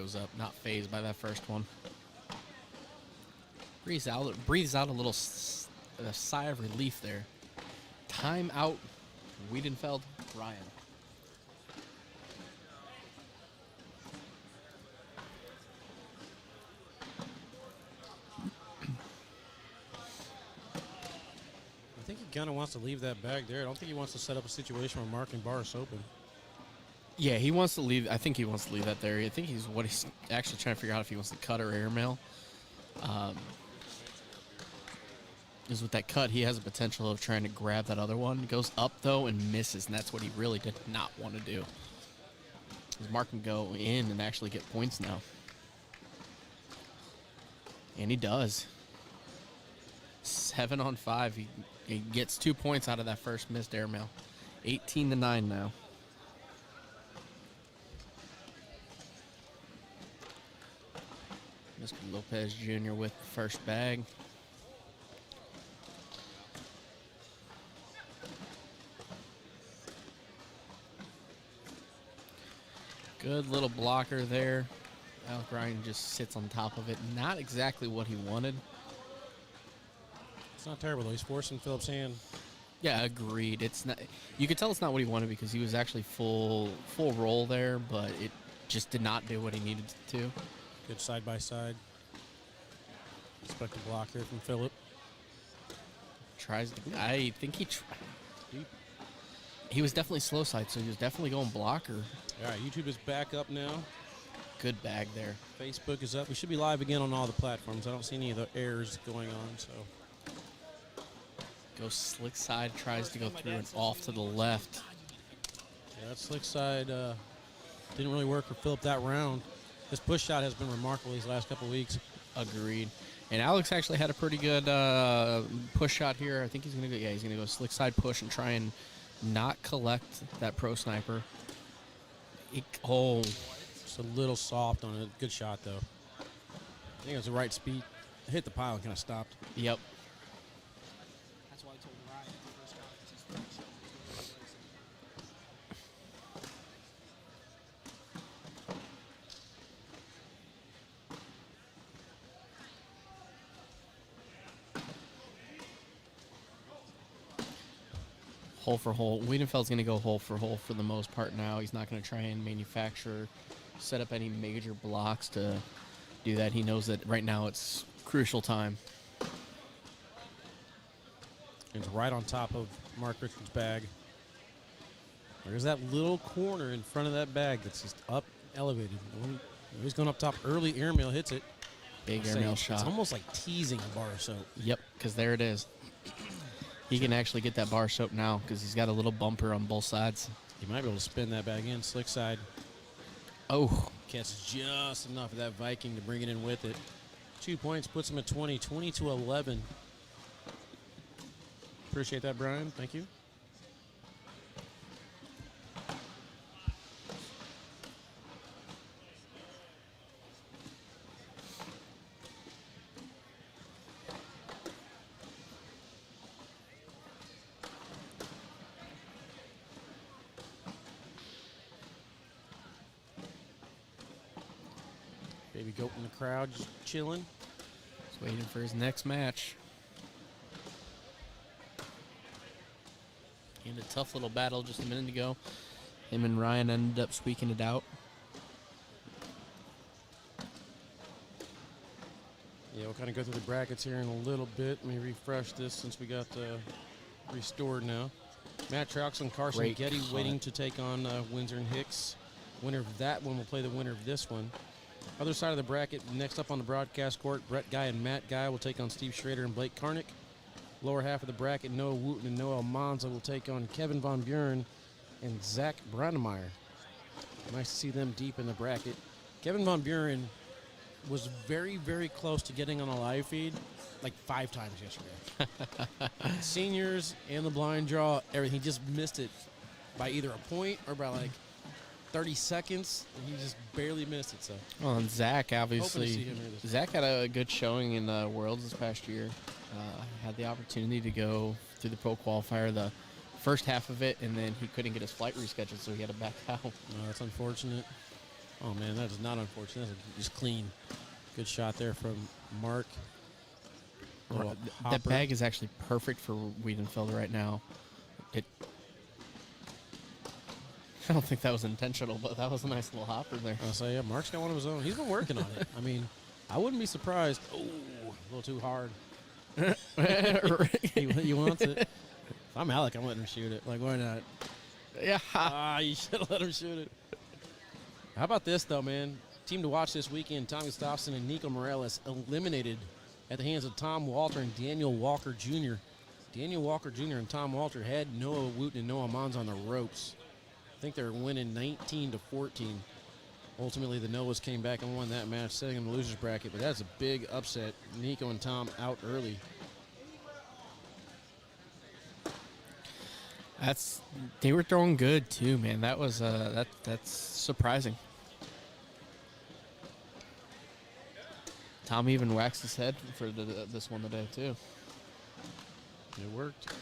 shows up, not phased by that first one. Breathes out a little a sigh of relief there. Time out, Wiedenfeld, Ryan. I think he kind of wants to leave that bag there. I don't think he wants to set up a situation where Mark and Boris open. Yeah, he wants to leave. I think he wants to leave that there. I think he's actually trying to figure out if he wants to cut or airmail. Is with that cut, he has a potential of trying to grab that other one. Goes up, though, and misses, and that's what he really did not want to do. Because Mark can go in and actually get points now. And he does. 7 on 5. He gets 2 points out of that first missed airmail. 18-9 now. Mr. Lopez Jr. with the first bag. Good little blocker there. Alec Ryan just sits on top of it. Not exactly what he wanted. It's not terrible, though. He's forcing Phillips' hand. Yeah, agreed. It's not. You could tell it's not what he wanted because he was actually full roll there, but it just did not do what he needed to. Good side-by-side. Expect a block here from Phillip. Tries to. I think he was definitely slow side, so he was definitely going blocker. All right, YouTube is back up now. Good bag there. Facebook is up. We should be live again on all the platforms. I don't see any of the errors going on, so. Goes slick side, tries to go through and off to the left. Yeah, that slick side didn't really work for Phillip that round. His push shot has been remarkable these last couple of weeks. Agreed. And Alex actually had a pretty good push shot here. I think he's gonna go. Yeah, he's gonna go slick side push and try and not collect that pro sniper. Just a little soft on it. Good shot though. I think it was the right speed. It hit the pile and kind of stopped. Yep. That's why I told Ryan the first shot was his first shot. Hole for hole. Wiedenfeld's going to go hole for the most part now. He's not going to try and manufacture, set up any major blocks to do that. He knows that right now it's crucial time. It's right on top of Mark Richards' bag. There's that little corner in front of that bag that's just up, elevated. He's going up top early. Airmail hits it. Big airmail shot. It's almost like teasing a bar soap. Yep, because there it is. He can actually get that bar soap now because he's got a little bumper on both sides. He might be able to spin that bag in. Slick side. Oh. Catches just enough of that Viking to bring it in with it. 2 points puts him at 20-11. Appreciate that, Brian. Thank you. Baby Goat in the crowd just chilling. He's waiting for his next match. He had a tough little battle just a minute ago. Him and Ryan ended up squeaking it out. Yeah, we'll kind of go through the brackets here in a little bit. Let me refresh this since we got restored now. Matt Traux and Carson Great Getty cut. waiting to take on Windsor and Hicks. Winner of that one will play the winner of this one. Other side of the bracket, next up on the broadcast court, Brett Guy and Matt Guy will take on Steve Schrader and Blake Karnick. Lower half of the bracket, Noah Wooten and Noah Almanza will take on Kevin Von Buren and Zach Brandemeyer. Nice to see them deep in the bracket. Kevin Von Buren was very, very close to getting on a live feed like 5 times yesterday. Seniors and the blind draw, everything. He just missed it by either a point or by like 30 seconds, and he just barely missed it. So, Well, and Zach, obviously, Hoping to see him here this Zach had a good showing in the Worlds this past year. Had the opportunity to go through the pro qualifier the first half of it, and then he couldn't get his flight rescheduled, so he had to back out. that's unfortunate. Oh, man, that is not unfortunate. That's just clean. Good shot there from Mark. Little That hopper. bag is actually perfect for Wiedenfeld right now. I don't think that was intentional, but that was a nice little hopper there. I'll say, yeah, Mark's got one of his own. He's been working on it. I mean, I wouldn't be surprised. Oh, a little too hard. He wants it. If I'm Alec, I'm letting him shoot it. Like, why not? Yeah. You should have let him shoot it. How about this, though, man? Team to watch this weekend, Tom Gustafson and Nico Morales eliminated at the hands of Tom Walter and Daniel Walker Jr. Daniel Walker Jr. and Tom Walter had Noah Wooten and Noah Mons on the ropes. I think they were winning 19-14. Ultimately, the Noahs came back and won that match, setting them in the loser's bracket. But that's a big upset. Nico and Tom out early. They were throwing good too, man. That was that's surprising. Tom even waxed his head for this one today too. It worked.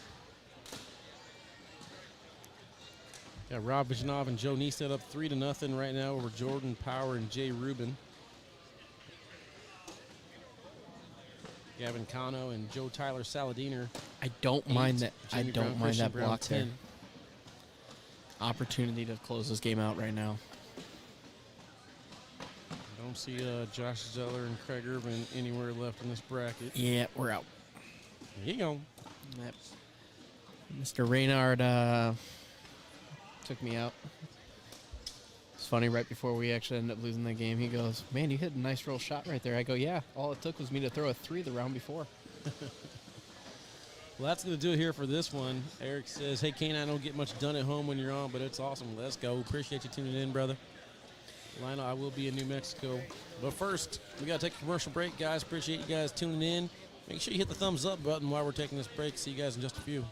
Got Rob Vijanov and Joe Neested up 3-0 right now over Jordan Power and Jay Rubin. Gavin Cano and Joe Tyler Saladiner. I don't mind that. I Jamie don't Brown, mind Christian that Brown, block there. 10. Opportunity to close this game out right now. I don't see Josh Zeller and Craig Irvin anywhere left in this bracket. Yeah, we're out. There you go. Yep. Mr. Reynard took me out. It's funny, right before we actually ended up losing the game, he goes, "Man, you hit a nice real shot right there." I go, "Yeah, all it took was me to throw a 3 the round before." Well, that's going to do it here for this one. Eric says, hey, Kane, I don't get much done at home when you're on, but it's awesome. Let's go. Appreciate you tuning in, brother. Lionel, I will be in New Mexico. But first, we got to take a commercial break, guys. Appreciate you guys tuning in. Make sure you hit the thumbs up button while we're taking this break. See you guys in just a few.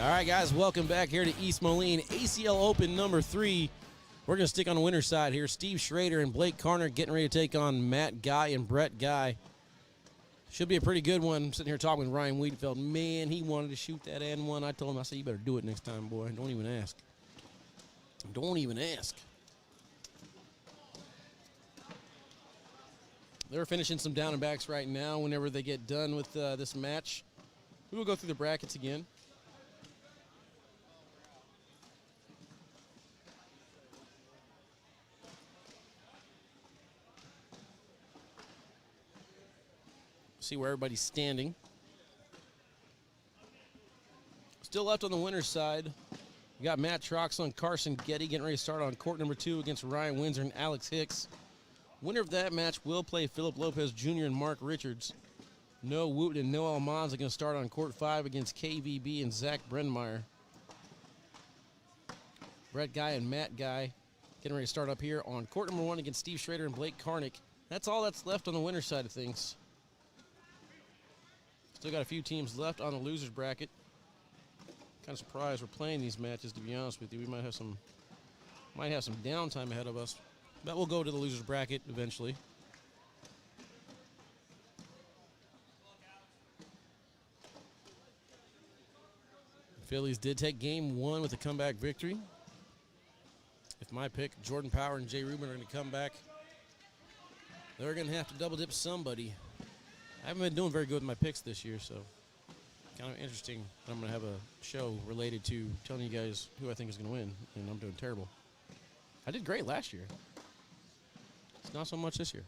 All right, guys, welcome back here to East Moline. ACL Open number 3. We're going to stick on the winner's side here. Steve Schrader and Blake Carner getting ready to take on Matt Guy and Brett Guy. Should be a pretty good one. I'm sitting here talking with Ryan Wiedenfeld. Man, he wanted to shoot that N1. I told him, I said, you better do it next time, boy. Don't even ask. Don't even ask. They're finishing some down and backs right now. Whenever they get done with this match, we will go through the brackets again. See where everybody's standing. Still left on the winner's side. We got Matt Troxel and Carson Getty getting ready to start on court number 2 against Ryan Windsor and Alex Hicks. Winner of that match will play Philip Lopez Jr. and Mark Richards. Noah Wooten and Noel Mons are going to start on court 5 against KVB and Zach Brenmeyer. Brett Guy and Matt Guy getting ready to start up here on court number 1 against Steve Schrader and Blake Karnick. That's all that's left on the winner's side of things. Still got a few teams left on the loser's bracket. Kind of surprised we're playing these matches, to be honest with you. We might have some downtime ahead of us. But we'll go to the loser's bracket eventually. The Phillies did take game 1 with a comeback victory. If my pick, Jordan Power and Jay Rubin, are going to come back, they're going to have to double dip somebody. I haven't been doing very good with my picks this year, so kind of interesting. I'm going to have a show related to telling you guys who I think is going to win, and I'm doing terrible. I did great last year. It's not so much this year.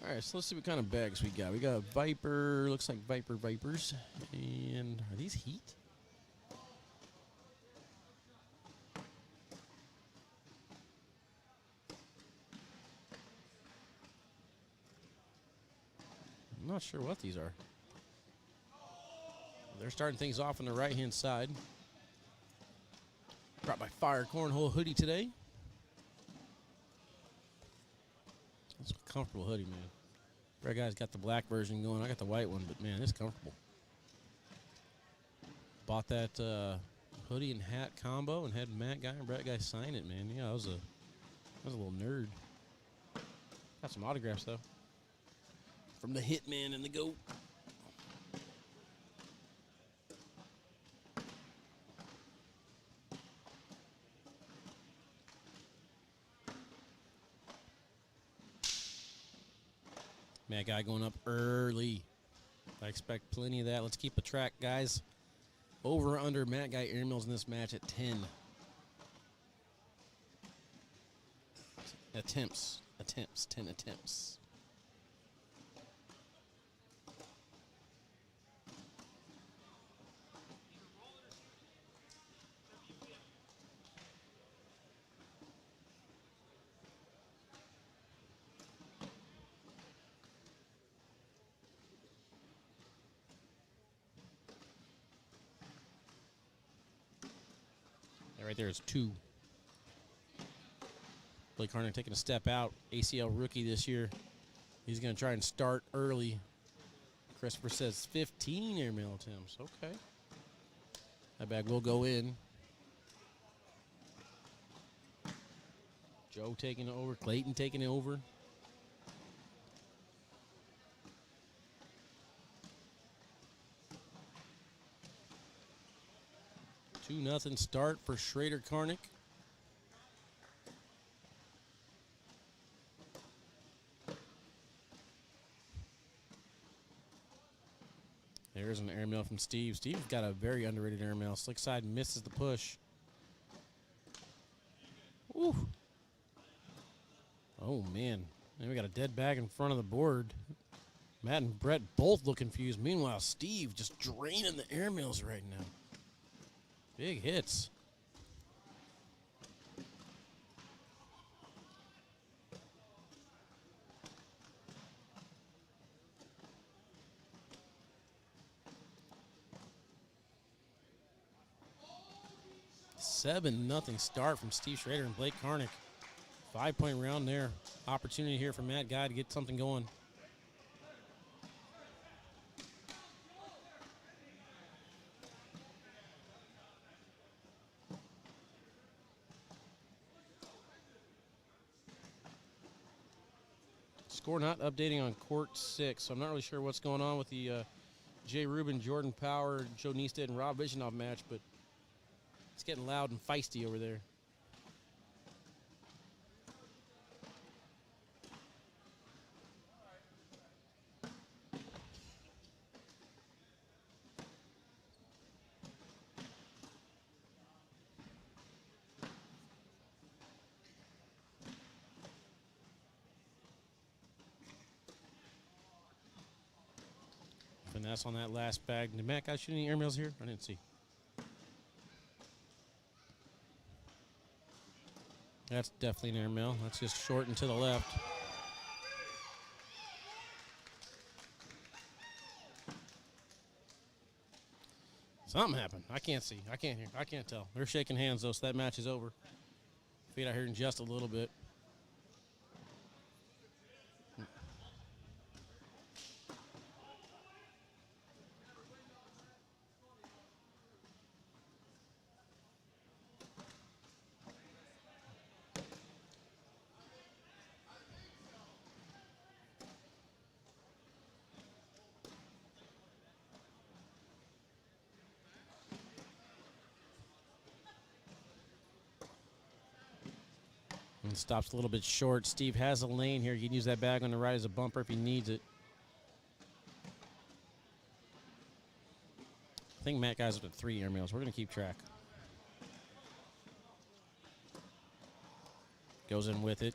All right, so let's see what kind of bags we got. We got Viper, looks like Vipers. And are these Heat? I'm not sure what these are. They're starting things off on the right-hand side. Brought my Fire Cornhole hoodie today. It's a comfortable hoodie, man. Brett Guy's got the black version going. I got the white one, but man, it's comfortable. Bought that hoodie and hat combo and had Matt Guy and Brett Guy sign it, man. Yeah, I was a little nerd. Got some autographs though. From the Hitman and the GOAT. Matt Guy going up early. I expect plenty of that. Let's keep the track, guys. Over or under Matt Guy airmails in this match at 10. Attempts. 10 attempts. Right there is 2. Blake Karnick taking a step out. ACL rookie this year. He's going to try and start early. Christopher says 15 airmail attempts. Okay. That bag will go in. Joe taking it over. Clayton taking it over. Nothing start for Schrader Karnick. There's an airmail from Steve. Steve's got a very underrated airmail. Slick side misses the push. Ooh. Oh, man. And we got a dead bag in front of the board. Matt and Brett both look confused. Meanwhile, Steve just draining the airmails right now. Big hits. Nothing start from Steve Schrader and Blake Karnick. 5-point round there. Opportunity here for Matt Guy to get something going. Score not updating on court 6, so I'm not really sure what's going on with the Jay Rubin, Jordan Power, Joe Neested, and Rob Visionoff match, but it's getting loud and feisty over there. Finesse on that last bag. Did Matt guys shoot any airmails here? I didn't see. That's definitely an airmail. That's just short and to the left. Something happened. I can't see. I can't hear. I can't tell. They're shaking hands, though, so that match is over. Fade out here in just a little bit. And stops a little bit short. Steve has a lane here. He can use that bag on the right as a bumper if he needs it. I think Matt guys up at 3 airmails. We're going to keep track. Goes in with it.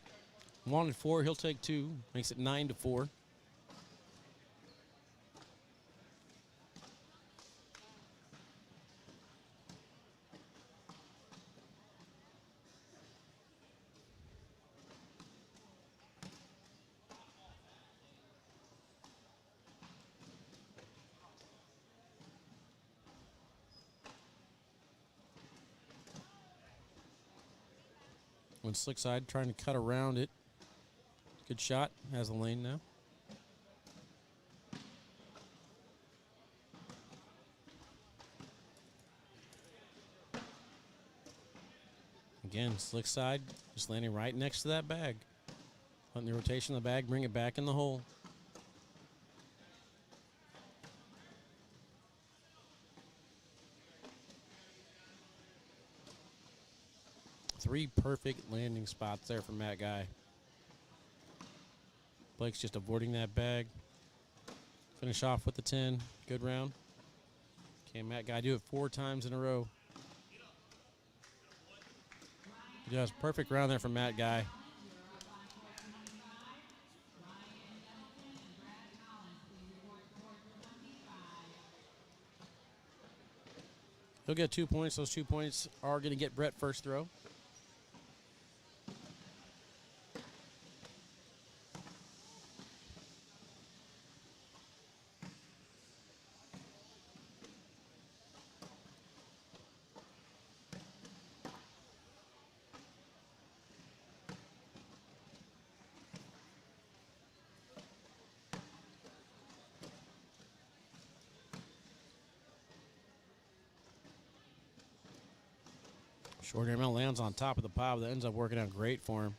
Wanted 4. He'll take 2. Makes it 9-4. One slick side, trying to cut around it. Good shot. Has the lane now. Again, slick side, just landing right next to that bag. Letting the rotation of the bag bring it back in the hole. Three perfect landing spots there for Matt Guy. Blake's just avoiding that bag. Finish off with the 10. Good round. Okay, Matt Guy do it 4 times in a row. He does perfect round there for Matt Guy. He'll get 2 points. Those 2 points are going to get Brett first throw. Short airmail lands on top of the pile, but that ends up working out great for him.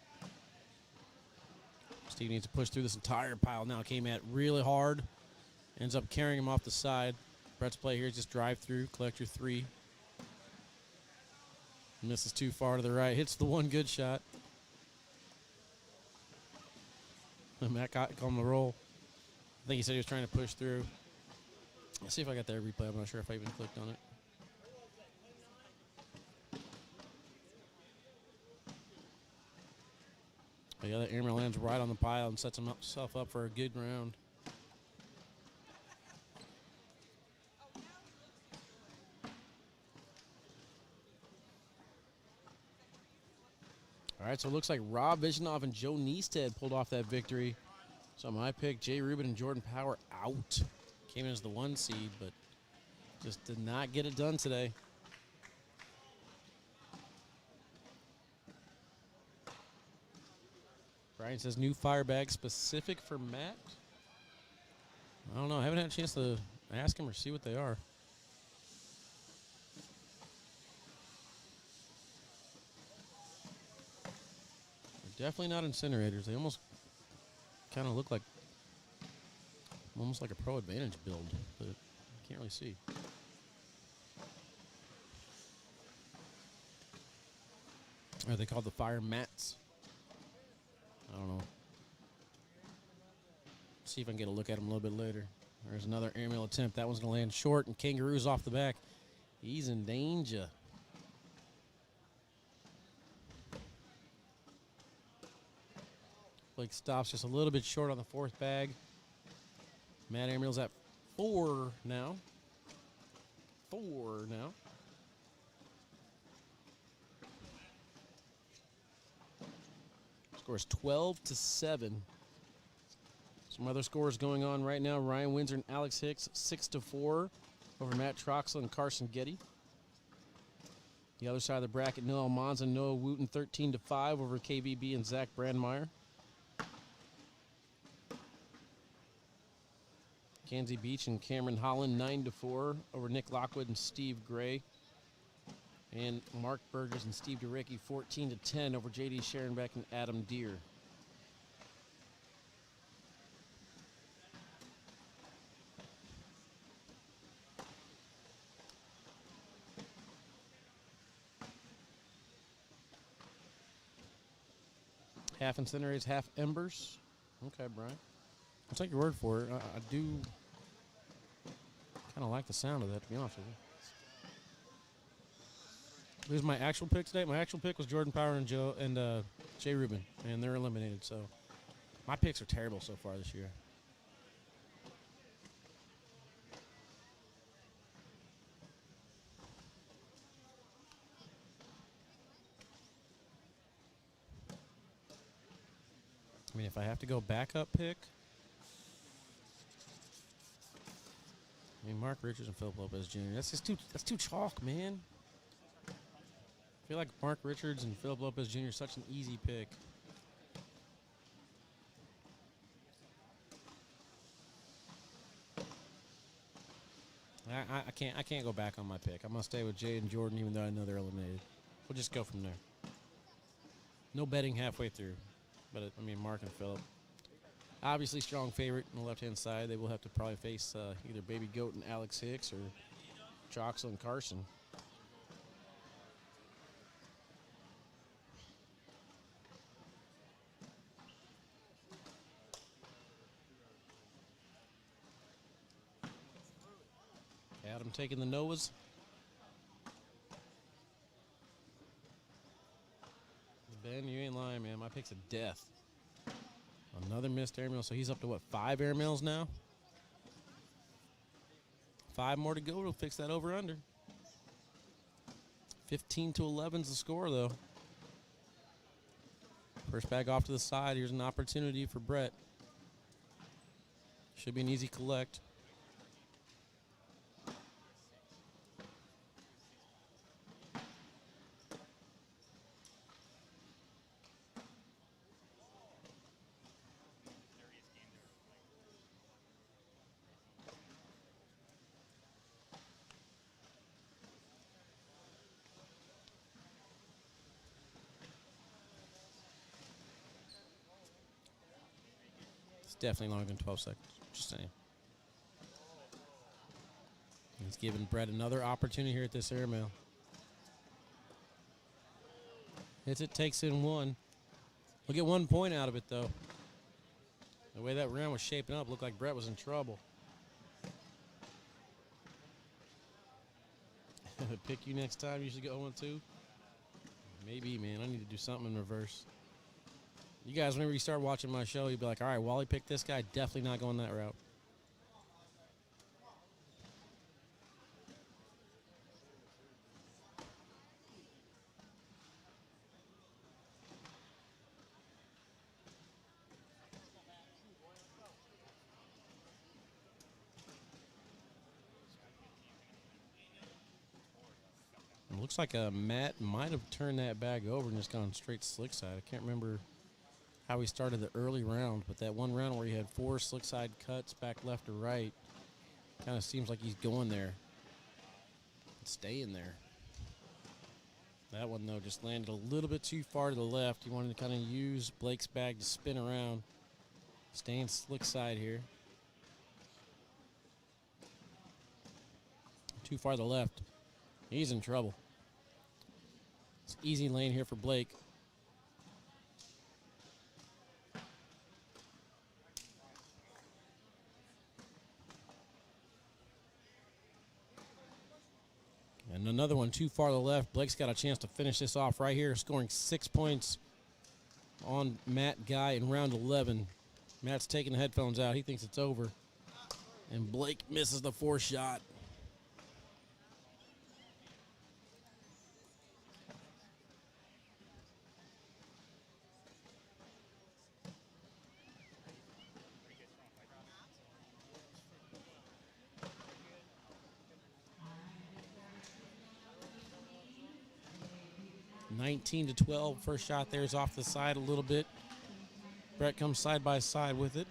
Steve needs to push through this entire pile now. Came at really hard. Ends up carrying him off the side. Brett's play here is just drive through, collect your 3. Misses too far to the right. Hits the one good shot. And Matt got on the roll. I think he said he was trying to push through. Let's see if I got that replay. I'm not sure if I even clicked on it. The other airmail lands right on the pile and sets himself up for a good round. All right, so it looks like Rob Vishnoff and Joe Neested pulled off that victory. So my pick, Jay Rubin and Jordan Power out. Came in as the 1 seed, but just did not get it done today. Brian says new fire bag specific for Matt. I don't know. I haven't had a chance to ask him or see what they are. They're definitely not incinerators. They almost kind of look like almost like a Pro Advantage build, but I can't really see. Are they called the fire mats? I don't know. See if I can get a look at him a little bit later. There's another airmail attempt. That one's going to land short, and Kangaroo's off the back. He's in danger. Blake stops just a little bit short on the 4th bag. Matt airmail's at 4 now. 4 now. Score is 12-7. Some other scores going on right now. Ryan Windsor and Alex Hicks 6-4 over Matt Troxel and Carson Getty. The other side of the bracket, Noah Monza and Noah Wooten 13-5 over KBB and Zach Brandmeier. Kenzie Beach and Cameron Holland 9-4 over Nick Lockwood and Steve Gray. And Mark Burgers and Steve DeRicki 14-10 over JD Sharonbeck and Adam Deere. Half incinerates, half embers. Okay, Brian. I'll take your word for it. I do kind of like the sound of that, to be honest with you. Here's my actual pick today. My actual pick was Jordan Power and Jay Rubin, and they're eliminated. So my picks are terrible so far this year. I mean, if I have to go backup pick, I mean, Mark Richards and Philip Lopez Jr. That's too chalk, man. I feel like Mark Richards and Philip Lopez Jr. is such an easy pick. I can't go back on my pick. I'm gonna stay with Jay and Jordan, even though I know they're eliminated. We'll just go from there. No betting halfway through. But, I mean, Mark and Phillip. Obviously strong favorite on the left-hand side. They will have to probably face either Baby Goat and Alex Hicks or Troxel and Carson. Adam taking the Noahs. Ben, you ain't lying, man. My pick's a death. Another missed airmail. So he's up to, what, 5 airmails now? 5 more to go to fix that over-under. 15-11 is the score, though. First bag off to the side. Here's an opportunity for Brett. Should be an easy collect. Definitely longer than 12 seconds. Just saying. He's giving Brett another opportunity here at this airmail. Hits it, takes in 1. We'll get 1 point out of it, though. The way that round was shaping up looked like Brett was in trouble. Pick you next time. You should go 0-2. Maybe, man. I need to do something in reverse. You guys, whenever you start watching my show, you'd be like, all right, Wally picked this guy. Definitely not going that route. It looks like Matt might have turned that bag over and just gone straight slick side. I can't remember how he started the early round, but that one round where he had 4 slick side cuts back left or right, kind of seems like he's going there, staying there. That one, though, just landed a little bit too far to the left. He wanted to kind of use Blake's bag to spin around, staying slick side here. Too far to the left. He's in trouble. It's easy lane here for Blake. And another one too far to the left. Blake's got a chance to finish this off right here, scoring 6 points on Matt Guy in round 11. Matt's taking the headphones out. He thinks it's over. And Blake misses the 4 shot. (19-12). First shot there is off the side a little bit. Brett comes side by side with it.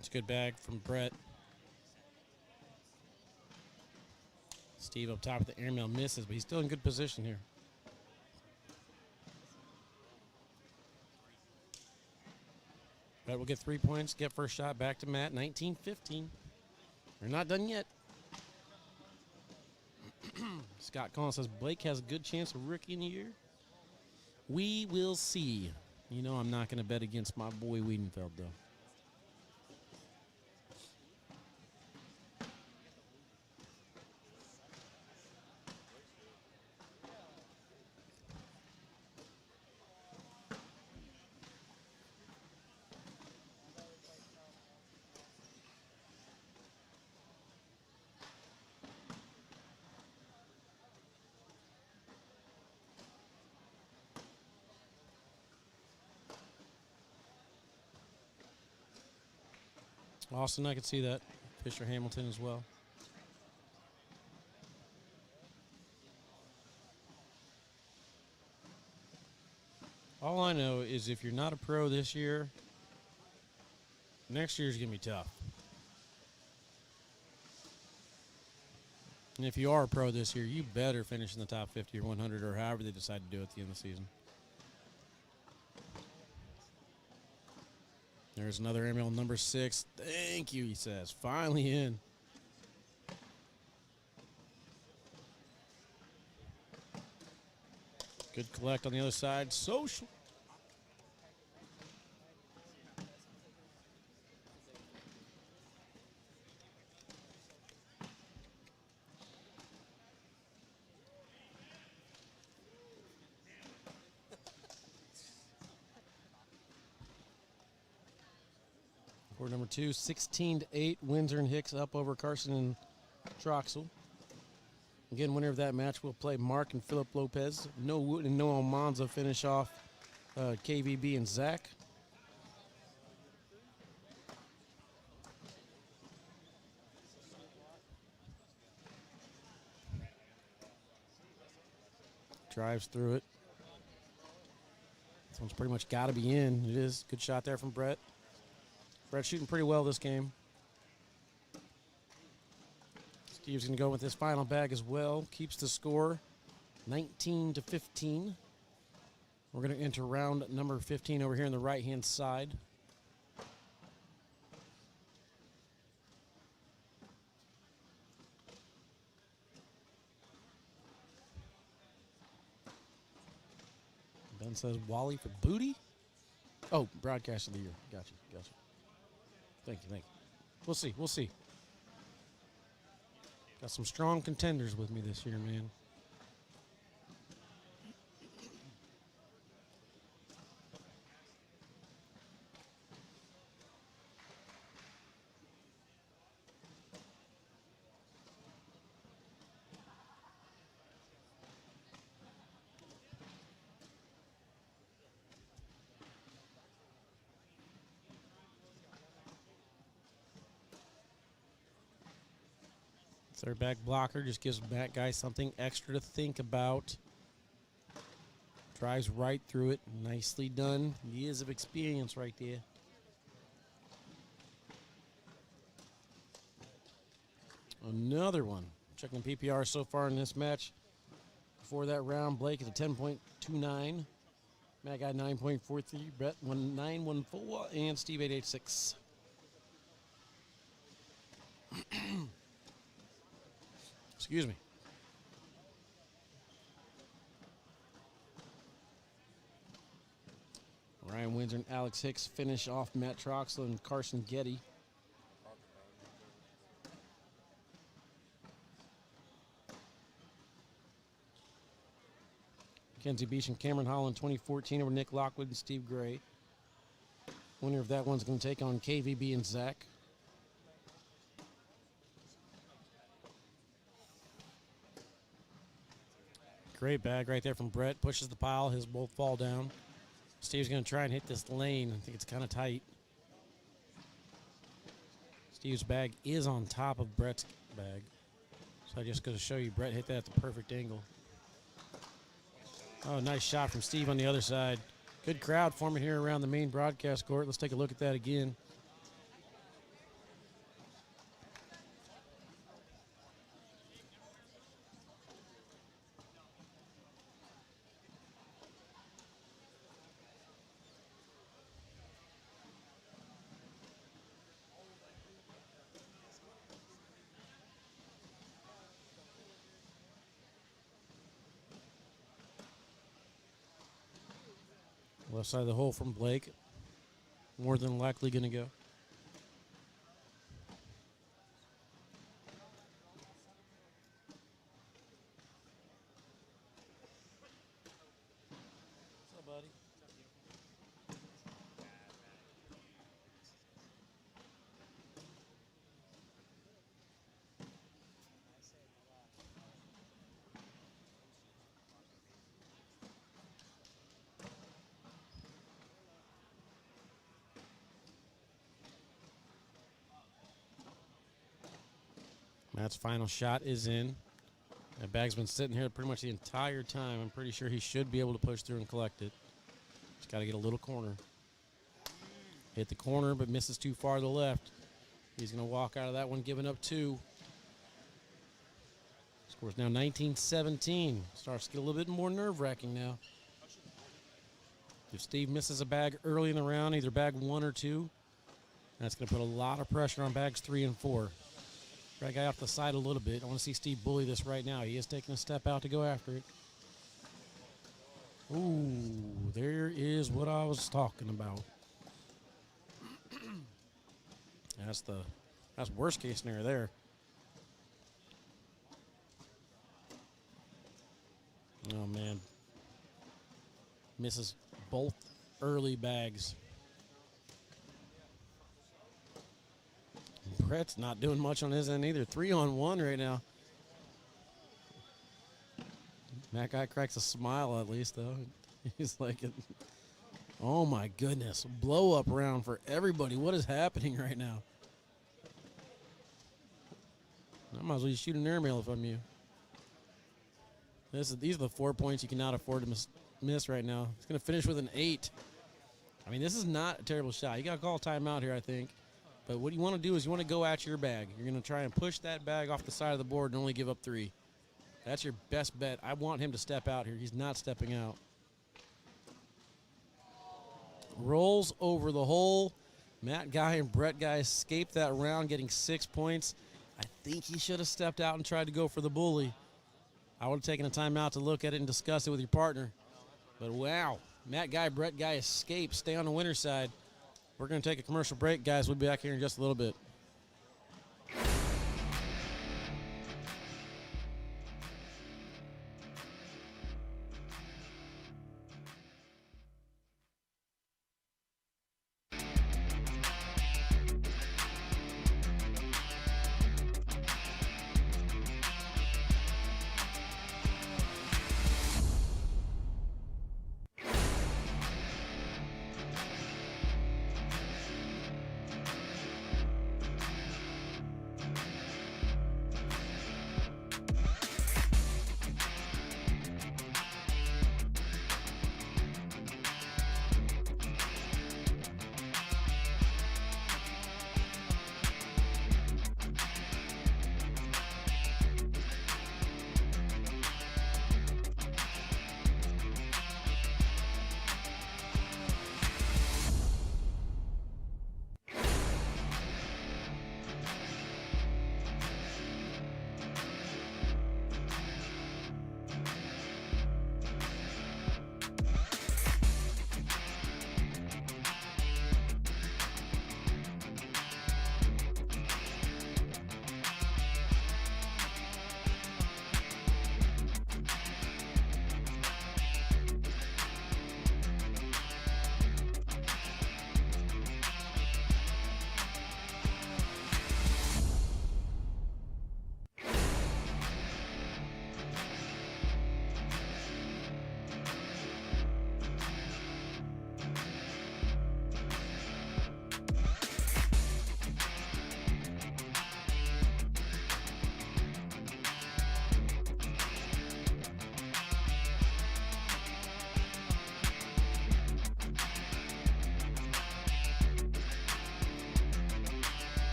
It's a good bag from Brett. Steve up top of the airmail misses, but he's still in good position here. Brett will get 3 points, get first shot back to Matt. 19-15. They're not done yet. Scott Collins says Blake has a good chance of rookie in the year. We will see. You know I'm not going to bet against my boy Wiedenfeld, though. Austin, I could see that. Fisher Hamilton as well. All I know is if you're not a pro this year, next year's going to be tough. And if you are a pro this year, you better finish in the top 50 or 100 or however they decide to do it at the end of the season. There's another airmail, number 6. Thank you, he says. Finally in. Good collect on the other side. Social. Court number 2, 16-8. Windsor and Hicks up over Carson and Troxel. Again, winner of that match will play Mark and Philip Lopez. No Wood and no Almanza finish off KVB and Zach. Drives through it. This one's pretty much got to be in. It is. Good shot there from Brett. Brett shooting pretty well this game. Steve's going to go with his final bag as well. Keeps the score 19-15. We're going to enter round number 15 over here on the right-hand side. Ben says Wally for booty. Oh, broadcast of the year. Gotcha. Thank you. We'll see. Got some strong contenders with me this year, man. Third back blocker just gives back guys something extra to think about. Drives right through it. Nicely done. Years of experience right there. Another one. Checking PPR so far in this match. Before that round, Blake is a 10.29. Matt got 9.43. Brett 9.14. And Steve 8.86. Excuse me. Ryan Windsor and Alex Hicks finish off Matt Troxel and Carson Getty. Kenzie Beach and Cameron Holland 2014 over Nick Lockwood and Steve Gray. Winner of that one's going to take on KVB and Zach. Great bag right there from Brett. Pushes the pile. His both fall down. Steve's going to try and hit this lane. I think it's kind of tight. Steve's bag is on top of Brett's bag. So I just going to show you Brett hit that at the perfect angle. Oh, nice shot from Steve on the other side. Good crowd forming here around the main broadcast court. Let's take a look at that again. Left side of the hole from Blake. More than likely going to go. What's up, buddy? Matt's final shot is in. That bag's been sitting here pretty much the entire time. I'm pretty sure he should be able to push through and collect it. Just got to get a little corner. Hit the corner, but misses too far to the left. He's going to walk out of that one, giving up 2. Score's now 19-17. Starts to get a little bit more nerve-wracking now. If Steve misses a bag early in the round, either bag 1 or 2, that's going to put a lot of pressure on bags 3 and 4. That guy off the side a little bit. I want to see Steve bully this right now. He is taking a step out to go after it. Ooh, there is what I was talking about. That's worst case scenario there. Oh man. Misses both early bags. Brett's not doing much on his end either. 3-on-1 right now. That guy cracks a smile at least, though. He's like, oh my goodness. Blow up round for everybody. What is happening right now? I might as well shoot an airmail if I'm you. These are the 4 points you cannot afford to miss right now. It's going to finish with an 8. I mean, this is not a terrible shot. You got to call a timeout here, I think. But what you want to do is you want to go at your bag. You're going to try and push that bag off the side of the board and only give up 3. That's your best bet. I want him to step out here. He's not stepping out. Rolls over the hole. Matt Guy and Brett Guy escaped that round, getting 6 points. I think he should have stepped out and tried to go for the bully. I would have taken a timeout to look at it and discuss it with your partner. But wow, Matt Guy, Brett Guy escaped. Stay on the winner's side. We're going to take a commercial break, guys. We'll be back here in just a little bit.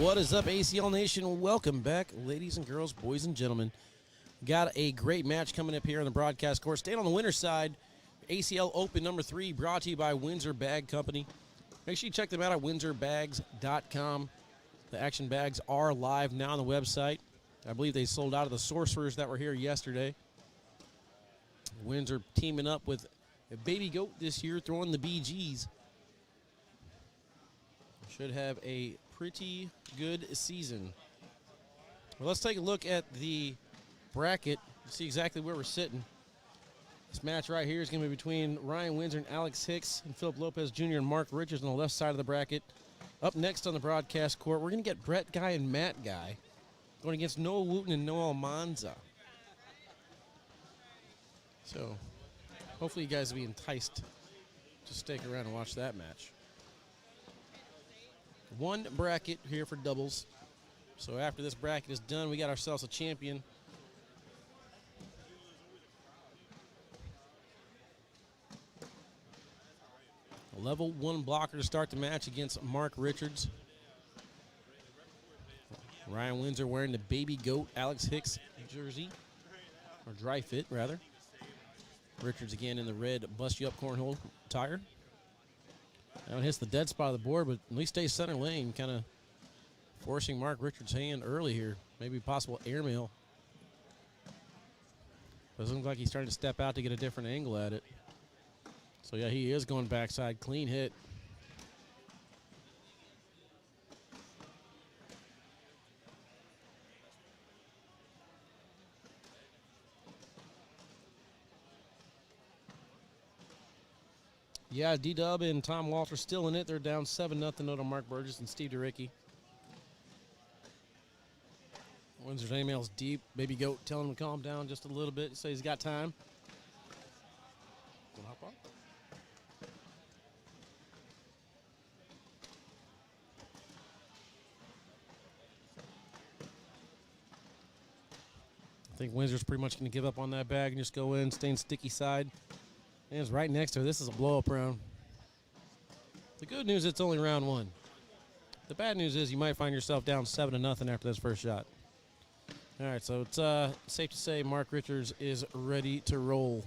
What is up, ACL Nation? Welcome back, ladies and girls, boys and gentlemen. Got a great match coming up here on the broadcast court. Staying on the winner's side, ACL Open number 3, brought to you by Windsor Bag Company. Make sure you check them out at windsorbags.com. The action bags are live now on the website. I believe they sold out of the sorcerers that were here yesterday. Windsor teaming up with a Baby Goat this year, throwing the BGs. Should have a pretty good season. Well, let's take a look at the bracket to see exactly where we're sitting. This match right here is going to be between Ryan Windsor and Alex Hicks and Philip Lopez Jr. and Mark Richards on the left side of the bracket. Up next on the broadcast court, we're going to get Brett Guy and Matt Guy going against Noah Wooten and Noah Almanza. So hopefully you guys will be enticed to stick around and watch that match. One bracket here for doubles. So after this bracket is done, we got ourselves a champion. A level 1 blocker to start the match against Mark Richards. Ryan Windsor wearing the Baby Goat Alex Hicks jersey, or dry fit rather. Richards again in the red bust you up cornhole tire. Now it hits the dead spot of the board, but at least stays center lane, kind of forcing Mark Richards' hand early here. Maybe possible airmail. Doesn't look like he's starting to step out to get a different angle at it. So yeah, he is going backside. Clean hit. Yeah, D-Dub and Tom Walter still in it. They're down 7-0 to Mark Burgess and Steve DeRicky. Windsor's email's deep. Baby Goat telling him to calm down just a little bit. Say he's got time. Gonna hop on. I think Windsor's pretty much going to give up on that bag and just go in, stay in sticky side. And it's right next to her. This is a blow-up round. The good news, it's only round 1. The bad news is you might find yourself down 7-0 after this first shot. All right, so it's safe to say Mark Richards is ready to roll.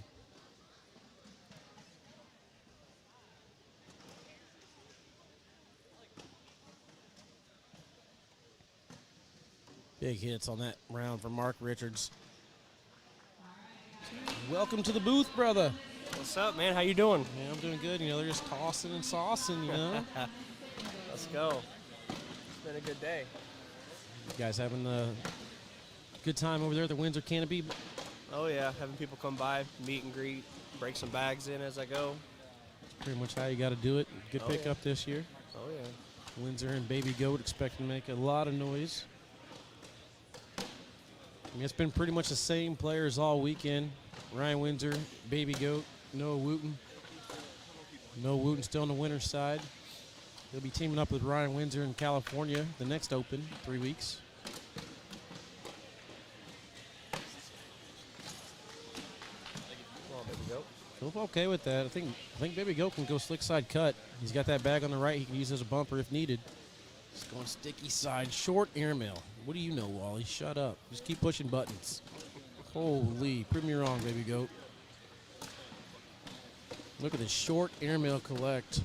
Big hits on that round for Mark Richards. Welcome to the booth, brother. What's up, man? How you doing? Man, I'm doing good. You know, they're just tossing and saucing, you know. Let's go. It's been a good day. You guys having a good time over there at the Windsor Canopy? Oh, yeah. Having people come by, meet and greet, break some bags in as I go. Pretty much how you got to do it. Good Oh, pickup yeah. this year. Oh, yeah. Windsor and Baby Goat expecting to make a lot of noise. I mean, it's been pretty much the same players all weekend. Ryan Windsor, Baby Goat, Noah Wooten. Noah Wooten still on the winner's side. He'll be teaming up with Ryan Windsor in California the next Open, 3 weeks. Come on, baby, go. Philip okay with that. I think Baby Goat can go slick side cut. He's got that bag on the right. He can use it as a bumper if needed. Just going sticky side, short airmail. What do you know, Wally? Shut up. Just keep pushing buttons. Holy, prove me wrong, Baby Goat. Look at this short airmail collect.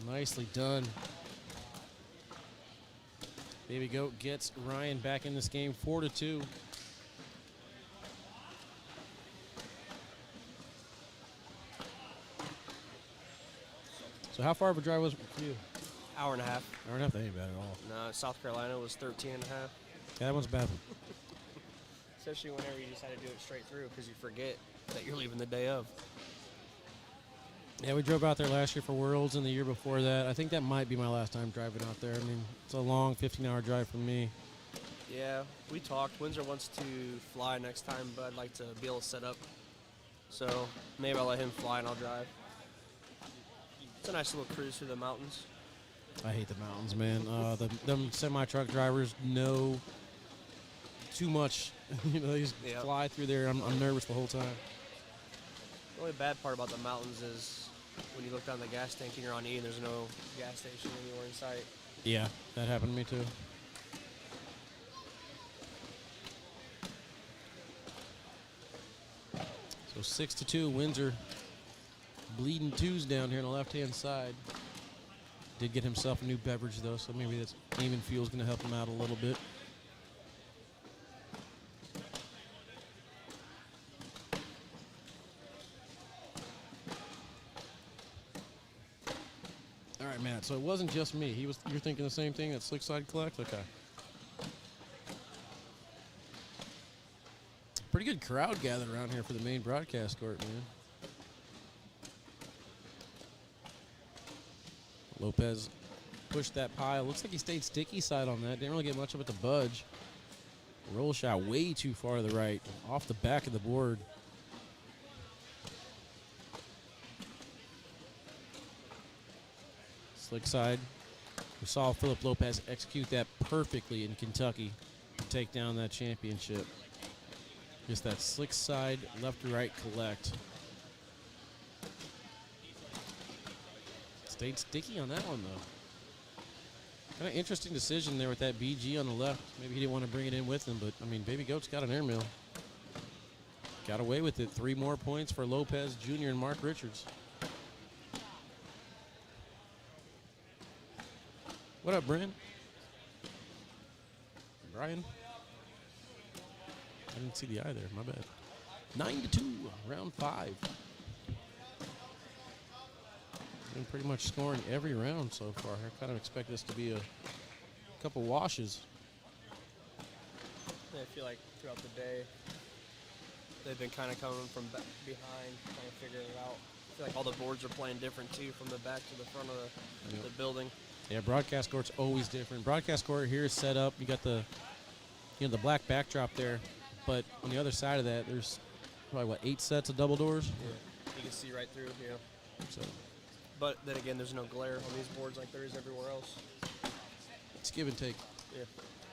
Nicely done. Baby Goat gets Ryan back in this game, 4-2. So how far of a drive was it for you? Hour and a half. Hour and a half, that ain't bad at all. No, South Carolina was 13 and a half. Yeah, that one's bad. Especially whenever you decide to do it straight through because you forget that you're leaving the day of. Yeah, we drove out there last year for Worlds and the year before that. I think that might be my last time driving out there. I mean, it's a long 15-hour drive for me. Yeah, we talked. Windsor wants to fly next time, but I'd like to be able to set up. So maybe I'll let him fly and I'll drive. It's a nice little cruise through the mountains. I hate the mountains, man. Them semi-truck drivers know too much. You know, they just Yep. fly through there. I'm nervous the whole time. The only bad part about the mountains is when you look down the gas tank and you're on E and there's no gas station anywhere in sight. Yeah, that happened to me too. So 6-2, Windsor bleeding twos down here on the left-hand side. Did get himself a new beverage though, so maybe that's Eamon Fuel's going to help him out a little bit. All right, Matt. So it wasn't just me. You're thinking the same thing that Slick Side collects? Okay. Pretty good crowd gathered around here for the main broadcast court, man. Lopez pushed that pile. Looks like he stayed sticky side on that. Didn't really get much of it to budge. Roll shot way too far to the right, off the back of the board. Slick side. We saw Philip Lopez execute that perfectly in Kentucky to take down that championship. Just that slick side, left to right collect. Stayed sticky on that one, though. Kind of interesting decision there with that BG on the left. Maybe he didn't want to bring it in with him, but, I mean, Baby Goat's got an airmail. Got away with it. 3 more points for Lopez Jr. and Mark Richards. What up, Brian? Brian? I didn't see the eye there. My bad. 9-2, round 5. Been pretty much scoring every round so far. I kind of expect this to be a couple washes. I feel like throughout the day, they've been kind of coming from behind, trying to figure it out. I feel like all the boards are playing different too, from the back to the front of the building. Yeah, broadcast court's always different. Broadcast court here is set up. You got the black backdrop there, but on the other side of that, there's probably 8 sets of double doors. Yeah, you can see right through. Yeah. So But then again, there's no glare on these boards like there is everywhere else. it's give and take. Yeah.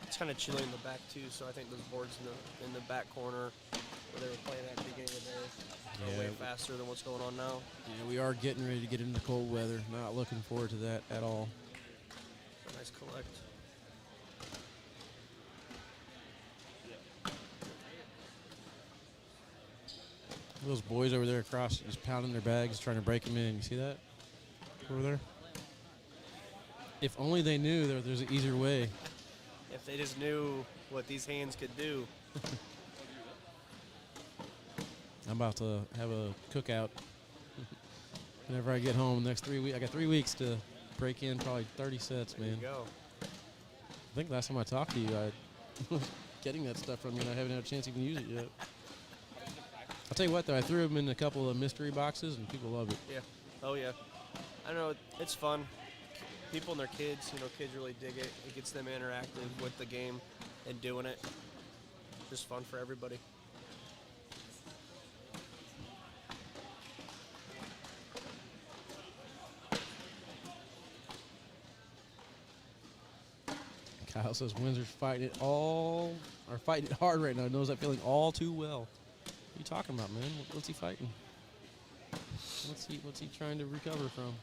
It's kind of chilly in the back too, so I think those boards in the back corner where they were playing at the beginning of the day are way faster than what's going on now. Yeah, we are getting ready to get into cold weather. Not looking forward to that at all. Nice collect. Those boys over there across just pounding their bags, trying to break them in. You see that over there? If only they knew there's an easier way. If they just knew what these hands could do. I'm about to have a cookout whenever I get home. Next 3 weeks, I got 3 weeks to break in probably 30 sets, man. There you go. I think last time I talked to you, I was getting that stuff from you, and I haven't had a chance to even use it yet. I'll tell you what, though, I threw them in a couple of mystery boxes, and people love it. Yeah. Oh, yeah. I know. It's fun. People and their kids, kids really dig it. It gets them interactive with the game and doing it. Just fun for everybody. Kyle says Windsor's fighting it hard right now. Knows that feeling all too well. What are you talking about, man? What's he fighting? What's he trying to recover from?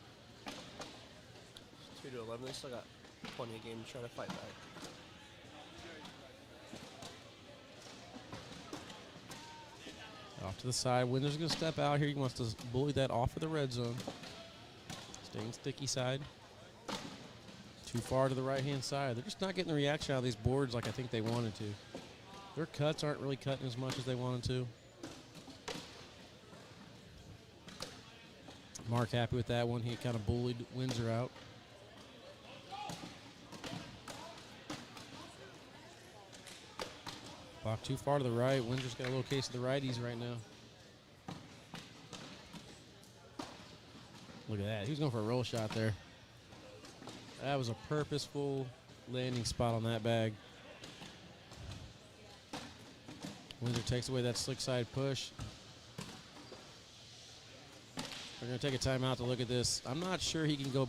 2-11. They still got plenty of game to try to fight back. Off to the side. Windsor's going to step out here. He wants to bully that off of the red zone. Staying sticky side. Too far to the right-hand side. They're just not getting the reaction out of these boards like I think they wanted to. Their cuts aren't really cutting as much as they wanted to. Mark happy with that one. He kind of bullied Windsor out. Block too far to the right. Windsor's got a little case of the righties right now. Look at that. He was going for a roll shot there. That was a purposeful landing spot on that bag. Windsor takes away that slick side push. We're going to take a timeout to look at this. I'm not sure he can go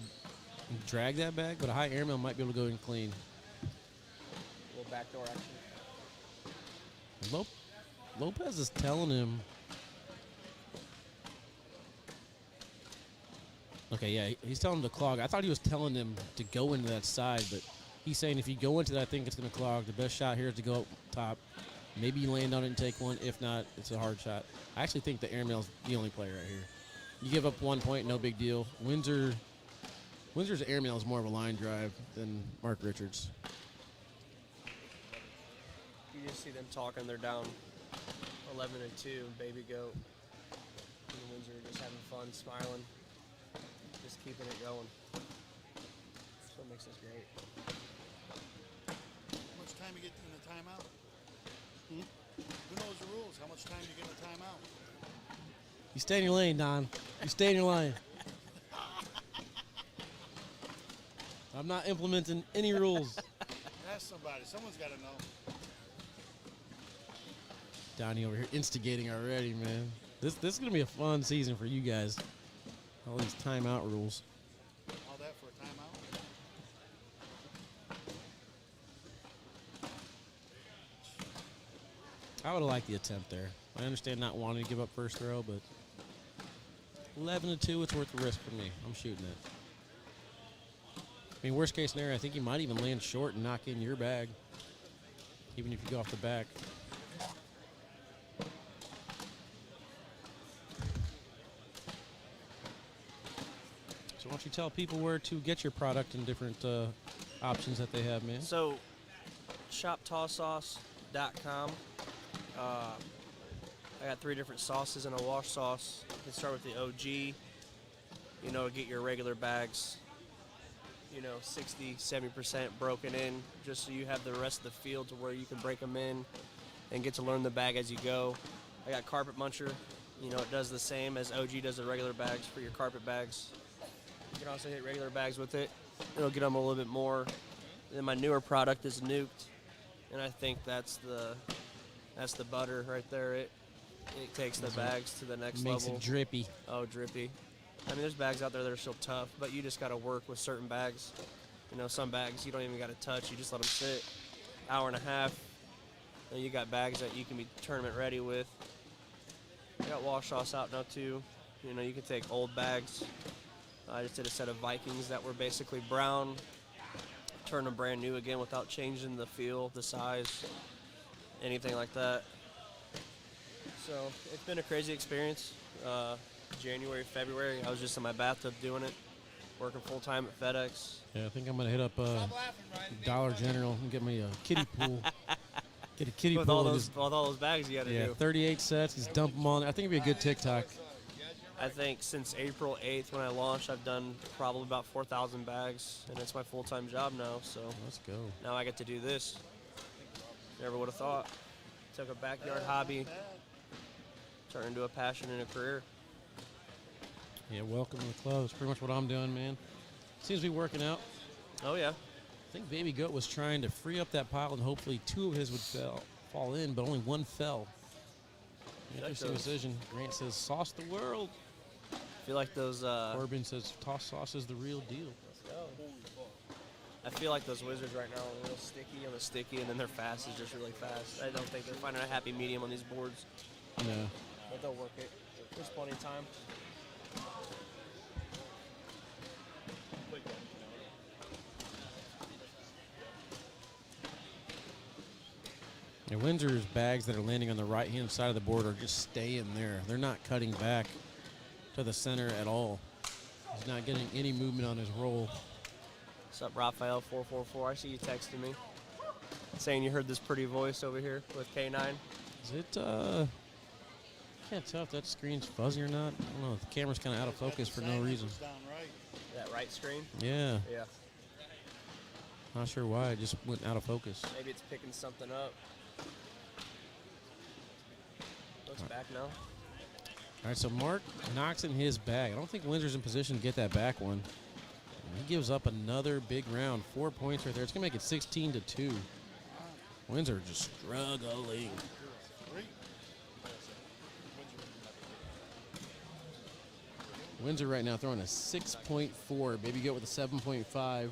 and drag that bag, but a high airmail might be able to go in clean. A little backdoor action. Lopez is telling him Okay, yeah, he's telling him to clog. I thought he was telling him to go into that side, but he's saying if you go into that, I think it's going to clog. The best shot here is to go up top. Maybe you land on it and take one. If not, it's a hard shot. I actually think the airmail's the only play right here. You give up 1 point, no big deal. Windsor's airmail is more of a line drive than Mark Richards. You just see them talking. They're down 11-2, baby goat. And Windsor just having fun, smiling, just keeping it going. That's what makes us great. How much time you get in the timeout? Who knows the rules? How much time you get in the timeout? You stay in your lane, Don. You stay in your lane. I'm not implementing any rules. Ask somebody. Someone's got to know. Donnie over here instigating already, man. This is going to be a fun season for you guys. All these timeout rules. All that for a timeout? I would have liked the attempt there. I understand not wanting to give up first throw, but 11-2, it's worth the risk for me. I'm shooting it. I mean, worst case scenario, I think you might even land short and knock in your bag, even if you go off the back. So why don't you tell people where to get your product and different options that they have, man? So, shoptawsauce.com. I got 3 different sauces and a wash sauce. You can start with the OG. You know, get your regular bags. 60, 70% broken in, just so you have the rest of the field to where you can break them in and get to learn the bag as you go. I got Carpet Muncher. It does the same as OG does the regular bags for your carpet bags. You can also hit regular bags with it. It'll get them a little bit more. Then my newer product is Nuked, and I think that's the butter right there. It takes the bags to the next Makes level. it drippy. Oh, drippy. I mean, there's bags out there that are still tough, but you just got to work with certain bags. Some bags you don't even got to touch. You just let them sit. Hour and a half. And you got bags that you can be tournament ready with. I got wash sauce out now, too. You can take old bags. I just did a set of Vikings that were basically brown. Turn them brand new again without changing the feel, the size, anything like that. So it's been a crazy experience. January, February, I was just in my bathtub doing it, working full-time at FedEx. Yeah, I think I'm going to hit up Dollar General and get me a kiddie pool. Get a kiddie With pool. all and those, with all those bags you got to do. 38 sets. Just dump them on. I think it'd be a good TikTok. I think since April 8th when I launched, I've done probably about 4,000 bags, and it's my full-time job now. So Let's go. now I get to do this. Never would have thought. Took a backyard hobby, turned into a passion and a career. Yeah, welcome to the club. That's pretty much what I'm doing, man. Seems to be working out. Oh, yeah. I think Baby Goat was trying to free up that pile, and hopefully 2 of his would fall in, but only 1 fell. Interesting decision. Grant says, sauce the world. I feel like those... Corbin says, toss sauce is the real deal. I feel like those Wizards right now are real sticky on the sticky, and then their fast is just really fast. I don't think they're finding a happy medium on these boards. No. But they'll work it. There's plenty of time. And Windsor's bags that are landing on the right-hand side of the board are just staying there. They're not cutting back to the center at all. He's not getting any movement on his roll. What's up, Raphael444? I see you texting me. Saying you heard this pretty voice over here with K9. Is it, can't tell if that screen's fuzzy or not. I don't know. The camera's kind of out of focus for no reason. Down right. That right screen? Yeah. Yeah. Not sure why. It just went out of focus. Maybe it's picking something up. Looks back now. All right, so Mark knocks in his bag. I don't think Windsor's in position to get that back one. And he gives up another big round. 4 points right there. It's going to make it 16-2. Windsor just struggling. Windsor right now throwing a 6.4. Baby Goat with a 7.5.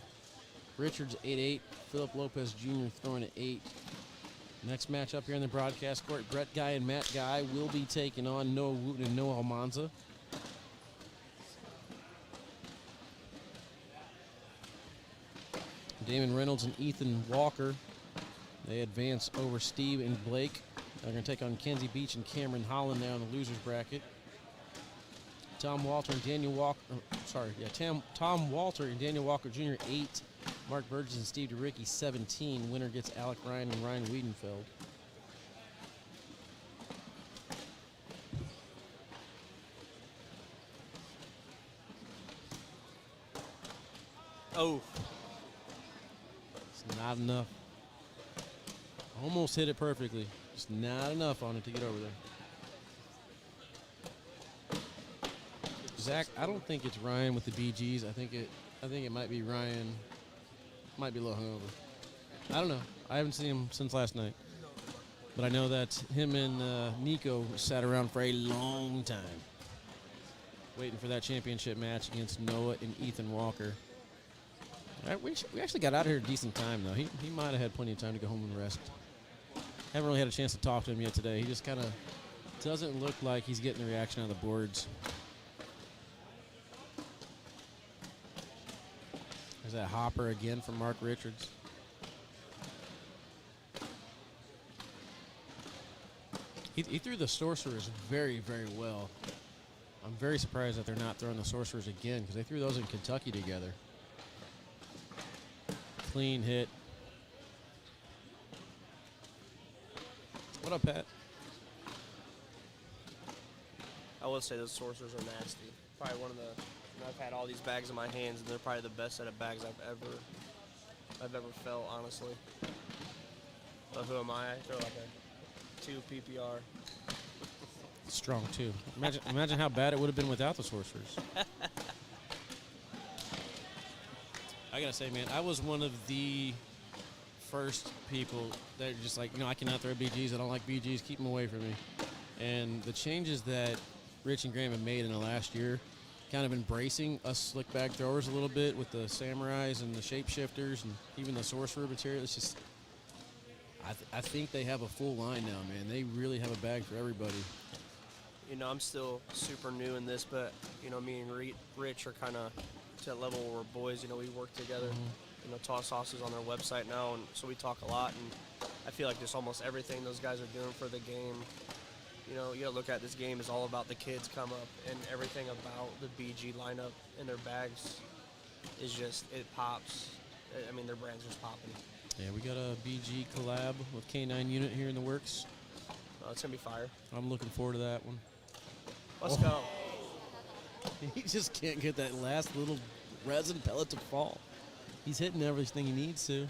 Richards 8.8. Philip Lopez Jr. throwing an 8. Next matchup here in the broadcast court, Brett Guy and Matt Guy will be taking on Noah Wooten and Noah Almanza. Damon Reynolds and Ethan Walker. They advance over Steve and Blake. They're going to take on Kenzie Beach and Cameron Holland now in the losers bracket. Tom Walter and Daniel Walker, Tom Walter and Daniel Walker Jr. 8. Mark Burgess and Steve DeRicky 17. Winner gets Alec Ryan and Ryan Wiedenfeld. Oh, It's not enough. Almost hit it perfectly. Just not enough on it to get over there. Zach, I don't think it's Ryan with the BGs. I think it might be Ryan. Might be a little hungover. I don't know. I haven't seen him since last night. But I know that him and Nico sat around for a long time waiting for that championship match against Noah and Ethan Walker. We actually got out of here a decent time, though. He might have had plenty of time to go home and rest. Haven't really had a chance to talk to him yet today. He just kind of doesn't look like he's getting the reaction out of the boards. There's that hopper again from Mark Richards. He threw the sorcerers very, very well. I'm very surprised that they're not throwing the sorcerers again because they threw those in Kentucky together. Clean hit. What up, Pat? I will say those sorcerers are nasty. Probably one of the. I've had all these bags in my hands, and they're probably the best set of bags I've ever felt, honestly. But who am I? I throw like a 2 PPR. Strong too. Imagine how bad it would have been without the sorcerers. I gotta say, man, I was one of the first people that are just like, I cannot throw BGs. I don't like BGs. Keep them away from me. And the changes that Rich and Graham have made in the last year, kind of embracing us slick bag throwers a little bit with the samurais and the shapeshifters and even the sorcerer material. It's just, I think they have a full line now, man. They really have a bag for everybody. I'm still super new in this, but, me and Rich are kind of to that level where we're boys. We work together. Toss sauces on their website now, and so we talk a lot, and I feel like just almost everything those guys are doing for the game. You gotta look at this game is all about the kids come up, and everything about the BG lineup and their bags is just, it pops. I mean, their brand's just popping. Yeah, we got a BG collab with K9 Unit here in the works. It's gonna be fire. I'm looking forward to that one. Let's go. He just can't get that last little resin pellet to fall. He's hitting everything he needs to.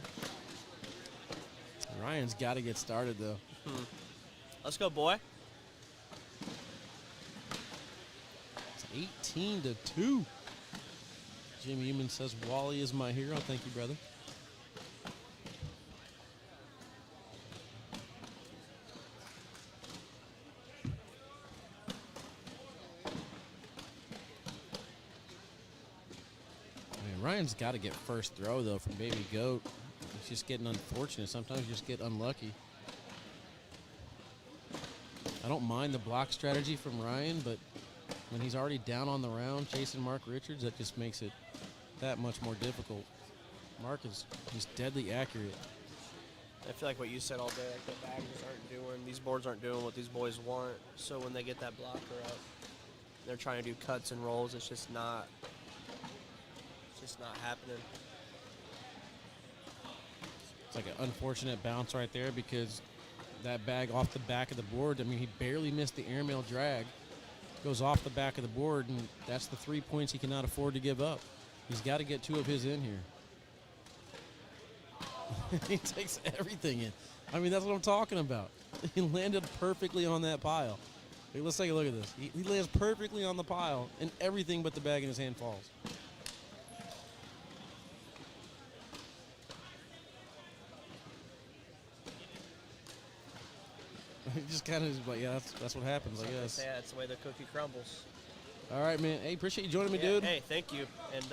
Ryan's got to get started, though. Let's go, boy. It's 18-2. Jimmy Human says, Wally is my hero. Thank you, brother. Ryan's got to get first throw, though, from Baby Goat. He's just getting unfortunate. Sometimes you just get unlucky. I don't mind the block strategy from Ryan, but when he's already down on the round chasing Mark Richards, that just makes it that much more difficult. Mark is just deadly accurate. I feel like what you said all day, like the baggers these boards aren't doing what these boys want. So when they get that blocker up, they're trying to do cuts and rolls. It's just not happening. It's like an unfortunate bounce right there because that bag off the back of the board, I mean, he barely missed the airmail drag. Goes off the back of the board, and that's the 3 points he cannot afford to give up. He's got to get 2 of his in here. He takes everything in. I mean, that's what I'm talking about. He landed perfectly on that pile. Hey, let's take a look at this. He lands perfectly on the pile, and everything but the bag in his hand falls. He just kind of is like, yeah, that's what happens, I guess. Yeah, that's the way the cookie crumbles. All right, man. Hey, appreciate you joining me, Yeah, dude. Hey, thank you. And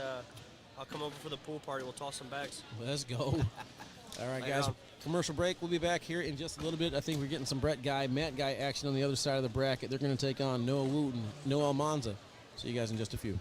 I'll come over for the pool party. We'll toss some bags. Let's go. All right, guys. Commercial break. We'll be back here in just a little bit. I think we're getting some Brett Guy, Matt Guy action on the other side of the bracket. They're going to take on Noah Wooten, Noah Almanza. See you guys in just a few.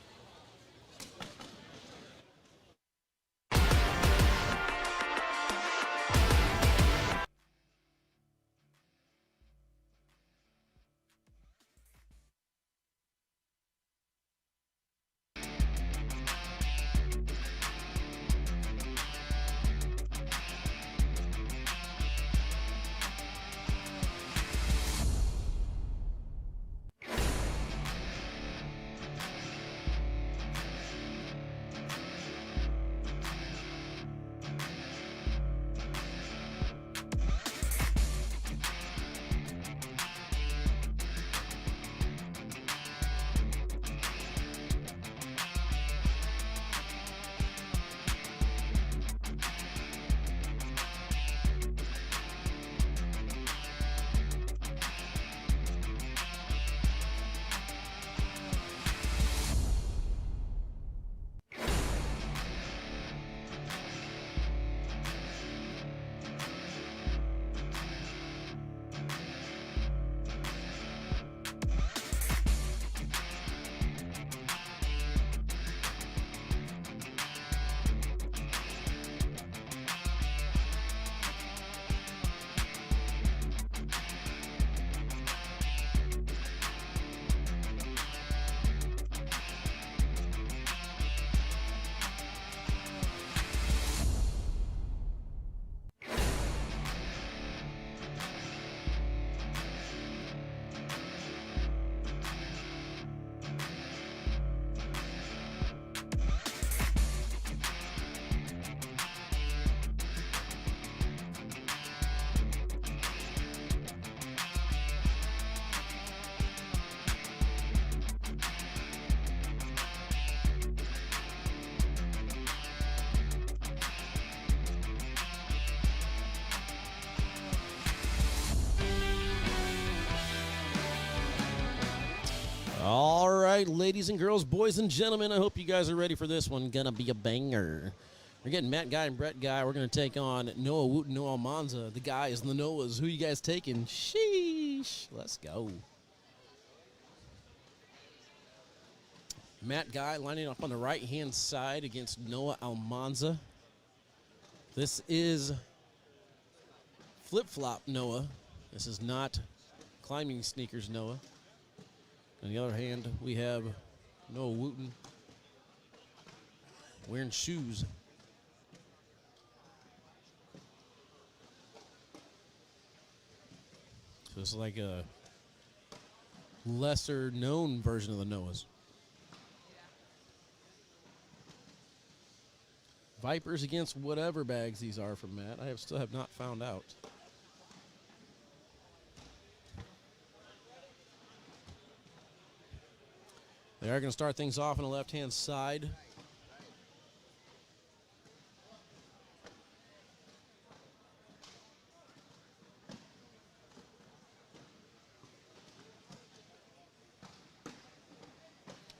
All right, ladies and girls, boys and gentlemen, I hope you guys are ready for this one. Gonna be a banger. We're getting Matt Guy and Brett Guy. We're going to take on Noah Wooten, Noah Almanza. The guys and the Noahs. Who you guys taking? Sheesh. Let's go. Matt Guy lining up on the right-hand side against Noah Almanza. This is flip-flop Noah. This is not climbing sneakers Noah. On the other hand, we have Noah Wooten wearing shoes. So it's like a lesser known version of the Noahs. Vipers against whatever bags these are from Matt. I still have not found out. They are going to start things off on the left-hand side.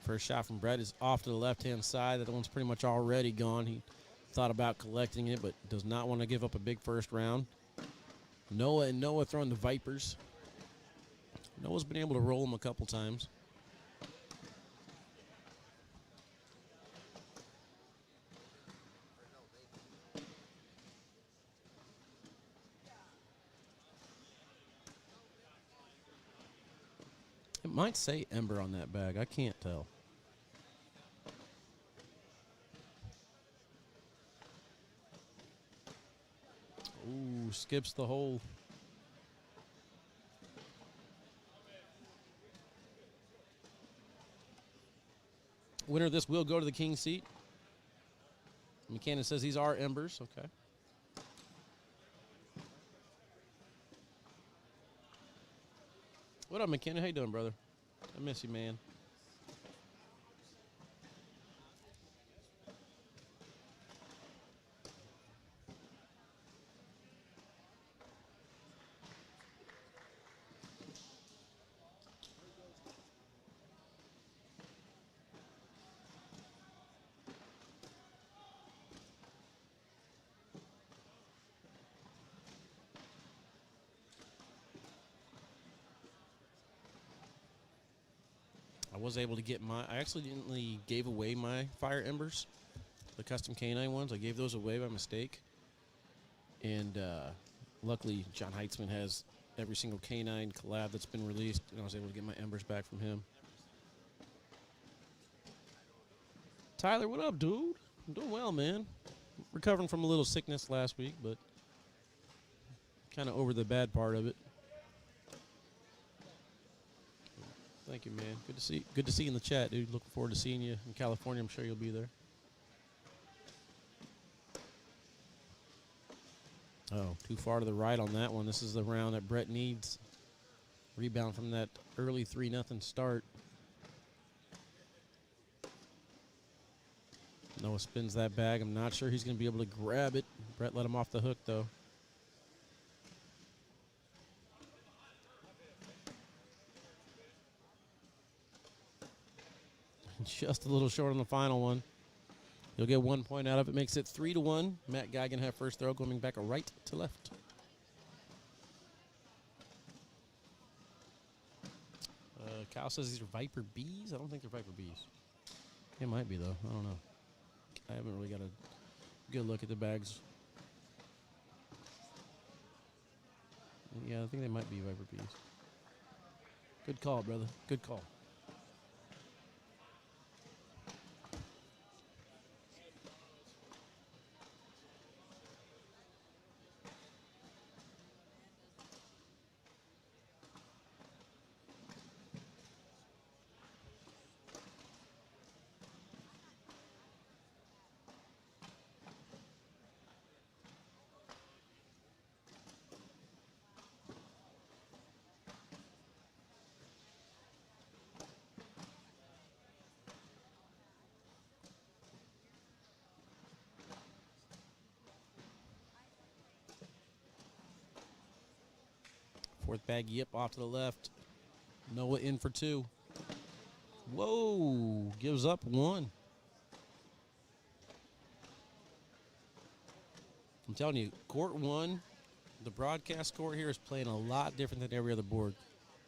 First shot from Brett is off to the left-hand side. That one's pretty much already gone. He thought about collecting it, but does not want to give up a big first round. Noah throwing the Vipers. Noah's been able to roll them a couple times. It might say Ember on that bag. I can't tell. Ooh, skips the hole. Winner of this will go to the king seat. McKenna says these are Embers. Okay. What up, McKenna? How you doing, brother? I miss you, man. I was able to get I accidentally gave away my Fire Embers, the custom canine ones. I gave those away by mistake. And luckily, John Heitzman has every single canine collab that's been released, and I was able to get my Embers back from him. Tyler, what up, dude? I'm doing well, man. Recovering from a little sickness last week, but kind of over the bad part of it. Thank you, man. Good to see you in the chat, dude. Looking forward to seeing you in California. I'm sure you'll be there. Oh, too far to the right on that one. This is the round that Brett needs. Rebound from that early 3-0 start. Noah spins that bag. I'm not sure he's going to be able to grab it. Brett let him off the hook, though. Just a little short on the final one. You'll get 1 point out of it. Makes it 3-1. Matt Guy can have first throw, going back a right to left. Kyle says these are Viper Bs. I don't think they're Viper Bs. It might be, though. I don't know. I haven't really got a good look at the bags. Yeah, I think they might be Viper Bs. Good call, brother. Good call. Fourth bag, yip, off to the left. Noah in for two. Whoa, gives up one. I'm telling you, court one, the broadcast court here is playing a lot different than every other board.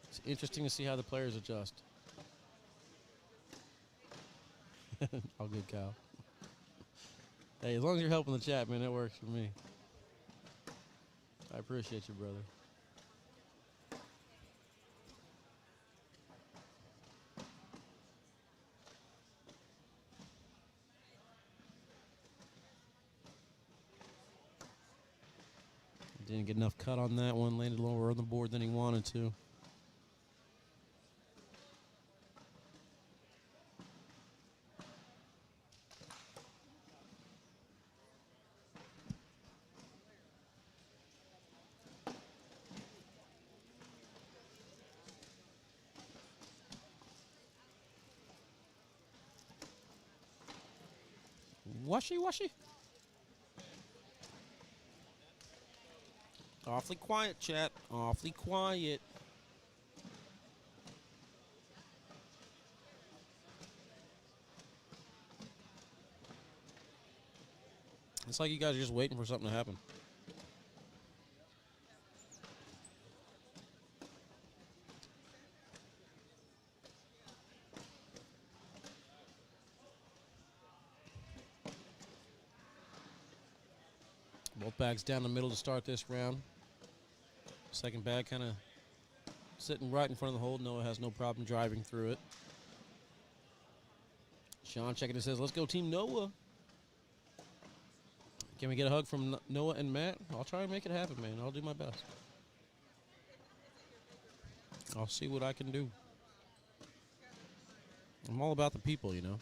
It's interesting to see how the players adjust. All good, Kyle. Hey, as long as you're helping the chat, man, that works for me. I appreciate you, brother. Didn't get enough cut on that one. Landed lower on the board than he wanted to. Washy, washy. Awfully quiet, chat. Awfully quiet. It's like you guys are just waiting for something to happen. Both bags down the middle to start this round. Second bag kind of sitting right in front of the hole. Noah has no problem driving through it. Sean checking it, says, let's go Team Noah. Can we get a hug from Noah and Matt? I'll try and make it happen, man. I'll do my best. I'll see what I can do. I'm all about the people, you know.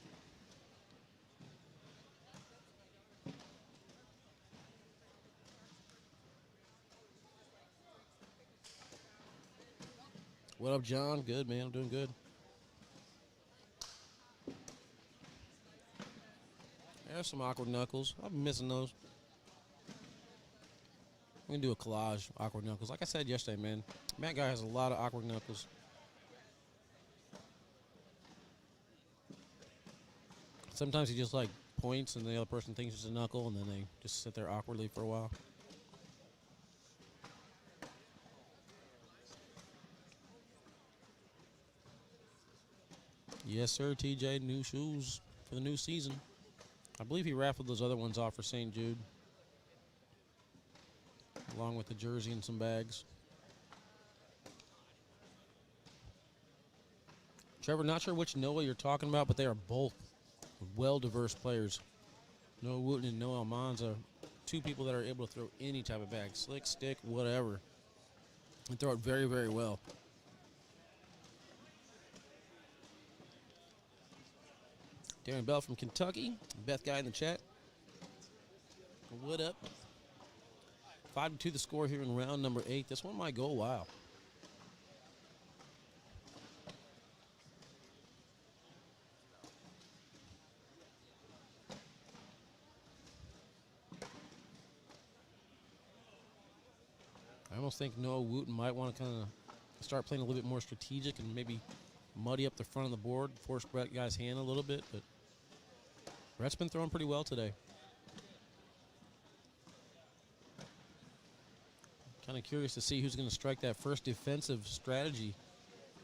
What up, John? Good, man. I'm doing good. There's some awkward knuckles. I've been missing those. I'm going to do a collage, awkward knuckles. Like I said yesterday, man, Matt Guy has a lot of awkward knuckles. Sometimes he just, like, points and the other person thinks it's a knuckle, and then they just sit there awkwardly for a while. Yes, sir, TJ. New shoes for the new season. I believe he raffled those other ones off for St. Jude, along with the jersey and some bags. Trevor, not sure which Noah you're talking about, but they are both well-diverse players. Noah Wooten and Noah Almanza, two people that are able to throw any type of bag, slick, stick, whatever, and throw it very, very well. Darren Bell from Kentucky. Beth Guy in the chat. What up? 5-2 the score here in round number 8. This one might go a while. I almost think Noah Wooten might want to kind of start playing a little bit more strategic and maybe muddy up the front of the board, force Brett Guy's hand a little bit, but Brett's been throwing pretty well today. Kind of curious to see who's going to strike that first defensive strategy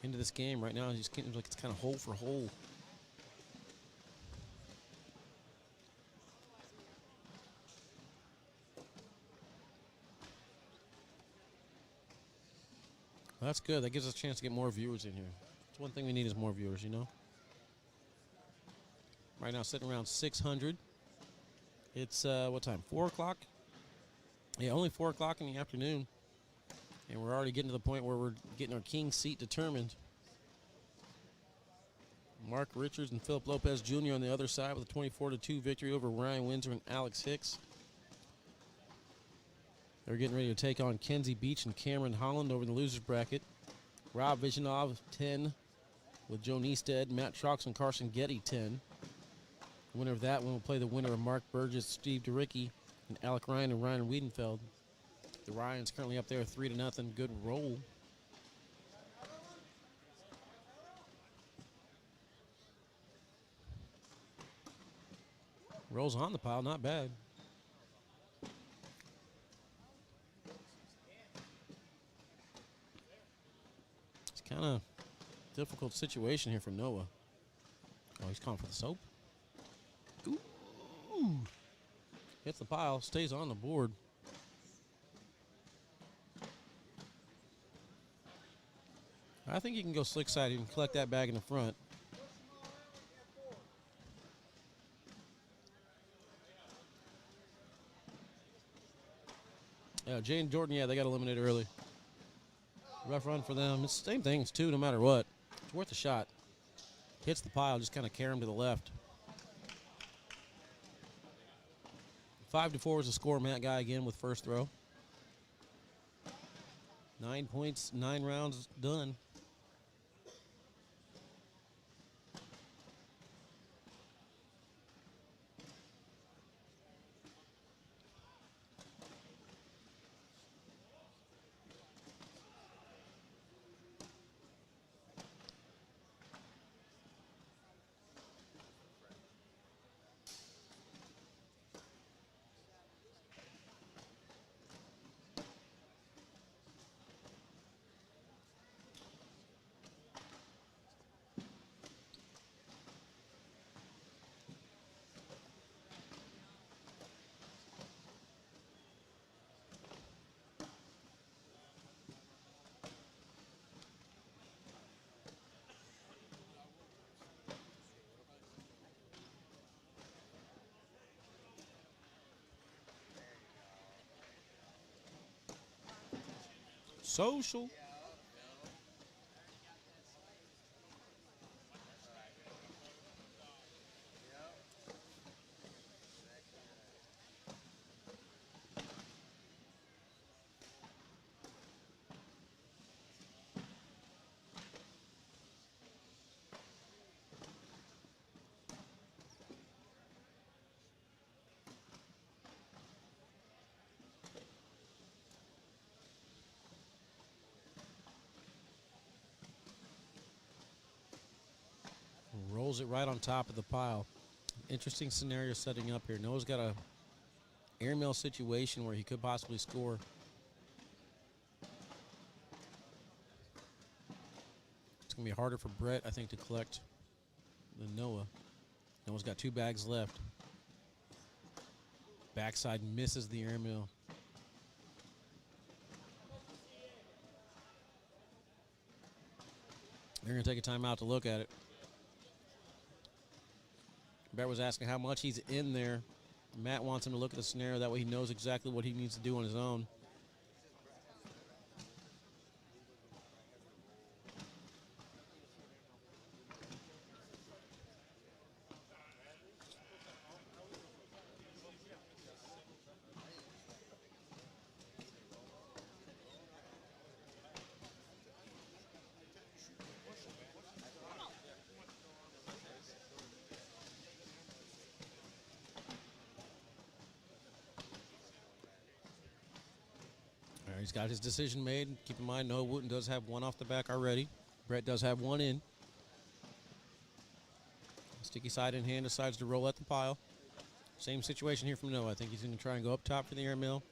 into this game. Right now, it just seems like it's kind of hole for hole. Well, that's good. That gives us a chance to get more viewers in here. That's one thing we need is more viewers, you know? Right now, sitting around 600. It's, what time? 4 o'clock? Yeah, only 4 o'clock in the afternoon. And we're already getting to the point where we're getting our king seat determined. Mark Richards and Philip Lopez Jr. on the other side with a 24-2 victory over Ryan Windsor and Alex Hicks. They're getting ready to take on Kenzie Beach and Cameron Holland over in the losers bracket. Rob Visionov, 10, with Joe Neested, Matt Trox, and Carson Getty, 10. The winner of that one will play the winner of Mark Burgess, Steve DeRicky, and Alec Ryan and Ryan Wiedenfeld. The Ryans currently up there 3-0. Good roll. Rolls on the pile, not bad. It's kind of difficult situation here for Noah. Oh, he's calling for the soap. Ooh. Hits the pile, stays on the board. I think you can go slick side. You can collect that bag in the front. Yeah, Jay and Jordan, yeah, they got eliminated early. Rough run for them. It's the same thing, it's 2 no matter what. It's worth a shot. Hits the pile, just kind of carry him to the left. 5-4 is the score. Matt Guy again with first throw. 9 points, 9 rounds done. Social. Rolls it right on top of the pile. Interesting scenario setting up here. Noah's got a airmail situation where he could possibly score. It's going to be harder for Brett, I think, to collect than Noah. Noah's got 2 bags left. Backside misses the airmail. They're going to take a timeout to look at it. Brett was asking how much he's in there. Matt wants him to look at the scenario. That way he knows exactly what he needs to do on his own. All right, he's got his decision made. Keep in mind, Noah Wooten does have 1 off the back already. Brett does have 1 in. Sticky side in hand, decides to roll at the pile. Same situation here from Noah. I think he's going to try and go up top for the airmail.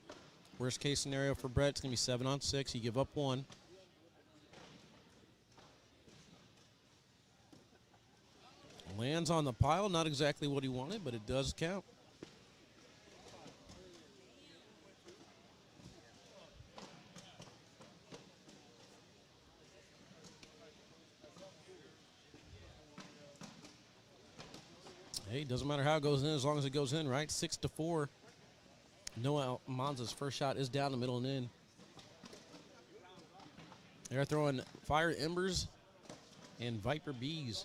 Worst case scenario for Brett, it's going to be 7 on 6. You give up 1. Lands on the pile. Not exactly what he wanted, but it does count. Hey, doesn't matter how it goes in as long as it goes in, right? 6-4. Noah Almanza's first shot is down the middle and in. They're throwing Fire Embers and Viper Bees.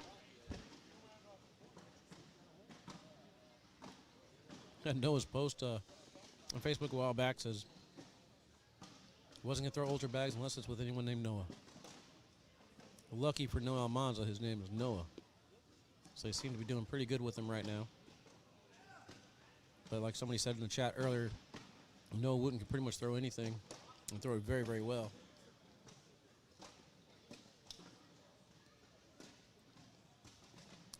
And Noah's post on Facebook a while back says he wasn't going to throw ultra bags unless it's with anyone named Noah. Lucky for Noah Almanza, his name is Noah. So they seem to be doing pretty good with him right now. But like somebody said in the chat earlier, Noah Wooten can pretty much throw anything and throw it very, very well.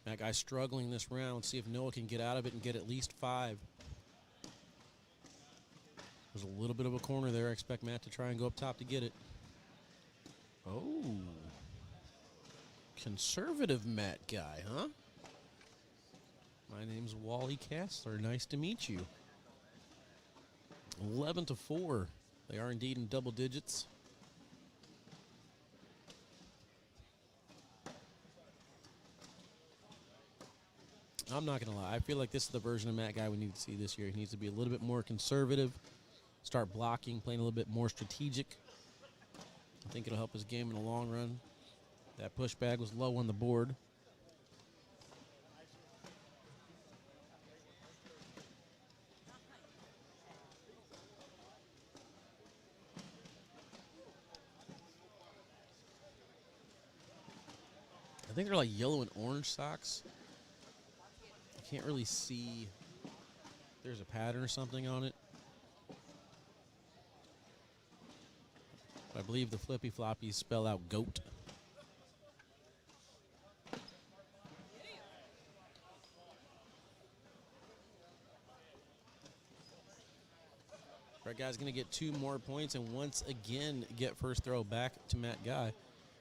That guy's struggling this round. See if Noah can get out of it and get at least 5. There's a little bit of a corner there. I expect Matt to try and go up top to get it. Oh. Conservative Matt guy, huh? My name's Wally Kastler. Nice to meet you. 11-4. They are indeed in double digits. I'm not going to lie. I feel like this is the version of Matt guy we need to see this year. He needs to be a little bit more conservative, start blocking, playing a little bit more strategic. I think it'll help his game in the long run. That push bag was low on the board. I think they're like yellow and orange socks. I can't really see if there's a pattern or something on it. But I believe the flippy floppies spell out goat. Right, guy's going to get 2 more points and once again get first throw back to Matt Guy.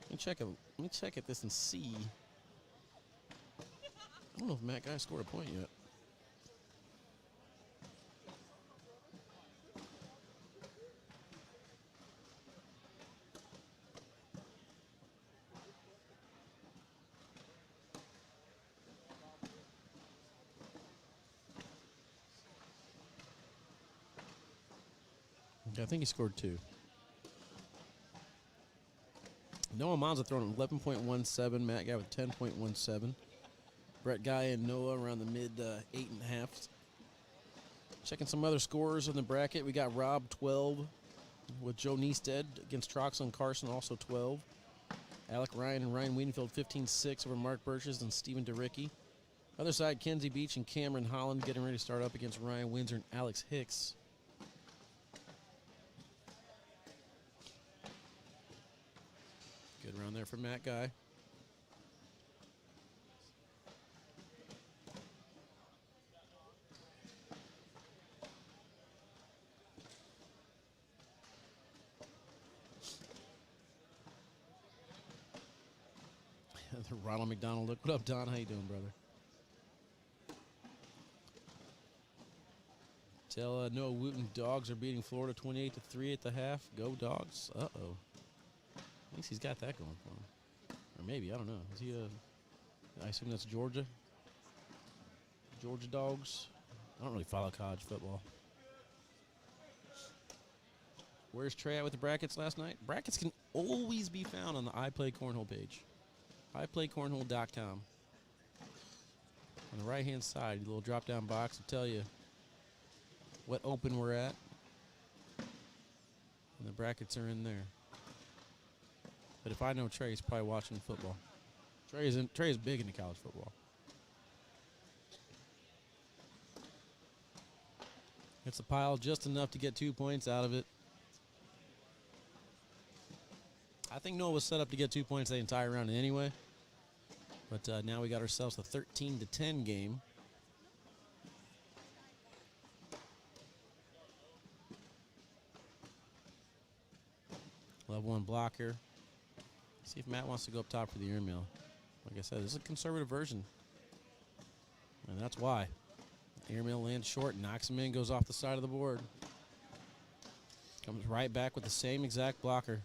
Let me check at this and see. I don't know if Matt Guy scored a point yet. I think he scored 2. Noah Monza throwing 11.17. Matt Guy with 10.17. Brett Guy and Noah around the mid 8.5. Checking some other scores in the bracket. We got Rob 12 with Joe Neested against Troxel and Carson, also 12. Alec Ryan and Ryan Wiedenfeld 15-6 over Mark Birches and Steven DeRicky. Other side, Kenzie Beach and Cameron Holland getting ready to start up against Ryan Windsor and Alex Hicks. Good round there for Matt Guy. The Ronald McDonald look. What up, Don? How you doing, brother? Tell Noah Wooten dogs are beating Florida 28-3 at the half. Go Dogs. Uh-oh. At least he's got that going for him. Or maybe, I don't know. Is he I assume that's Georgia. Georgia Dogs. I don't really follow college football. Where's Trey at with the brackets last night? Brackets can always be found on the iPlayCornhole page. iPlayCornhole.com. On the right-hand side, a little drop-down box will tell you what open we're at. And the brackets are in there. But if I know Trey, he's probably watching football. Trey is big into college football. It's a pile just enough to get 2 points out of it. I think Noah was set up to get 2 points the entire round anyway. But now we got ourselves a 13-10 game. Level 1 blocker. See if Matt wants to go up top for the airmail. Like I said, this is a conservative version. And that's why. Airmail lands short, knocks him in, goes off the side of the board. Comes right back with the same exact blocker.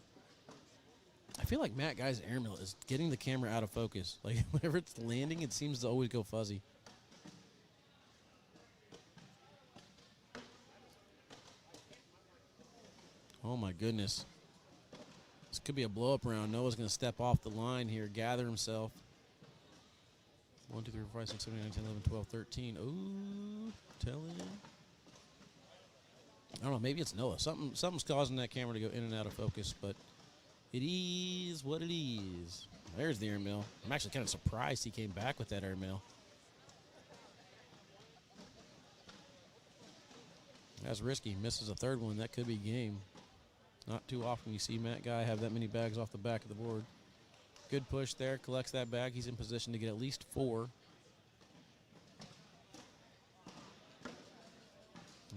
I feel like Matt Guy's airmail is getting the camera out of focus. Like, whenever it's landing, it seems to always go fuzzy. Oh, my goodness. This could be a blow-up round. Noah's going to step off the line here, gather himself. 1, 2, 3, 4, 5, 6, 7, 8, 9, 10, 11, 12, 13. Ooh, telling you. I don't know. Maybe it's Noah. Something's causing that camera to go in and out of focus, but it is what it is. There's the airmail. I'm actually kind of surprised he came back with that airmail. That's risky. Misses a third one. That could be game. Not too often you see Matt Guy have that many bags off the back of the board. Good push there. Collects that bag. He's in position to get at least 4.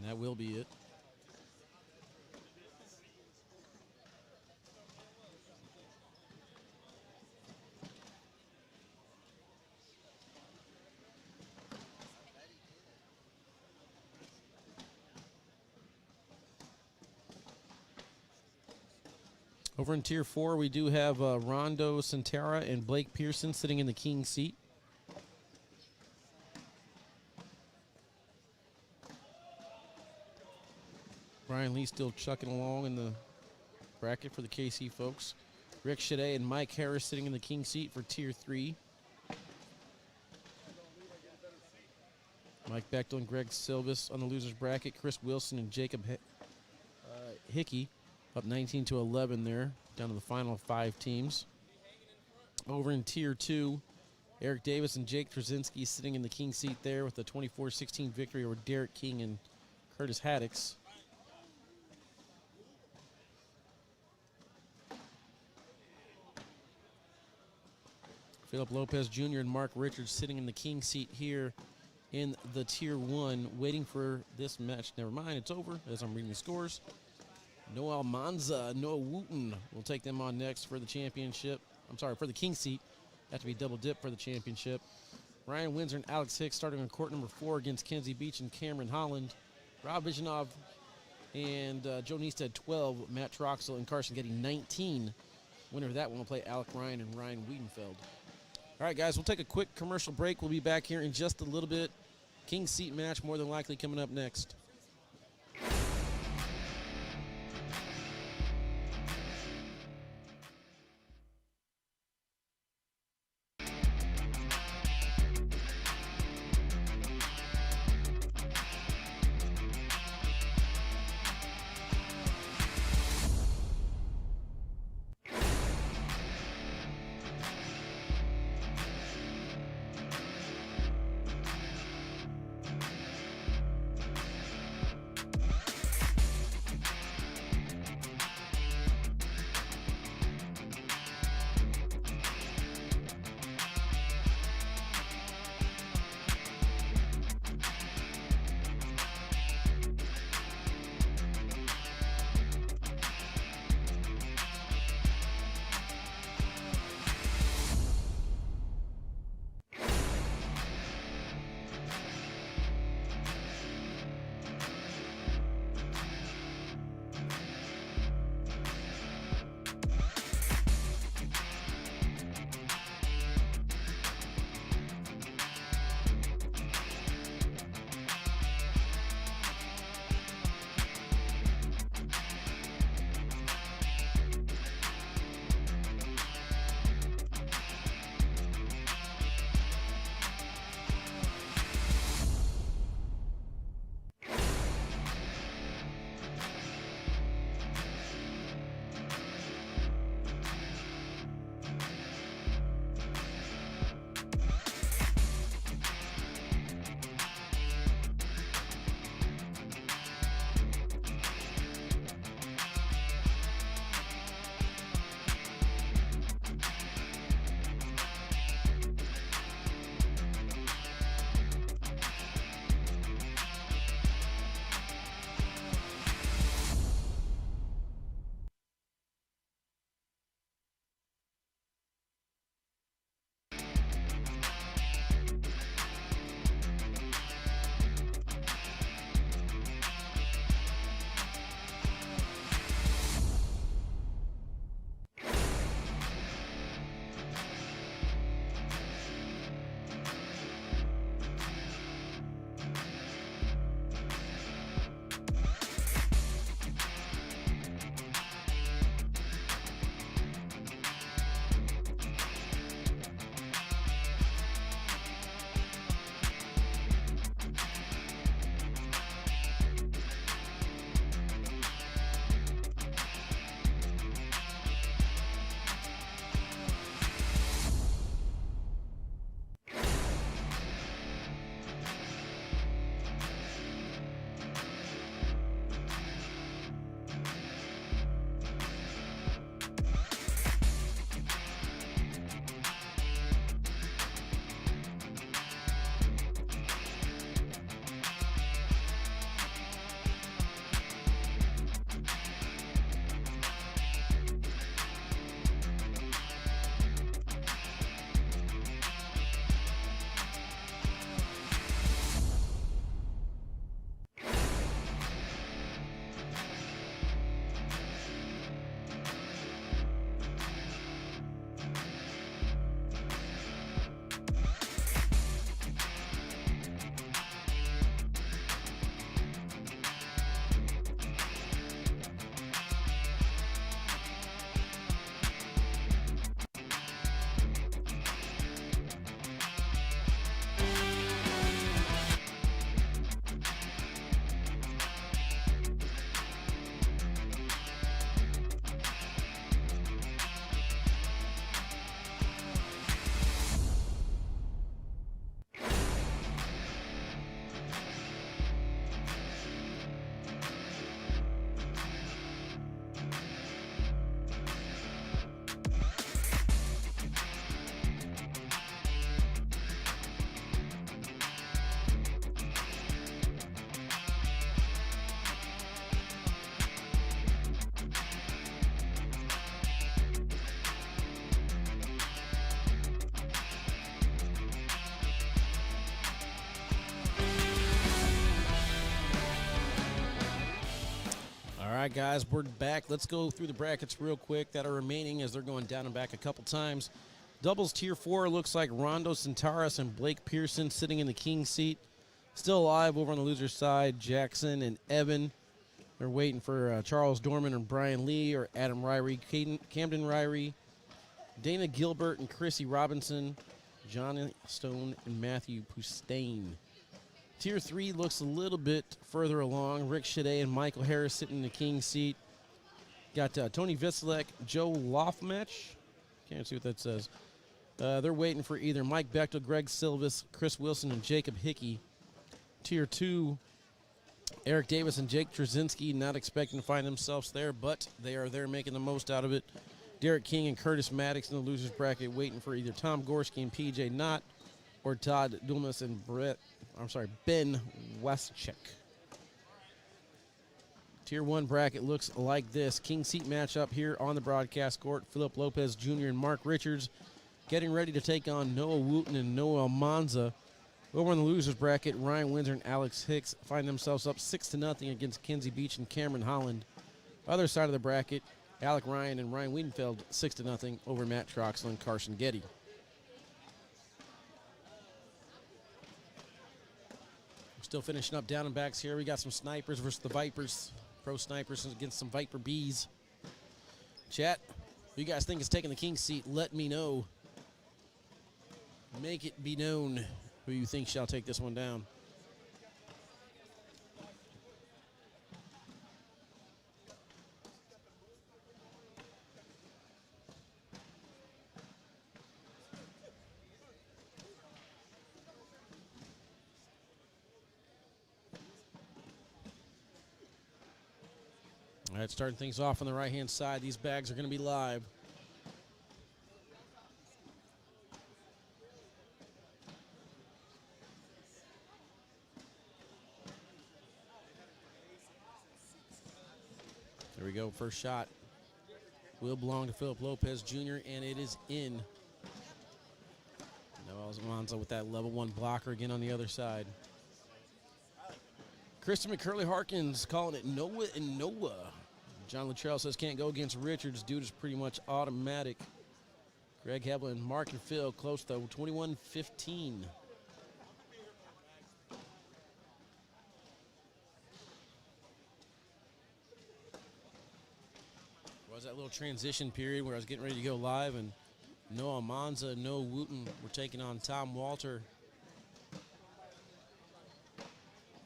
And that will be it. Over in Tier 4, we do have Rondo Santara and Blake Pearson sitting in the king seat. Brian Lee still chucking along in the bracket for the KC folks. Rick Shade and Mike Harris sitting in the king seat for Tier 3. Mike Bechtel and Greg Silvis on the losers bracket. Chris Wilson and Jacob Hickey up 19 to 11 there, down to the final 5 teams. Over in Tier 2, Eric Davis and Jake Trzynski sitting in the king seat there with a 24-16 victory over Derek King and Curtis Haddix. Philip Lopez Jr. and Mark Richards sitting in the king seat here in the Tier 1, waiting for this match. Never mind, it's over as I'm reading the scores. Noel Manza, Noah Wooten will take them on next for the championship. I'm sorry, for the king seat. Have to be double dip for the championship. Ryan Windsor and Alex Hicks starting on court number 4 against Kenzie Beach and Cameron Holland. Rob Visionov and Joe Neested 12. Matt Troxel and Carson Getty 19. Winner of that one will play Alec Ryan and Ryan Wiedenfeld. All right, guys, we'll take a quick commercial break. We'll be back here in just a little bit. King seat match more than likely coming up next. right, guys, we're back. Let's go through the brackets real quick that are remaining as they're going down and back a couple times. Doubles Tier 4 looks like Rondo Centaurus and Blake Pearson sitting in the king seat. Still alive over on the loser side, Jackson and Evan. They're waiting for Charles Dorman and Brian Lee or Adam Ryrie, Camden Ryrie, Dana Gilbert and Chrissy Robinson, Johnny Stone and Matthew Pustain. Tier 3 looks a little bit further along. Rick Shade and Michael Harris sitting in the king seat. Got Tony Viselek, Joe Lofmatch. Can't see what that says. They're waiting for either Mike Bechtel, Greg Silvis, Chris Wilson, and Jacob Hickey. Tier 2, Eric Davis and Jake Trzynski, not expecting to find themselves there, but they are there making the most out of it. Derek King and Curtis Maddox in the losers bracket waiting for either Tom Gorski and PJ Knott or Todd Dumas and Ben Weschek. Tier 1 bracket looks like this. King seat matchup here on the broadcast court. Philip Lopez Jr. and Mark Richards getting ready to take on Noah Wooten and Noah Almanza. Over in the losers bracket, Ryan Windsor and Alex Hicks find themselves up 6-0 against Kenzie Beach and Cameron Holland. Other side of the bracket, Alec Ryan and Ryan Wiedenfeld 6-0 over Matt Troxel and Carson Getty. We're still finishing up down and backs here. We got some snipers versus the Vipers. Pro snipers against some Viper Bees. Chat, who you guys think is taking the king seat? Let me know. Make it be known who you think shall take this one down. All right, starting things off on the right-hand side. These bags are going to be live. There we go, first shot. Will belong to Philip Lopez Jr., and it is in. Noah Almanza with that level 1 blocker again on the other side. Kristen McCurley Harkins calling it Noah and Noah. John Luttrell says can't go against Richards. Dude is pretty much automatic. Greg Heblin, Mark and Phil close though, 21-15. Was that little transition period where I was getting ready to go live, and Noah Almanza and Noah Wooten were taking on Tom Walter.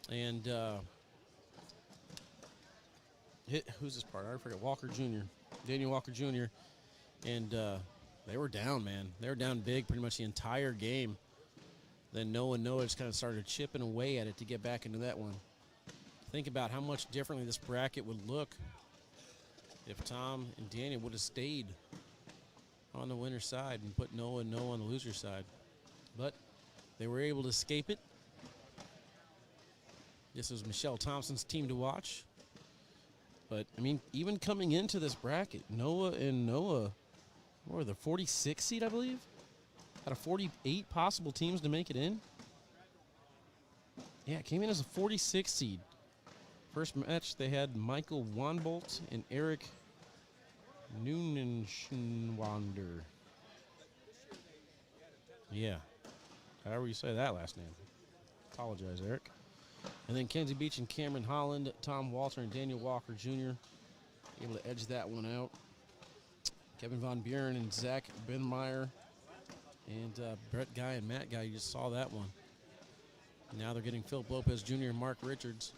And who's this partner? I forget. Walker Jr. Daniel Walker Jr. And they were down, man. They were down big pretty much the entire game. Then Noah just kind of started chipping away at it to get back into that one. Think about how much differently this bracket would look if Tom and Daniel would have stayed on the winner's side and put Noah and Noah on the loser's side. But they were able to escape it. This was Michelle Thompson's team to watch. But, I mean, even coming into this bracket, Noah and Noah were the 46 seed, I believe? Out of 48 possible teams to make it in. Yeah, it came in as a 46 seed. First match, they had Michael Wanbolt and Eric Neunenschwander. Yeah, however you say that last name. Apologize, Eric. And then Kenzie Beach and Cameron Holland, Tom Walter and Daniel Walker Jr. able to edge that one out. Kevin Von Buren and Zach Benmeyer and Brett Guy and Matt Guy. You just saw that one. Now they're getting Philip Lopez Jr. and Mark Richards.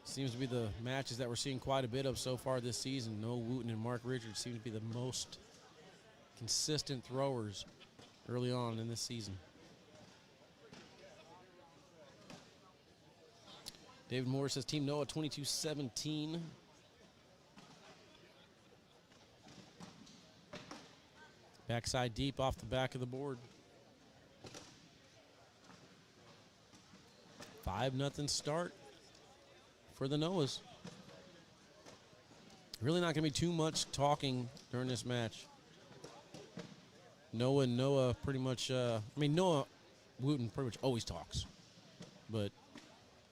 Seems to be the matches that we're seeing quite a bit of so far this season. Noah Wooten and Mark Richards seem to be the most consistent throwers early on in this season. David Moore says Team Noah 22-17. Backside deep off the back of the board. 5-0 start for the Noahs. Really not going to be too much talking during this match. Noah and Noah pretty much, Noah Wooten pretty much always talks. But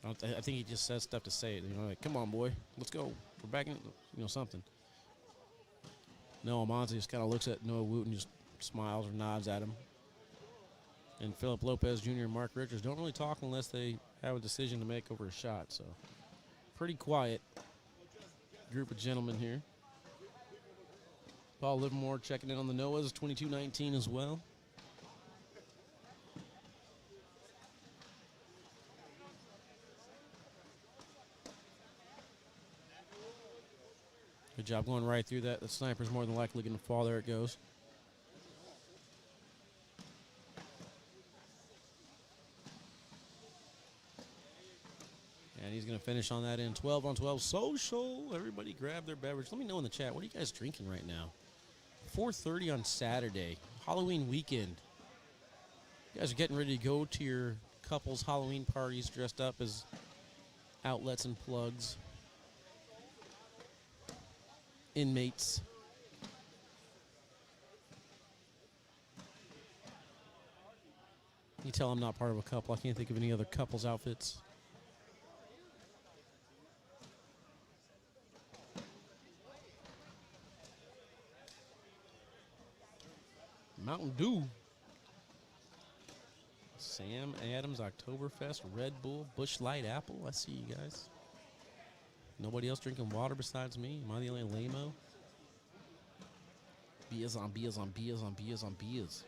I I think he just says stuff to say it. You know, like, come on, boy, let's go. We're back in, something. Noah Monty just kind of looks at Noah Wooten, just smiles or nods at him. And Philip Lopez Jr. and Mark Richards don't really talk unless they have a decision to make over a shot. So, pretty quiet group of gentlemen here. Paul Livermore checking in on the Noahs, 22-19 as well. Good job going right through that. The sniper's more than likely going to fall. There it goes. And he's going to finish on that end. 12 on 12 social. Everybody grab their beverage. Let me know in the chat. What are you guys drinking right now? 4:30 on Saturday. Halloween weekend. You guys are getting ready to go to your couples' Halloween parties dressed up as outlets and plugs. Inmates. You tell I'm not part of a couple. I can't think of any other couples outfits. Mountain Dew. Sam Adams, Oktoberfest, Red Bull, Busch Light Apple. I see you guys. Nobody else drinking water besides me? Am I the only lame-o? Beers on beers on beers on beers on beers.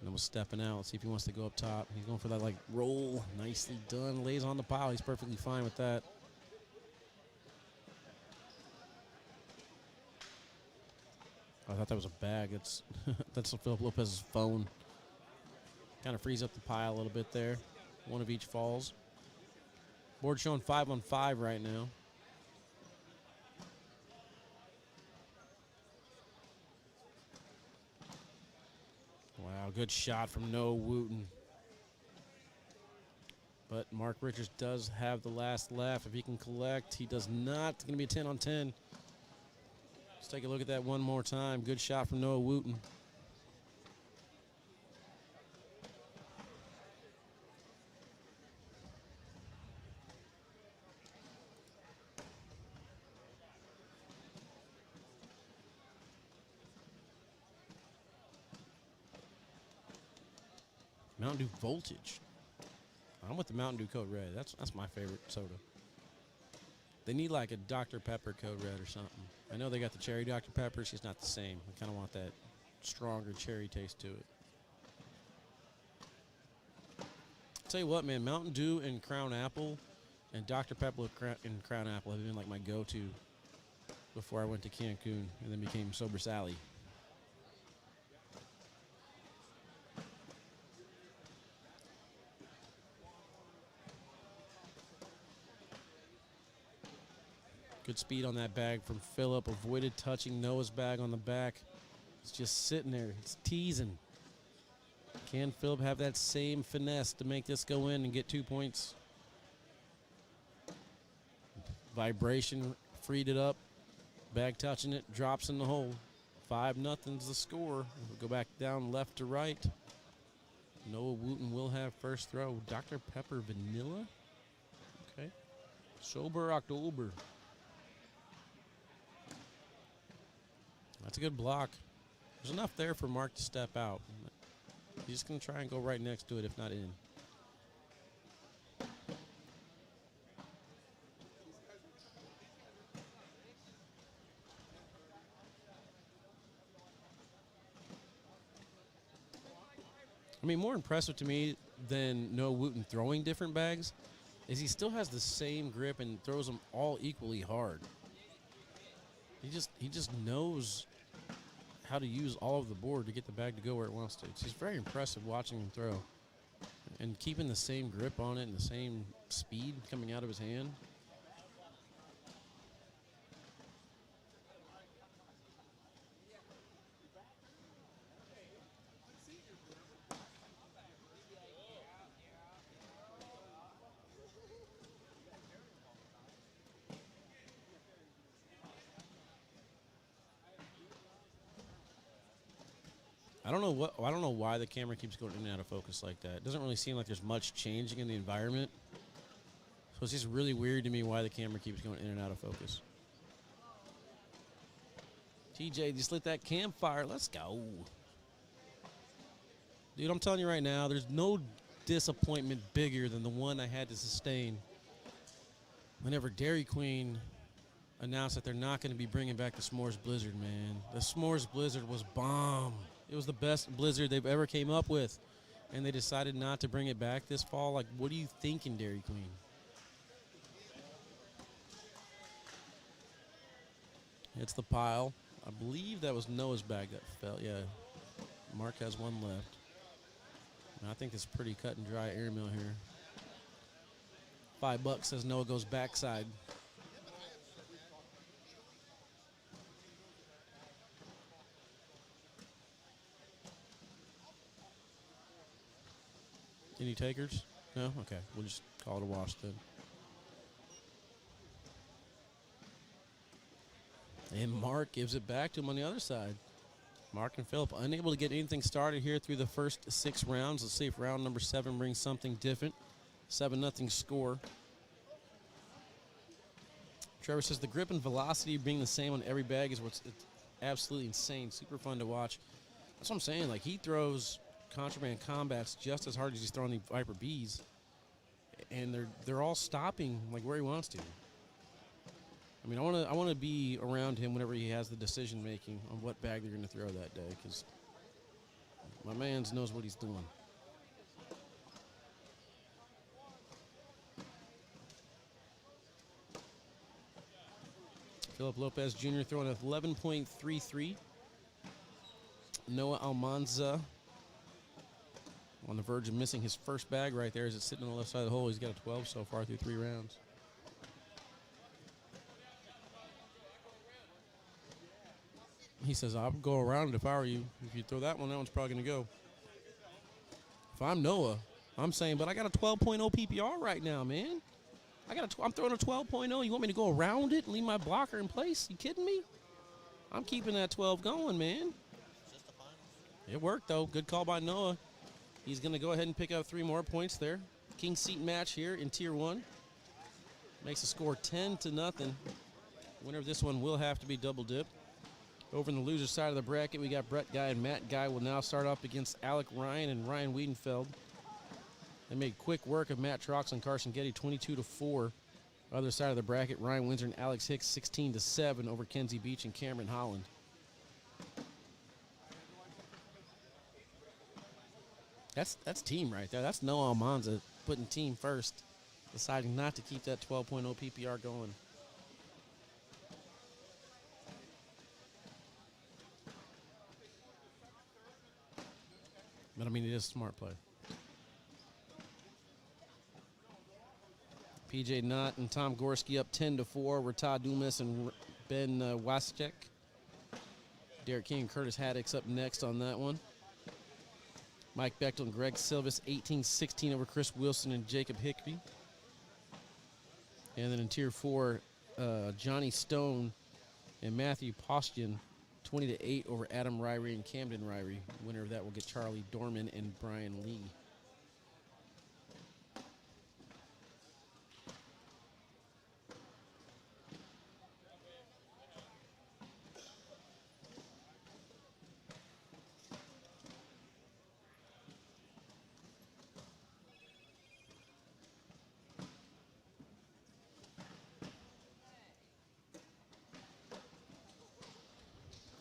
Noah's stepping out. Let's see if he wants to go up top. He's going for that, like, roll. Nicely done. Lays on the pile. He's perfectly fine with that. I thought that was a bag. That's Philip Lopez's phone. Kind of frees up the pile a little bit there. One of each falls. Board showing 5 on 5 right now. Wow, good shot from Noah Wooten. But Mark Richards does have the last laugh. If he can collect, he does not. It's going to be a 10 on 10. Let's take a look at that one more time. Good shot from Noah Wooten. Mountain Dew Voltage. I'm with the Mountain Dew Code Red. That's my favorite soda. They need like a Dr. Pepper Code Red or something. I know they got the cherry Dr. Pepper. It's just not the same. I kind of want that stronger cherry taste to it. Tell you what, man, Mountain Dew and Crown Apple and Dr. Pepper and Crown Apple have been like my go-to before I went to Cancun and then became Sober Sally. Good speed on that bag from Phillip. Avoided touching Noah's bag on the back. It's just sitting there. It's teasing. Can Phillip have that same finesse to make this go in and get 2 points? Vibration freed it up. Bag touching it, drops in the hole. 5-0's the score. We'll go back down left to right. Noah Wooten will have first throw. Dr. Pepper Vanilla. Okay. Sober October. That's a good block. There's enough there for Mark to step out. He's just going to try and go right next to it, if not in. I mean, more impressive to me than Noah Wooten throwing different bags is he still has the same grip and throws them all equally hard. He just knows how to use all of the board to get the bag to go where it wants to. It's just very impressive watching him throw. And keeping the same grip on it and the same speed coming out of his hand. I don't know why the camera keeps going in and out of focus like that. It doesn't really seem like there's much changing in the environment. So it's just really weird to me why the camera keeps going in and out of focus. TJ just lit that campfire. Let's go. Dude, I'm telling you right now, there's no disappointment bigger than the one I had to sustain whenever Dairy Queen announced that they're not going to be bringing back the S'mores Blizzard, man. The S'mores Blizzard was bomb. It was the best Blizzard they've ever came up with, and they decided not to bring it back this fall. Like, what are you thinking, Dairy Queen? It's the pile. I believe that was Noah's bag that fell. Yeah, Mark has one left. And I think it's pretty cut and dry airmail here. $5 says Noah goes backside. Any takers? No? Okay. We'll just call it a wash then. And Mark gives it back to him on the other side. Mark and Phillip unable to get anything started here through the first 6 rounds. Let's see if round number 7 brings something different. 7-0 score. Trevor says the grip and velocity being the same on every bag is what's absolutely insane. Super fun to watch. That's what I'm saying. Like, he throws Contraband Combats just as hard as he's throwing the Viper Bs. And they're all stopping like where he wants to. I mean, I want to be around him whenever he has the decision making on what bag they're going to throw that day, because my man's knows what he's doing. Philip Lopez Jr. throwing a 11.33. Noah Almanza on the verge of missing his first bag right there as it's sitting on the left side of the hole. He's got a 12 so far through 3 rounds. He says, I would go around it if I were you. If you throw that one's probably going to go. If I'm Noah, I'm saying, but I got a 12.0 PPR right now, man. I'm throwing a 12.0. You want me to go around it and leave my blocker in place? You kidding me? I'm keeping that 12 going, man. It worked, though. Good call by Noah. He's going to go ahead and pick up 3 more points there. King seat match here in Tier 1. Makes the score 10-0. Winner of this one will have to be double dip. Over in the loser side of the bracket, we got Brett Guy and Matt Guy will now start off against Alec Ryan and Ryan Wiedenfeld. They made quick work of Matt Trox and Carson Getty, 22-4. Other side of the bracket, Ryan Windsor and Alex Hicks, 16-7 over Kenzie Beach and Cameron Holland. That's team right there. That's Noah Almanza putting team first, deciding not to keep that 12.0 PPR going. But, I mean, it is a smart play. PJ Knott and Tom Gorski up 10-4. We're Todd Dumas and Ben Waschek. Derek King and Curtis Haddix up next on that one. Mike Bechtel and Greg Silvis 18-16 over Chris Wilson and Jacob Hickby. And then in Tier 4, Johnny Stone and Matthew Postian 20-8 over Adam Ryrie and Camden Ryrie. Winner of that will get Charlie Dorman and Brian Lee.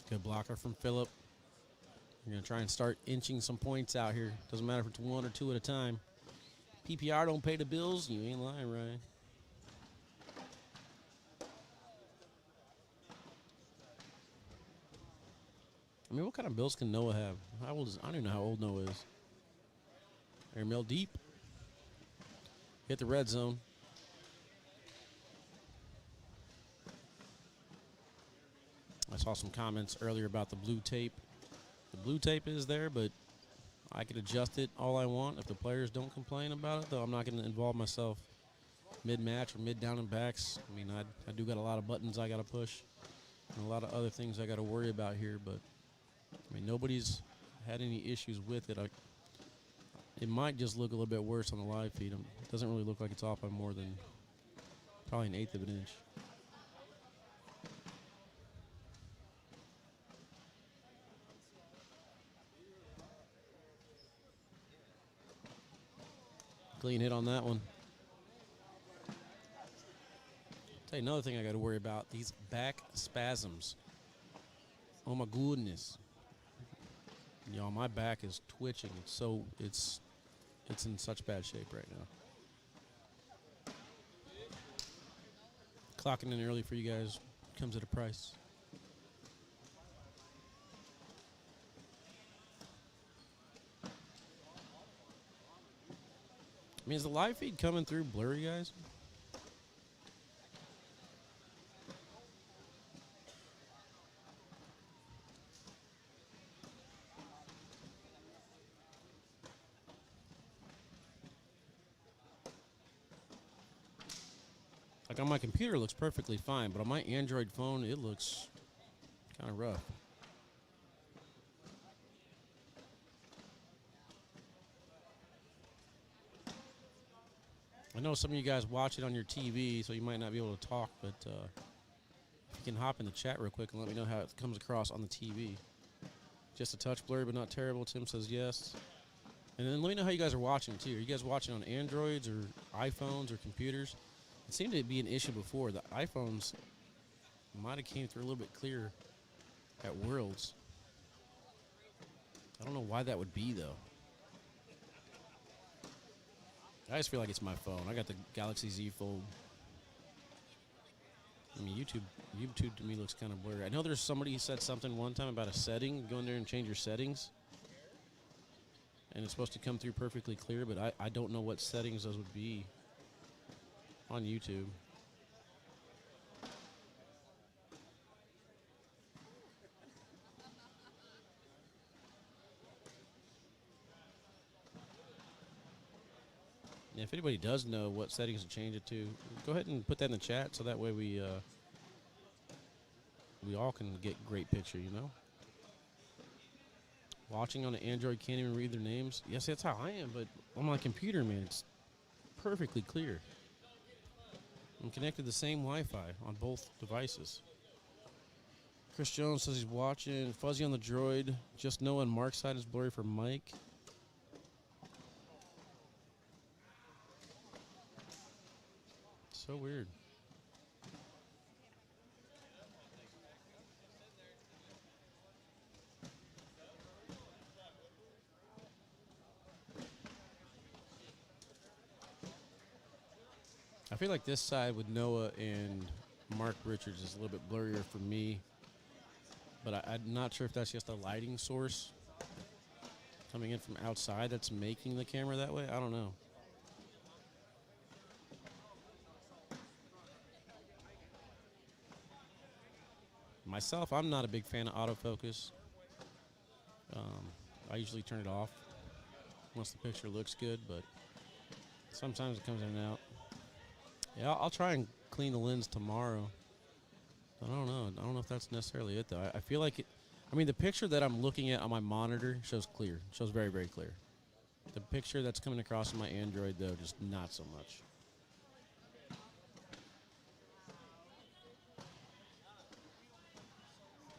Good blocker from Phillip. We're going to try and start inching some points out here. Doesn't matter if it's 1 or 2 at a time. PPR don't pay the bills. You ain't lying, Ryan. I mean, what kind of bills can Noah have? How old is? I don't even know how old Noah is. Airmail deep. Hit the red zone. I saw some comments earlier about the blue tape. The blue tape is there, but I could adjust it all I want. If the players don't complain about it, though, I'm not going to involve myself mid-match or mid-down and backs. I mean, I do got a lot of buttons I got to push and a lot of other things I got to worry about here. But, I mean, nobody's had any issues with it. It might just look a little bit worse on the live feed. It doesn't really look like it's off by more than probably an eighth of an inch. Clean hit on that one. Tell you another thing I got to worry about, these back spasms. Oh my goodness. Y'all, my back is twitching. It's in such bad shape right now. Clocking in early for you guys comes at a price. I mean, is the live feed coming through blurry, guys? Like on my computer, it looks perfectly fine, but on my Android phone, it looks kind of rough. I know some of you guys watch it on your TV, so you might not be able to talk, but if you can hop in the chat real quick and let me know how it comes across on the TV. Just a touch blurry, but not terrible. Tim says yes. And then let me know how you guys are watching, too. Are you guys watching on Androids or iPhones or computers? It seemed to be an issue before. The iPhones might have came through a little bit clearer at Worlds. I don't know why that would be, though. I just feel like it's my phone. I got the Galaxy Z Fold. I mean, YouTube to me looks kind of blurry. I know there's somebody who said something one time about a setting. Go in there and change your settings. And it's supposed to come through perfectly clear, but I don't know what settings those would be on YouTube. Yeah, if anybody does know what settings to change it to, go ahead and put that in the chat so that way we all can get great picture, you know? Watching on an Android, can't even read their names. Yes, that's how I am, but on my computer, man, it's perfectly clear. I'm connected to the same Wi-Fi on both devices. Chris Jones says he's watching. Fuzzy on the droid. Just know on Mark's side is blurry for Mike. So weird. I feel like this side with Noah and Mark Richards is a little bit blurrier for me. But I'm not sure if that's just a lighting source coming in from outside that's making the camera that way. I don't know. Myself, I'm not a big fan of autofocus. I usually turn it off once the picture looks good, but sometimes it comes in and out. Yeah, I'll try and clean the lens tomorrow. But I don't know. I don't know if that's necessarily it, though. I feel like it. I mean, the picture that I'm looking at on my monitor shows clear. Shows very, very clear. The picture that's coming across on my Android, though, just not so much.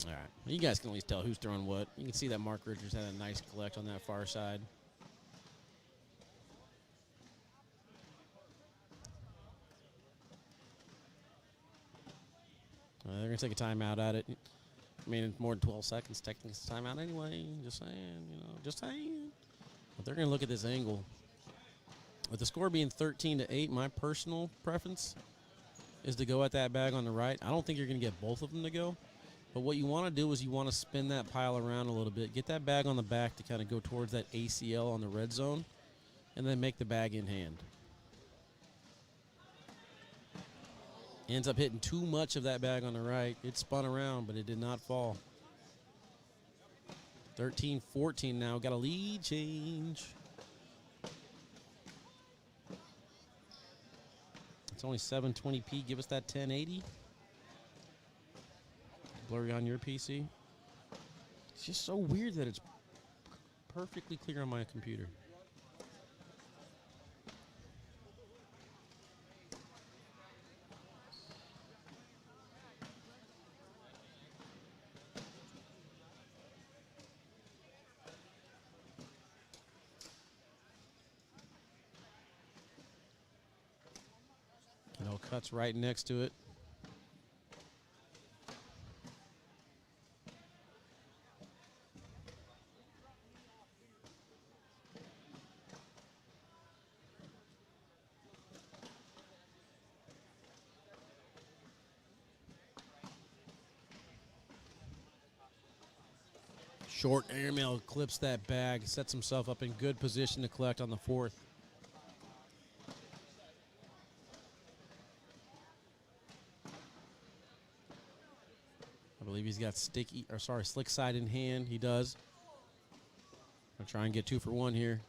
All right. Well, you guys can at least tell who's throwing what. You can see that Mark Richards had a nice collect on that far side. They're going to take a timeout at it. I mean, more than 12 seconds. Technically, it's a timeout anyway. Just saying, just saying. But they're going to look at this angle. With the score being 13-8, my personal preference is to go at that bag on the right. I don't think you're going to get both of them to go. But what you want to do is you want to spin that pile around a little bit. Get that bag on the back to kind of go towards that ACL on the red zone. And then make the bag in hand. Ends up hitting too much of that bag on the right. It spun around, but it did not fall. 13-14 now. Got a lead change. It's only 720p. Give us that 1080. Blurry on your PC. It's just so weird that it's perfectly clear on my computer. Cuts right next to it. Short airmail clips that bag, sets himself up in good position to collect on the fourth. I believe he's got slick side in hand. He does. Gonna try and get 2 for 1 here.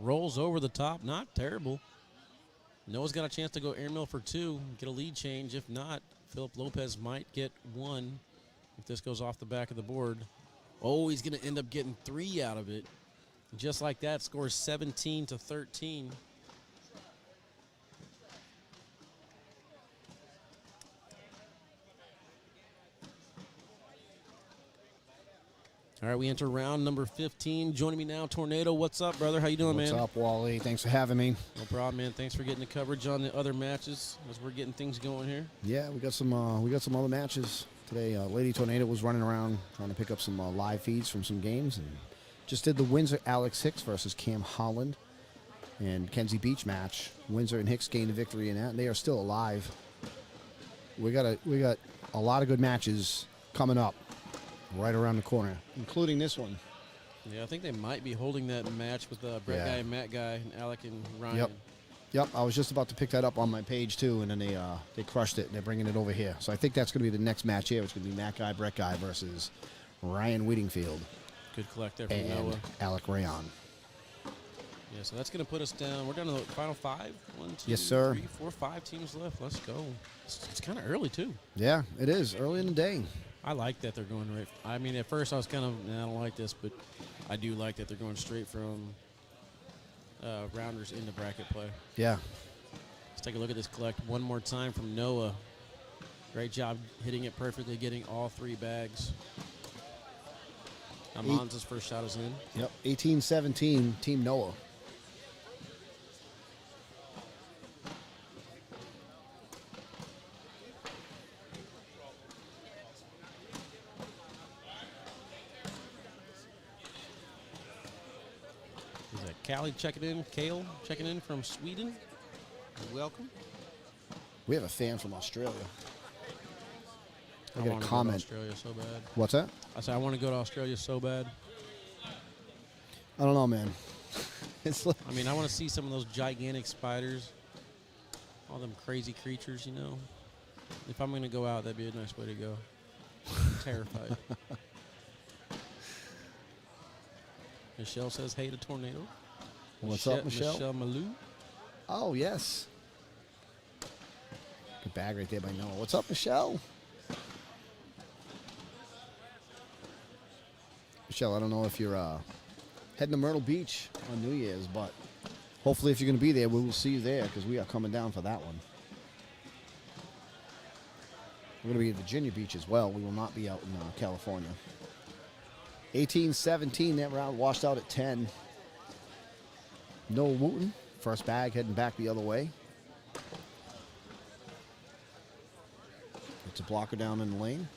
Rolls over the top, not terrible. Noah's got a chance to go airmail for 2, get a lead change. If not, Philip Lopez might get 1 if this goes off the back of the board. Oh, he's gonna end up getting 3 out of it. Just like that, scores 17-13. All right, we enter round number 15. Joining me now, Tornado. What's up, brother? How you doing, man? What's up, Wally? Thanks for having me. No problem, man. Thanks for getting the coverage on the other matches as we're getting things going here. Yeah, we got some other matches today. Lady Tornado was running around trying to pick up some live feeds from some games, and just did the Windsor Alex Hicks versus Cam Holland and Kenzie Beach match. Windsor and Hicks gained the victory in that, and they are still alive. We got a lot of good matches coming up right around the corner, including this one. Yeah, I think they might be holding that match with Brett Guy and Matt Guy and Alec and Ryan. Yep. I was just about to pick that up on my page too, and then they crushed it. And they're bringing it over here, so I think that's going to be the next match here. It's going to be Matt Guy, Brett Guy versus Ryan Whittingfield Good collect there from and Noah. Alec Rayon. Yeah, so that's going to put us down. We're down to the final 5. 1, 2, Yes, sir. 3, 4, 5 teams left. Let's go. It's kind of early, too. Yeah, it is early in the day. I like that they're going right. I mean, at first I was kind of, I don't like this, but I do like that they're going straight from rounders into bracket play. Yeah. Let's take a look at this collect one more time from Noah. Great job hitting it perfectly, getting all 3 bags. Amon's first shot is in. Yep. 18-17, Team Noah. Is that Callie checking in? Kale checking in from Sweden. Welcome. We have a fan from Australia. I got wanna a go to comment. Australia so bad. What's that? I said I want to go to Australia so bad. I don't know, man. It's like, I mean, I want to see some of those gigantic spiders, all them crazy creatures, you know. If I'm going to go out, that'd be a nice way to go. I'm terrified. Michelle says, hey to Tornado. what's up, Michelle? Michelle Malou. Oh, yes. Good bag right there by Noah. What's up, Michelle? Michelle, I don't know if you're heading to Myrtle Beach on New Year's, but hopefully if you're going to be there, we will see you there because we are coming down for that one. We're going to be at Virginia Beach as well. We will not be out in California. 18-17, that round washed out at 10. Noah Wooten, first bag heading back the other way. It's a blocker down in the lane.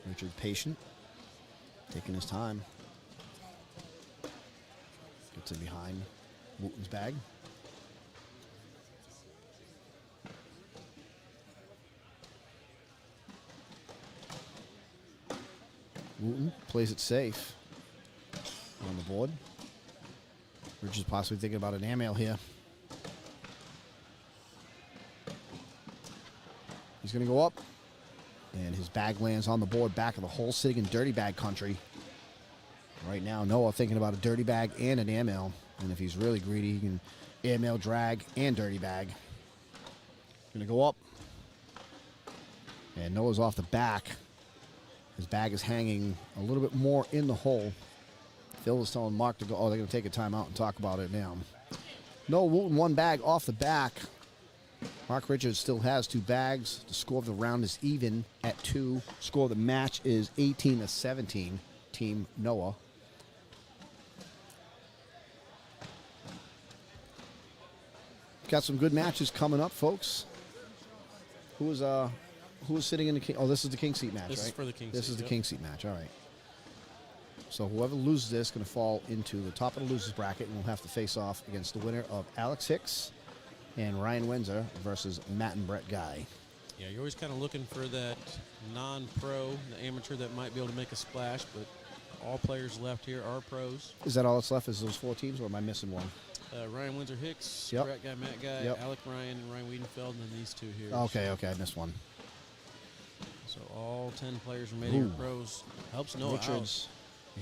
Richard patient, taking his time. Gets in behind Wooten's bag. Wooten plays it safe on the board. Richard's possibly thinking about an airmail here. He's going to go up, and his bag lands on the board, back of the hole, sitting in dirty bag country. Right now, Noah thinking about a dirty bag and an airmail, and if he's really greedy, he can airmail, drag, and dirty bag. Going to go up, and Noah's off the back. His bag is hanging a little bit more in the hole Phil was telling Mark to go. Oh, they're going to take a timeout and talk about it now. No, Wooten, one bag off the back. Mark Richards still has 2 bags. The score of the round is even at 2. Score of the match is 18-17. Team Noah. Got some good matches coming up, folks. Who was sitting in the king? Oh, this is the king seat match, This right? is for the king This seat, is the yep. king seat match. All right. So whoever loses this is going to fall into the top of the losers bracket, and we'll have to face off against the winner of Alex Hicks and Ryan Windsor versus Matt and Brett Guy. Yeah, you're always kind of looking for that non-pro, the amateur that might be able to make a splash, but all players left here are pros. Is that all that's left? Is those 4 teams, or am I missing one? Ryan Windsor Hicks, Yep. Brett Guy, Matt Guy, Yep. Alec Ryan, and Ryan Wiedenfeld, and then these 2 here. Okay, I missed one. So all 10 players remaining Ooh. are pros. Helps Noah Richards.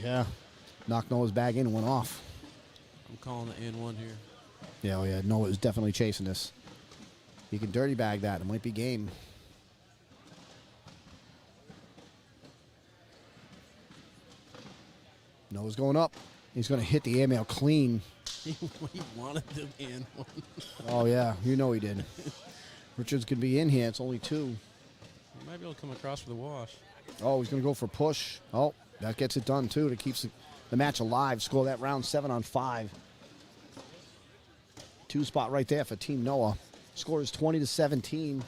Yeah. Knocked Noah's bag in and went off. out. I'm calling the N1 here. Yeah, Noah is definitely chasing this. He can dirty bag that. It might be game. Noah's going up. He's going to hit the airmail clean. He wanted the N1. Oh, yeah. You know he did. Richards could be in here. It's only 2. He might be able to come across for the wash. Oh, he's going to go for a push. Oh, that gets it done, too. That keeps the match alive. Score that round 7-on-5. 2 spot right there for Team Noah. Score is 20-17.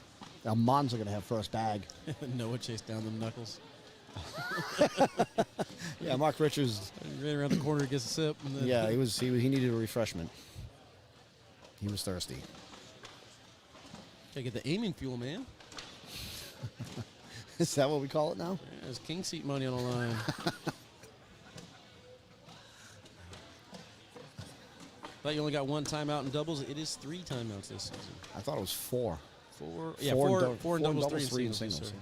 Almanza going to have first bag. Noah chased down the knuckles. Yeah, Mark Richards. He ran around the corner, gets a sip. And then Yeah, he needed a refreshment. He was thirsty. Gotta get the aiming fuel, man. Is that what we call it now? Yeah, there's king seat money on the line. Thought you only got 1 timeout in doubles. It is 3 timeouts this season. I thought it was 4. 4 in doubles, 3 in singles. Yes, sir.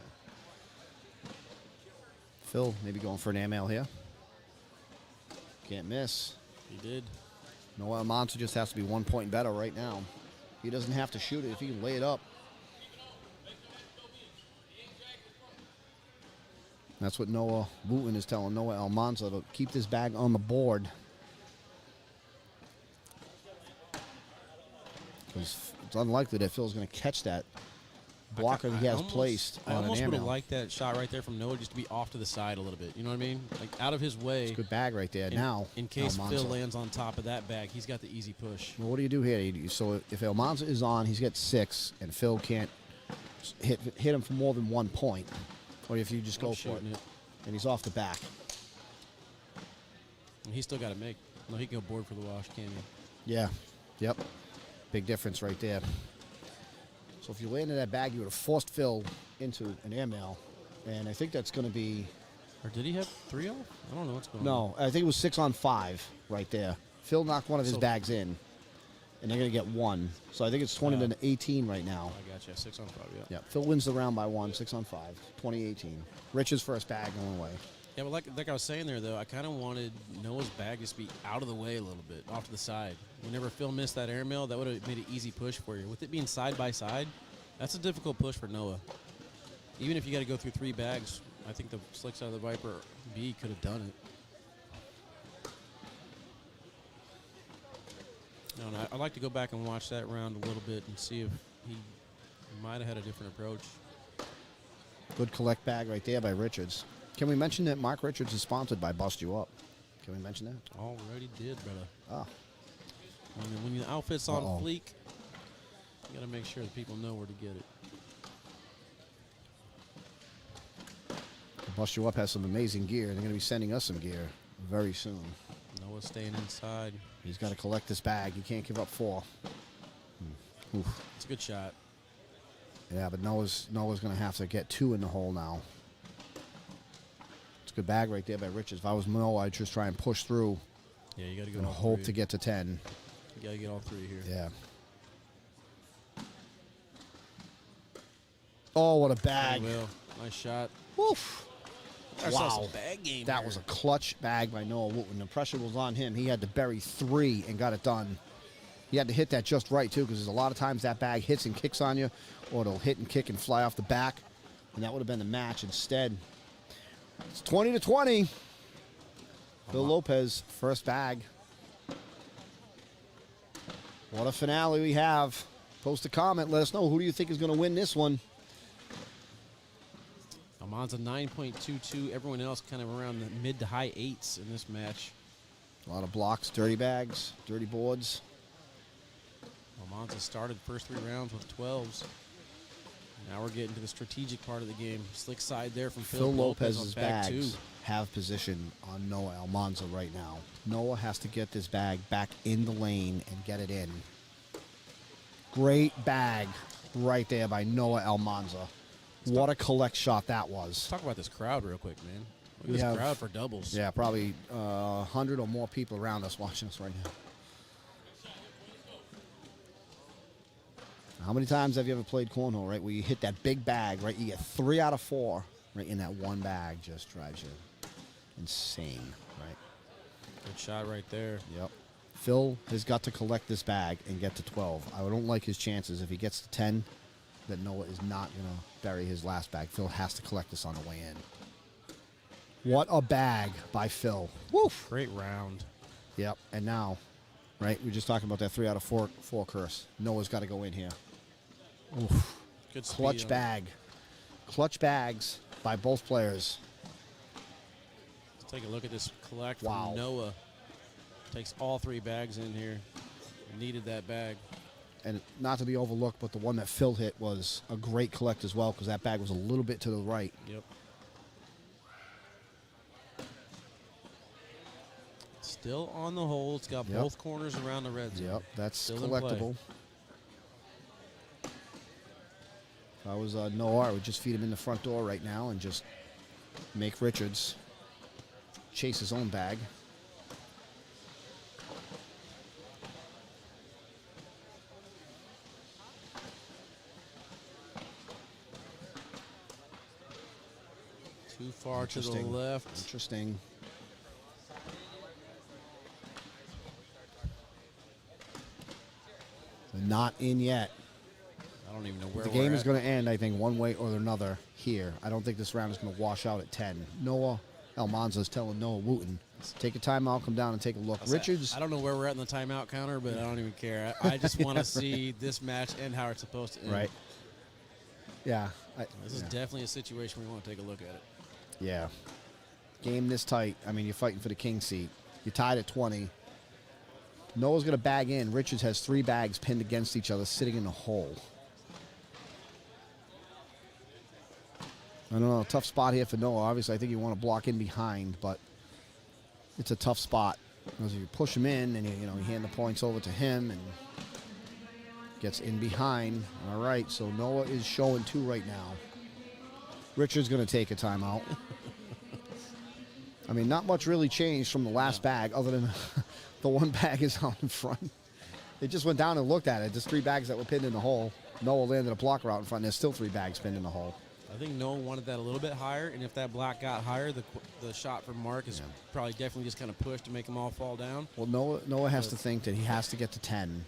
Phil maybe going for an airmail here. Can't miss. He did. Noah Almanza just has to be 1 point better right now. He doesn't have to shoot it if he can lay it up. That's what Noah Wooten is telling Noah Almanza to keep this bag on the board. Because it's unlikely that Phil's going to catch that blocker that he has placed I on an almost would have airmail. liked that shot right there from Noah just to be off to the side a little bit. You know what I mean? Like out of his way. Good bag right there. In, Now, in case Almanza. Phil lands on top of that bag, he's got the easy push. Well, what do you do here? So if Almanza is on, he's got 6, and Phil can't hit him for more than 1 point. Or if you just go for it, Shooting it. and he's off the back. And he's still got to make. No, he can go board for the wash, can't he? Yeah. Yep. Big difference right there. So if you landed that bag, you would have forced Phil into an airmail. And I think that's going to be... Or did he have 3 off? I don't know what's going on. No, I think it was 6-on-5 right there. Phil knocked one of his So- bags in, and they're going to get 1. So I think it's 20-18 right now. I got you. 6 on 5, yeah. Yeah, Phil wins the round by 1, 6-on-5, 2018. Rich's first bag going away. Yeah, but like I was saying there, though, I kind of wanted Noah's bag just to be out of the way a little bit, off to the side. Whenever Phil missed that airmail, that would have made an easy push for you. With it being side by side, that's a difficult push for Noah. Even if you got to go through 3 bags, I think the slick side of the Viper B could have done it. No, I'd like to go back and watch that round a little bit and see if he might have had a different approach. Good collect bag right there by Richards. Can we mention that Mark Richards is sponsored by Bust You Up? Can we mention that? Already did, brother. Ah. When the outfit's on Uh-oh. fleek, you got to make sure that people know where to get it. Bust You Up has some amazing gear. They're going to be sending us some gear very soon. Noah's staying inside. He's got to collect this bag. He can't give up 4. Oof. It's a good shot. Yeah, but Noah's going to have to get 2 in the hole now. It's a good bag right there by Richards. If I was Noah, I'd just try and push through Yeah, you got to go and all hope 3. to get to 10. You got to get all 3 here. Yeah. Oh, what a Very bag. well. Nice shot. Woof. I saw Wow. some bag game That here. was a clutch bag by Noah Wooten. The pressure was on him. He had to bury 3 and got it done. He had to hit that just right, too, because there's a lot of times that bag hits and kicks on you, or it'll hit and kick and fly off the back, and that would have been the match instead. It's 20-20. Phil Lopez, first bag. What a finale we have. Post a comment. Let us know who do you think is going to win this one. Almanza 9.22. Everyone else kind of around the mid to high 8s in this match. A lot of blocks, dirty bags, dirty boards. Almanza started the first 3 rounds with 12s. Now we're getting to the strategic part of the game. Slick side there from Phil Lopez Lopez's on bag bags 2. have position on Noah Almanza right now. Noah has to get this bag back in the lane and get it in. Great bag right there by Noah Almanza. What a collect shot that was. Let's talk about this crowd real quick, man. Look at We this have- crowd for doubles. Yeah, probably 100 or more people around us watching us right now. How many times have you ever played cornhole, right, where you hit that big bag, right? You get 3 out of 4 right in that one bag. Just drives you insane, right? Good shot right there. Yep. Phil has got to collect this bag and get to 12. I don't like his chances. If he gets to 10, then Noah is not going to bury his last bag. Phil has to collect this on the way in. What a bag by Phil. Woof. Great round. Yep. And now, right, we're just talking about that 3 out of 4 curse. Noah's got to go in here. Oof. Good speed Clutch on- bag. Clutch bags by both players. Let's take a look at this collect Wow. from Noah. Takes all 3 bags in here. Needed that bag. And not to be overlooked, but the one that Phil hit was a great collect as well because that bag was a little bit to the right. Yep. Still on the hole. It's got Yep. both corners around the red zone. Yep, that's Still in play. collectible. If I was Noah, I would just feed him in the front door right now and just make Richards chase his own bag. Too far to the Interesting. left. Interesting. They're not in yet. I don't even know where The we're game at. is going to end, I think, one way or another here. I don't think this round is going to wash out at 10. Noah Almanza is telling Noah Wooten, take a timeout, come down and take a look. Richards, I don't know where we're at in the timeout counter, but I don't even care. I just want to see this match end how it's supposed to end. right? Yeah. This is yeah. definitely a situation where we want to take a look at it. Yeah. Game this tight. I mean, you're fighting for the king seat. You're tied at 20. Noah's going to bag in. Richards has 3 bags pinned against each other sitting in the hole. I don't know. Tough spot here for Noah. Obviously, I think you want to block in behind, but it's a tough spot. Because if you push him in and you hand the points over to him and gets in behind. All right, so Noah is showing 2 right now. Richard's going to take a timeout. I mean, not much really changed from the last bag other than the one bag is out in front. They just went down and looked at it. Just 3 bags that were pinned in the hole. Noah landed a blocker out in front. There's still 3 bags pinned in the hole. I think Noah wanted that a little bit higher, and if that block got higher, the shot from Mark is probably definitely just kind of pushed to make them all fall down. Well, Noah has to think that he has to get to 10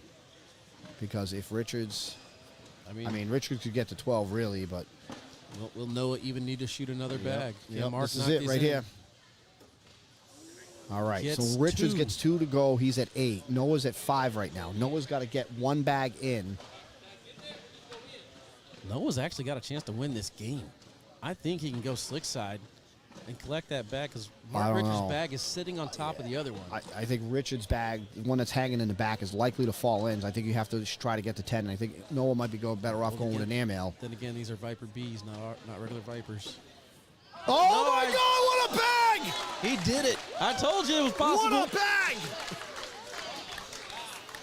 because if Richards, I mean Richards could get to 12 really, but will Noah even need to shoot another bag? Yep, Can Mark this is knock it these right in? here. All right, Gets so Richards 2. gets 2 to go. He's at 8. Noah's at 5 right now. Noah's got to get 1 bag in. Noah's actually got a chance to win this game. I think he can go slick side and collect that bag because I Mark don't Richards' know. bag is sitting on top of the other one. I think Richards' bag, the one that's hanging in the back, is likely to fall in. I think you have to try to get to 10. And I think Noah might be better off going with an airmail. Then again, these are Viper Bs, not regular Vipers. Oh my God! What a bag! He did it. I told you it was possible. What a bag!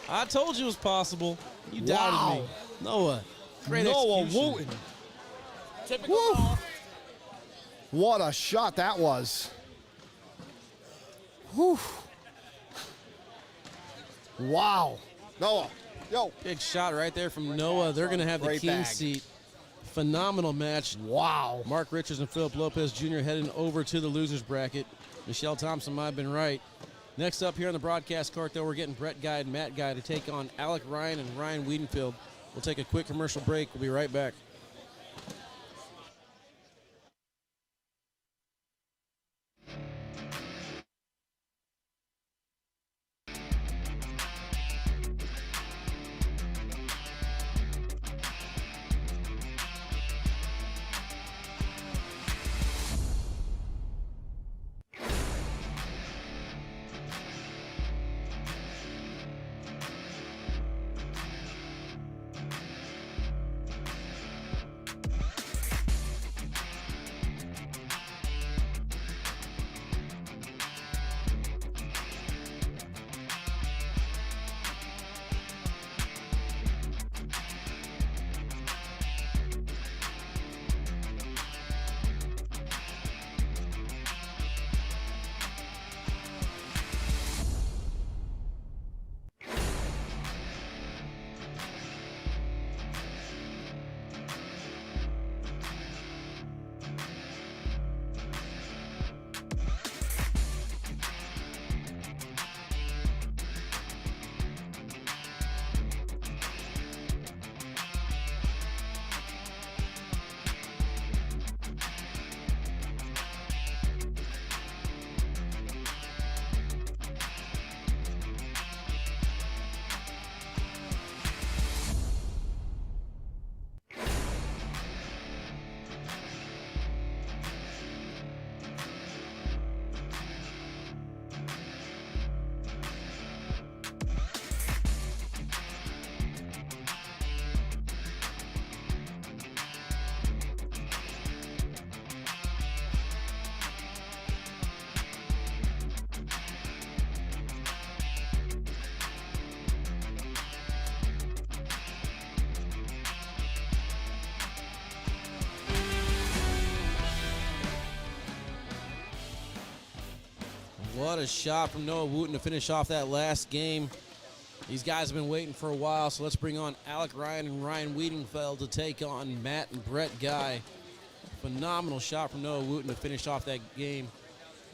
I told you it was possible. You Wow. doubted me. Noah. Great Noah execution. Wooten. Typical Woo. Noah. What a shot that was. Whew. Wow. Noah, yo. Big shot right there from Noah. They're going to have the Great king bag. seat. Phenomenal match. Wow. Mark Richards and Philip Lopez Jr. heading over to the losers bracket. Michelle Thompson might have been right. Next up here on the broadcast court, though, we're getting Brett Guy and Matt Guy to take on Alec Ryan and Ryan Wiedenfield. We'll take a quick commercial break. We'll be right back. What a shot from Noah Wooten to finish off that last game. These guys have been waiting for a while, so let's bring on Alec Ryan and Ryan Wiedenfeld to take on Matt and Brett Guy. Phenomenal shot from Noah Wooten to finish off that game.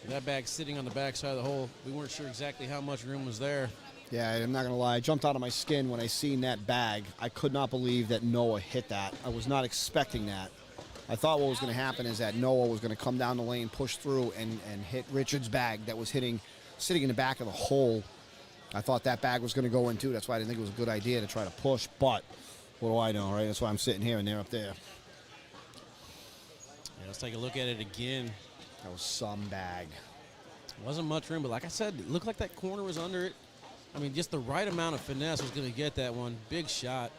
That bag sitting on the backside of the hole. We weren't sure exactly how much room was there. Yeah, I'm not going to lie. I jumped out of my skin when I seen that bag. I could not believe that Noah hit that. I was not expecting that. I thought what was going to happen is that Noah was going to come down the lane, push through, and hit Richard's bag that was sitting in the back of the hole. I thought that bag was going to go in too. That's why I didn't think it was a good idea to try to push. But what do I know, right? That's why I'm sitting here and they're up there. Yeah, let's take a look at it again. That was some bag. Wasn't much room, but like I said, it looked like that corner was under it. I mean, just the right amount of finesse was going to get that one. Big shot.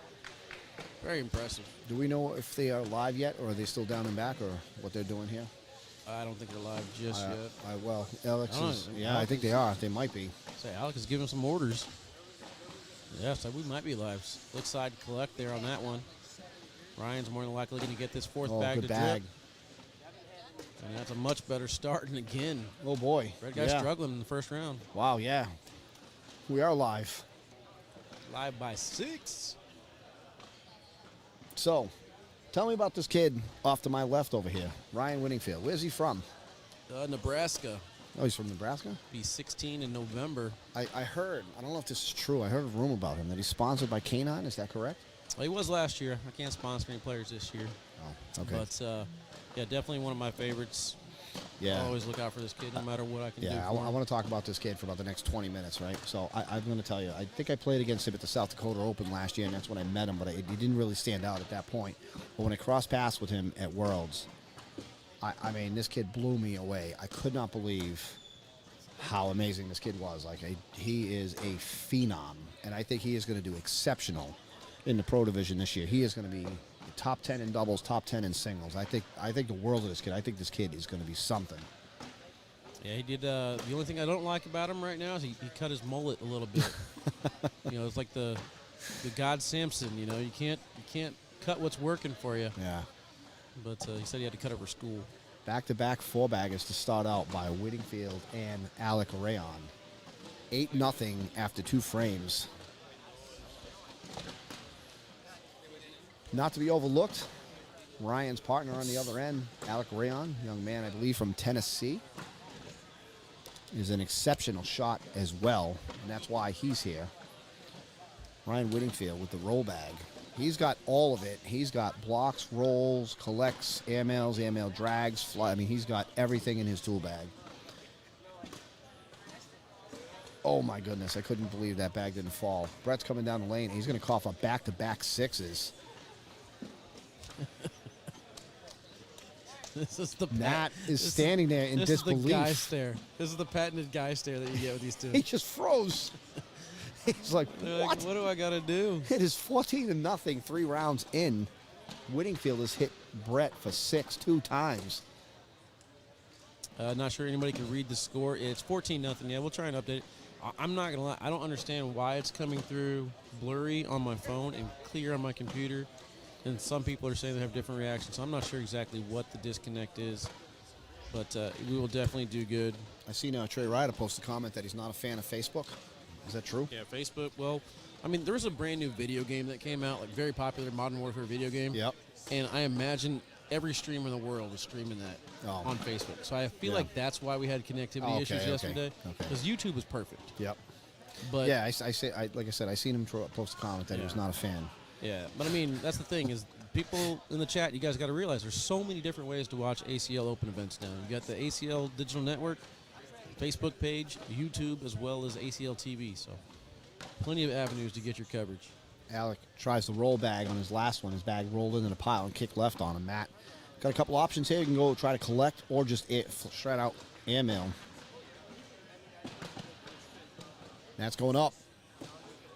Very impressive. Do we know if they are live yet, or are they still down and back, or what they're doing here? I don't think they're live just yet. Well, Alex is. Yeah, Alex I think they are. They might be. Say, Alex is giving some orders. Yeah, so we might be live. Looks side collect there on that one. Ryan's more than likely going to get this fourth bag good to bag. drip. And that's a much better start. And again, Oh boy. Red Guy's struggling in the first round. Wow. Yeah. We are live. Live by 6. So, tell me about this kid off to my left over here, Ryan Whittingfield. Where's he from? Nebraska. Oh, he's from Nebraska? Be 16 in November. I heard, I don't know if this is true, I heard a rumor about him that he's sponsored by K9. Is that correct? Well, he was last year. I can't sponsor any players this year. Oh, okay. But, yeah, definitely one of my favorites. Yeah. I'll always look out for this kid no matter what I can do. Yeah, I for him. want to talk about this kid for about the next 20 minutes, right? So I'm going to tell you, I think I played against him at the South Dakota Open last year, and that's when I met him, but he didn't really stand out at that point. But when I crossed paths with him at Worlds, I mean, this kid blew me away. I could not believe how amazing this kid was. Like, he is a phenom, and I think he is going to do exceptional in the pro division this year. He is going to be top 10 in doubles, top 10 in singles. I think the world of this kid. I think this kid is going to be something. Yeah, he did. The only thing I don't like about him right now is he cut his mullet a little bit. You know, it's like the God Samson. You know, you can't cut what's working for you. Yeah. But he said he had to cut over school. Back-to-back four-baggers to start out by Whittingfield and Alec Rayon. 8-0 after 2 frames. Not to be overlooked, Ryan's partner on the other end, Alec Rayon, young man, I believe, from Tennessee, is an exceptional shot as well, and that's why he's here. Ryan Whittingfield with the roll bag. He's got all of it. He's got blocks, rolls, collects, airmail drags, fly. I mean, he's got everything in his tool bag. Oh, my goodness. I couldn't believe that bag didn't fall. Brett's coming down the lane. He's going to cough up back-to-back 6s. This is the Nat is standing there in disbelief. This is the guy stare. This is the patented guy stare that you get with these two. He just froze. He's like, They're what? like, what do I got to do? It is 14-0, 3 rounds in. Whittingfield has hit Brett for 6 2 times. Not sure anybody can read the score. It's 14-0. Yeah, we'll try and update it. I'm not going to lie. I don't understand why it's coming through blurry on my phone and clear on my computer. And some people are saying they have different reactions. So I'm not sure exactly what the disconnect is. But we will definitely do good. I seen Trey Ryder post a comment that he's not a fan of Facebook. Is that true? Yeah, Facebook. Well, I mean, there's a brand new video game that came out, like very popular Modern Warfare video game. Yep. And I imagine every streamer in the world is streaming that on Facebook. So I feel like that's why we had connectivity issues yesterday. Because YouTube was perfect. Yep. But yeah, like I said, I seen him post a comment that he was not a fan. Yeah, but I mean, that's the thing is people in the chat, you guys got to realize there's so many different ways to watch ACL Open events now. You got the ACL Digital Network, Facebook page, YouTube, as well as ACL TV. So plenty of avenues to get your coverage. Alec tries the roll bag on his last one. His bag rolled into the pile and kicked left on him. Matt got a couple options here. You can go try to collect or just shred out airmail. That's going up.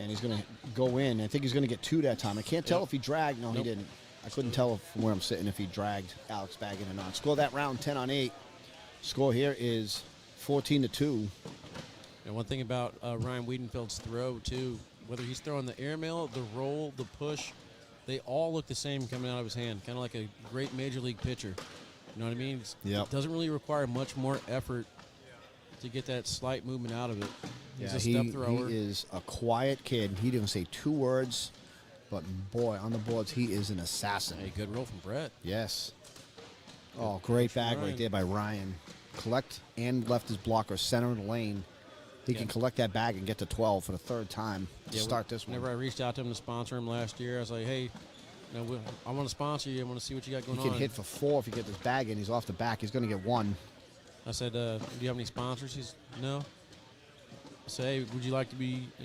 And he's going to go in. I think he's going to get 2 that time. I can't tell if he dragged. No, he didn't. I couldn't tell from where I'm sitting if he dragged Alec's bag in or not. Score that round 10-8. Score here is 14-2. And one thing about Ryan Wiedenfeld's throw, too, whether he's throwing the airmail, the roll, the push, they all look the same coming out of his hand, kind of like a great major league pitcher. You know what I mean? Yep. It doesn't really require much more effort to get that slight movement out of it. He's Yeah, a step thrower. he is a quiet kid. He didn't say 2 words, but boy, on the boards, he is an assassin. Hey, good roll from Brett. Yes. Oh, great bag right Ryan. there by Ryan. Collect and left his blocker center of the lane. He can collect that bag and get to 12 for the 3rd time to start this one. Whenever I reached out to him to sponsor him last year, I was like, hey, I want to sponsor you. I want to see what you got He going can on. hit for 4 if you get this bag in. He's off the back. He's going to get 1. I said, do you have any sponsors? He's no. I said, hey, would you like to be, a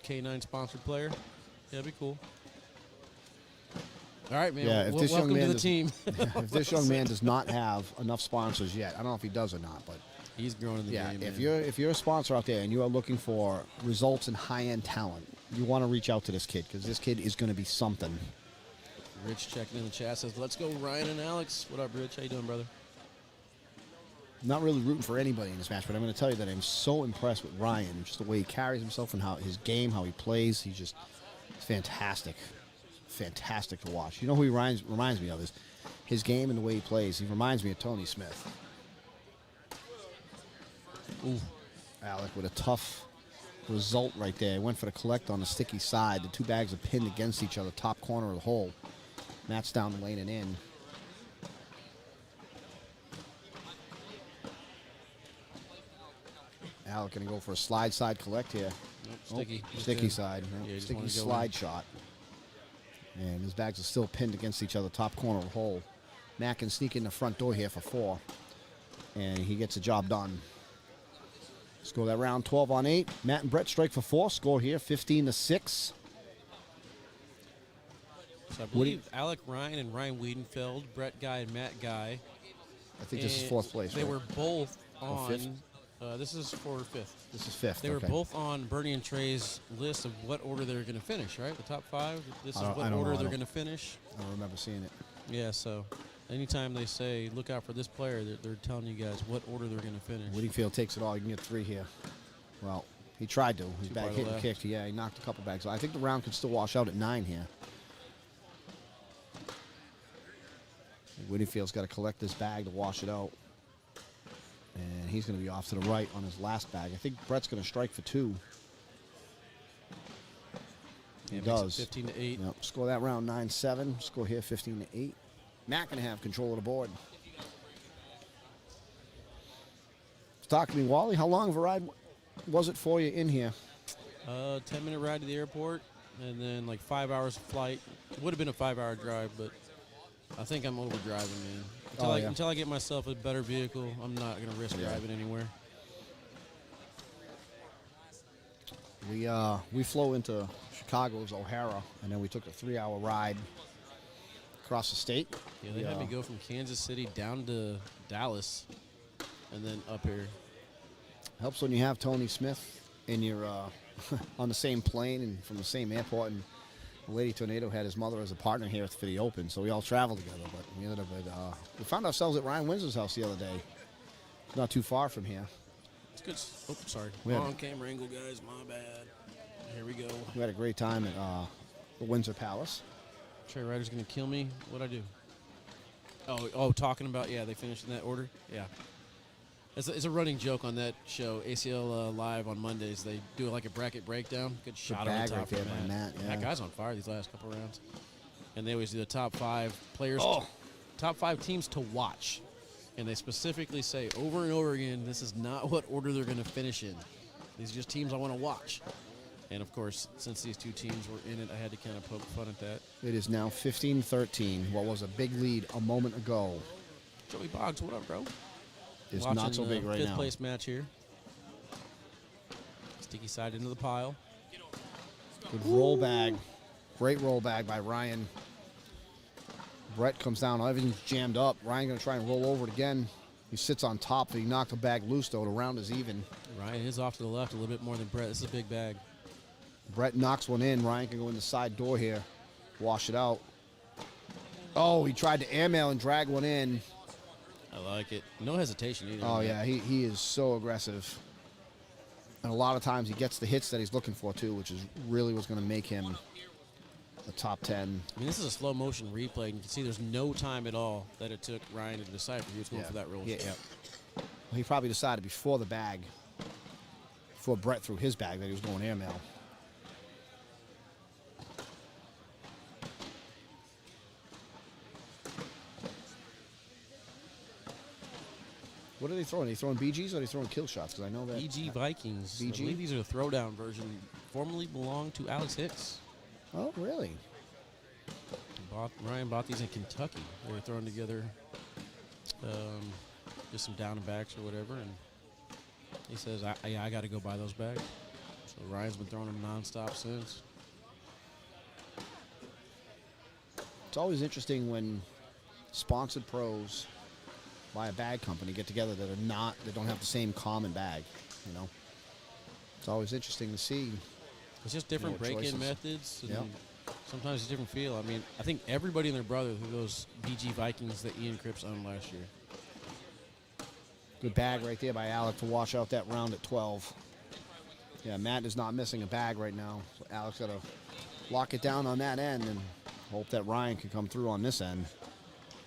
K9 sponsored player? Yeah, that'd be cool. All right, man. Yeah, if this young welcome man to the does- team. If this young man does not have enough sponsors yet, I don't know if he does or not, but He's growing in the yeah, game. if man. you're a sponsor out there and you are looking for results in high-end talent, you want to reach out to this kid because this kid is going to be something. Rich checking in the chat says, let's go, Ryan and Alex. What up, Rich? How you doing, brother? Not really rooting for anybody in this match, but I'm going to tell you that I'm so impressed with Ryan, just the way he carries himself and how his game, how he plays. He's just fantastic. Fantastic to watch. You know who he reminds me of is his game and the way he plays. He reminds me of Tony Smith. Ooh. Alec with a tough result right there. He went for the collect on the sticky side. The 2 bags are pinned against each other, top corner of the hole. Matt's down the lane and in. Alec going to go for a slide side collect here. Nope, sticky. Oh, sticky side. Yep, Yeah, just sticky wanted to go slide shot. And his bags are still pinned against each other, top corner of the hole. Matt can sneak in the front door here for 4. And he gets the job done. Let's go that round 12 on 8. Matt and Brett strike for 4. Score here 15-6. So I What do believe Alec Ryan and Ryan Wiedenfeld, Brett Guy and Matt Guy. I think this is and 4th place. They right? were both on. fifth? This is for 5th. This is 5th. They were okay. both on Bernie and Trey's list of what order they're going to finish, right? The top 5. This is I don't what know, order I they're don't- going to finish. I don't remember seeing it. Yeah, so anytime they say, look out for this player, they're telling you guys what order they're going to finish. Whittingfield takes it all. You can get 3 here. Well, he tried to. His Two bag by the hit and left. kicked. Yeah, he knocked a couple bags. I think the round could still wash out at 9 here. Whittingfield's got to collect this bag to wash it out. And he's going to be off to the right on his last bag. I think Brett's going to strike for 2. He Yeah, makes it does. 15-8. Yep. Score that round 9-7. Score here 15-8. Matt going to have control of the board. Talk to me, Wally. How long of a ride was it for you in here? 10-minute ride to the airport, and then like 5 hours of flight. It would have been a 5-hour drive, but I think I'm overdriving, man. Until I get myself a better vehicle, I'm not going to risk driving anywhere. We flew into Chicago's O'Hara, and then we took a 3-hour ride across the state. Yeah, they had me go from Kansas City down to Dallas, and then up here. Helps when you have Tony Smith and you're on the same plane and from the same airport. And Lady Tornado had his mother as a partner here for the Open, so we all traveled together. But we ended up at we found ourselves at Ryan Windsor's house the other day. It's not too far from here. It's good. Oh, sorry. We had- Wrong camera angle, guys. My bad. Here we go. We had a great time at the Windsor Palace. Trey Ryder's going to kill me. What'd I do? Oh, talking about, they finished in that order? Yeah. It's a running joke on that show, ACL Live on Mondays. They do like a bracket breakdown. Good shot on bag the top right there from by Matt. Matt, yeah. That guy's on fire these last couple rounds. And they always do the top 5 players, Oh. top 5 teams to watch. And they specifically say over and over again, this is not what order they're going to finish in. These are just teams I want to watch. And, of course, since these 2 teams were in it, I had to kind of poke fun at that. It is now 15-13. What was a big lead a moment ago Joey Boggs, what up, bro? is Watching not so big the right 5th now. place match here. Sticky side into the pile. Good roll bag. Great roll bag by Ryan. Brett comes down. Everything's jammed up. Ryan going to try and roll over it again. He sits on top, but he knocked the bag loose, though. The round is even. Ryan is off to the left a little bit more than Brett. This is a big bag. Brett knocks one in. Ryan can go in the side door here. Wash it out. Oh, he tried to air mail and drag one in. I like it. No hesitation either. Oh, yeah. He is so aggressive. And a lot of times he gets the hits that he's looking for, too, which is really what's going to make him a top 10. I mean, this is a slow motion replay, and you can see there's no time at all that it took Ryan to decide if he was going for that roll. Yeah. He probably decided before the bag, before Brett threw his bag, that he was going airmail. What are they throwing? Are they throwing BGs or are they throwing kill shots? Because I know that BG Vikings. BG? I believe these are the throwdown version. Formerly belonged to Alex Hicks. Oh, really? Ryan bought these in Kentucky. They were thrown together, just some down and backs or whatever, and he says, I got to go buy those bags. So Ryan's been throwing them nonstop since. It's always interesting when sponsored pros by a bag company get together that don't have the same common bag, you know. It's always interesting to see. It's just different More break-in choices. methods. And Yep. sometimes it's a different feel. I mean, I think everybody and their brother threw those BG Vikings that Ian Cripps owned last year. Good bag right there by Alec to wash out that round at 12. Yeah, Matt is not missing a bag right now. So Alec's got to lock it down on that end and hope that Ryan can come through on this end.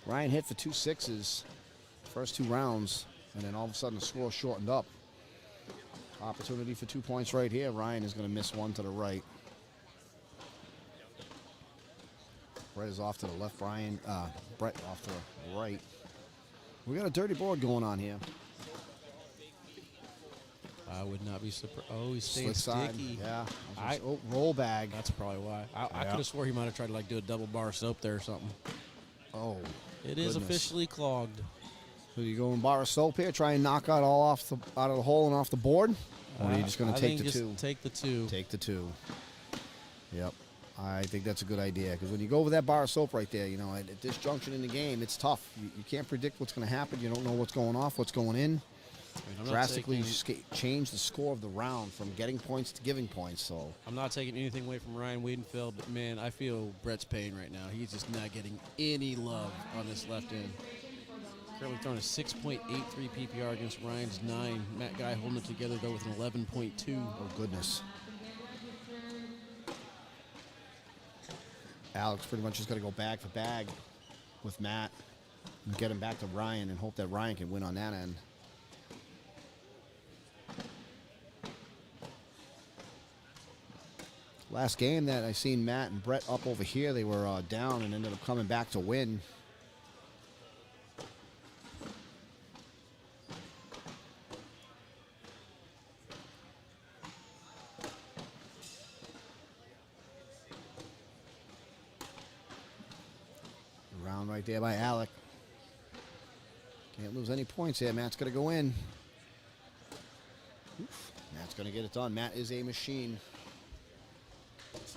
Ryan hit for 2 6s first 2 rounds, and then all of a sudden the score shortened up. Opportunity for 2 points right here. Ryan is going to miss one to the right. Brett is off to the left. Brett off to the right. We got a dirty board going on here. I would not be surprised. Oh, he's staying Slick side. sticky. Yeah. Roll bag. That's probably why. I Yeah. could have swore he might have tried to like do a double bar soap there or something. Oh. It is Goodness. officially clogged. So you go and bar a soap here, try and knock out all out of the hole and off the board? Or are you just going I to take think the just 2? Take the 2. Take the 2. Yep. I think that's a good idea because when you go over that bar of soap right there, you know, at this junction in the game, it's tough. You can't predict what's going to happen. You don't know what's going off, what's going in. I mean, I'm not Drastically taking- change the score of the round from getting points to giving points. So I'm not taking anything away from Ryan Wiedenfeld, but man, I feel Brett's pain right now. He's just not getting any love on this left end. Currently throwing a 6.83 PPR against Ryan's 9. Matt Guy holding it together though with an 11.2. oh goodness. Alex pretty much just got to go bag for bag with Matt and get him back to Ryan and hope that Ryan can win on that end. Last game that I seen Matt and Brett up over here, they were down and ended up coming back to win. Round right there by Alec. Can't lose any points here. Matt's going to go in. Oof. Matt's going to get it done. Matt is a machine. This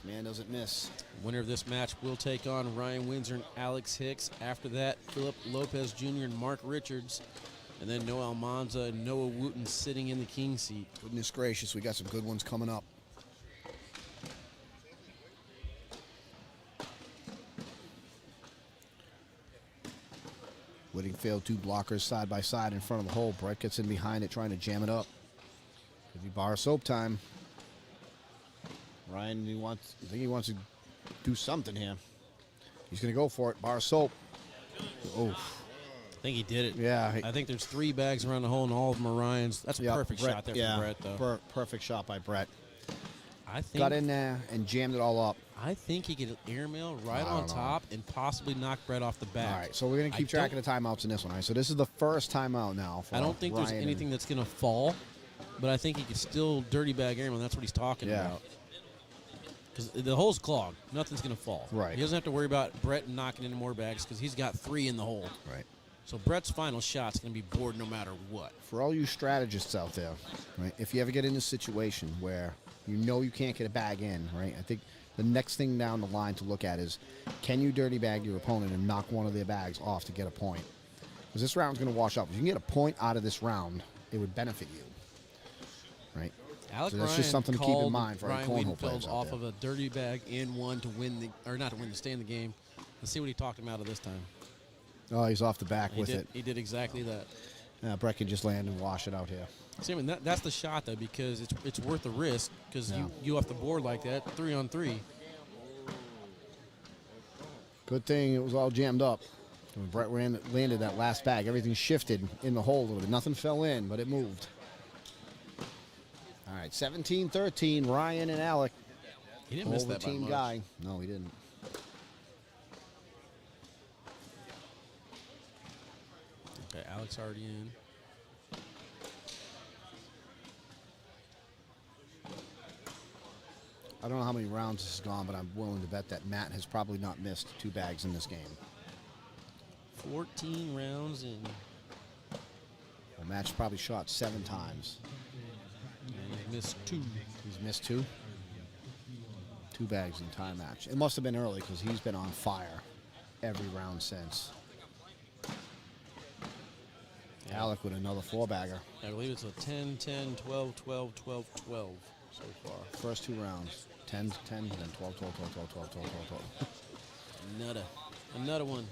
man doesn't miss. Winner of this match will take on Ryan Windsor and Alex Hicks. After that, Philip Lopez Jr. and Mark Richards. And then Noah Almanza and Noah Wooten sitting in the king seat. Goodness gracious, we got some good ones coming up. Whittingfield, 2 blockers side by side in front of the hole. Brett gets in behind it, trying to jam it up. Could be bar soap time. Ryan, I think he wants to do something here. He's going to go for it. Bar soap. Oh, I think he did it. yeah. I think there's 3 bags around the hole and all of them are Ryan's. That's a Yeah, perfect Brett- shot there yeah, from Brett, though. Perfect shot by Brett. I think Got in there and jammed it all up. I think he could airmail right I on don't know. top and possibly knock Brett off the back. All right, so we're going to keep I track don't- of the timeouts in this one. All right, so this is the first timeout now. For I don't think there's Ryan anything that's going to fall, but I think he could still dirty bag airmail. That's what he's talking Yeah. about. Because the hole's clogged. Nothing's going to fall. Right. He doesn't have to worry about Brett knocking into more bags because he's got 3 in the hole. Right. So Brett's final shot's going to be bored no matter what. For all you strategists out there, right, if you ever get in a situation where you know you can't get a bag in, right, I think the next thing down the line to look at is, can you dirty bag your opponent and knock one of their bags off to get a point? Because this round's going to wash up. If you can get a point out of this round, it would benefit you, right? Alec So that's Ryan just something to keep in called mind for our Ryan cornhole players Wiedenfeld out off there. of a dirty bag in one to win the, or not to win, to stay in the game. Let's see what he talked him out of this time. Oh, he's off the back He with did, it. He did exactly that. Brett can just land and wash it out here. See, I mean, that's the shot, though, because it's worth the risk because Yeah. you off the board like that, 3-on-3. Good thing it was all jammed up. So when Brett landed that last bag, everything shifted in the hole a little bit. Nothing fell in, but it moved. All right, 17-13, Ryan and Alec. He didn't miss over that by Team much. Guy. No, he didn't. Okay, Alex already in. I don't know how many rounds this has gone, but I'm willing to bet that Matt has probably not missed 2 bags in this game. 14 rounds in. Well, Matt's probably shot 7 times. And he's missed 2. He's missed 2. 2 bags the entire match. It must have been early because he's been on fire every round since. Yeah. Alec with another 4-bagger. I believe it's a 10, 10, 12, 12, 12, 12 so far. First 2 rounds. 10, 10, and then 12, 12, 12, 12, 12, 12, 12, 12. Another one.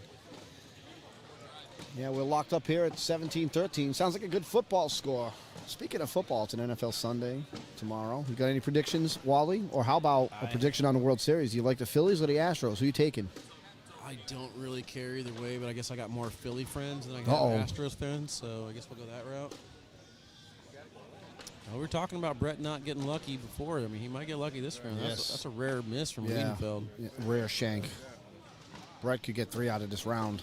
Yeah, we're locked up here at 17-13. Sounds like a good football score. Speaking of football, it's an NFL Sunday tomorrow. You got any predictions, Wally? Or how about a prediction on the World Series? Do you like the Phillies or the Astros? Who are you taking? I don't really care either way, but I guess I got more Philly friends than I got Astros fans, so I guess we'll go that route. We were talking about Brett not getting lucky before. I mean, he might get lucky this round. Yes. That's a rare miss from Wiedenfeld. Yeah, rare shank. Brett could get 3 out of this round.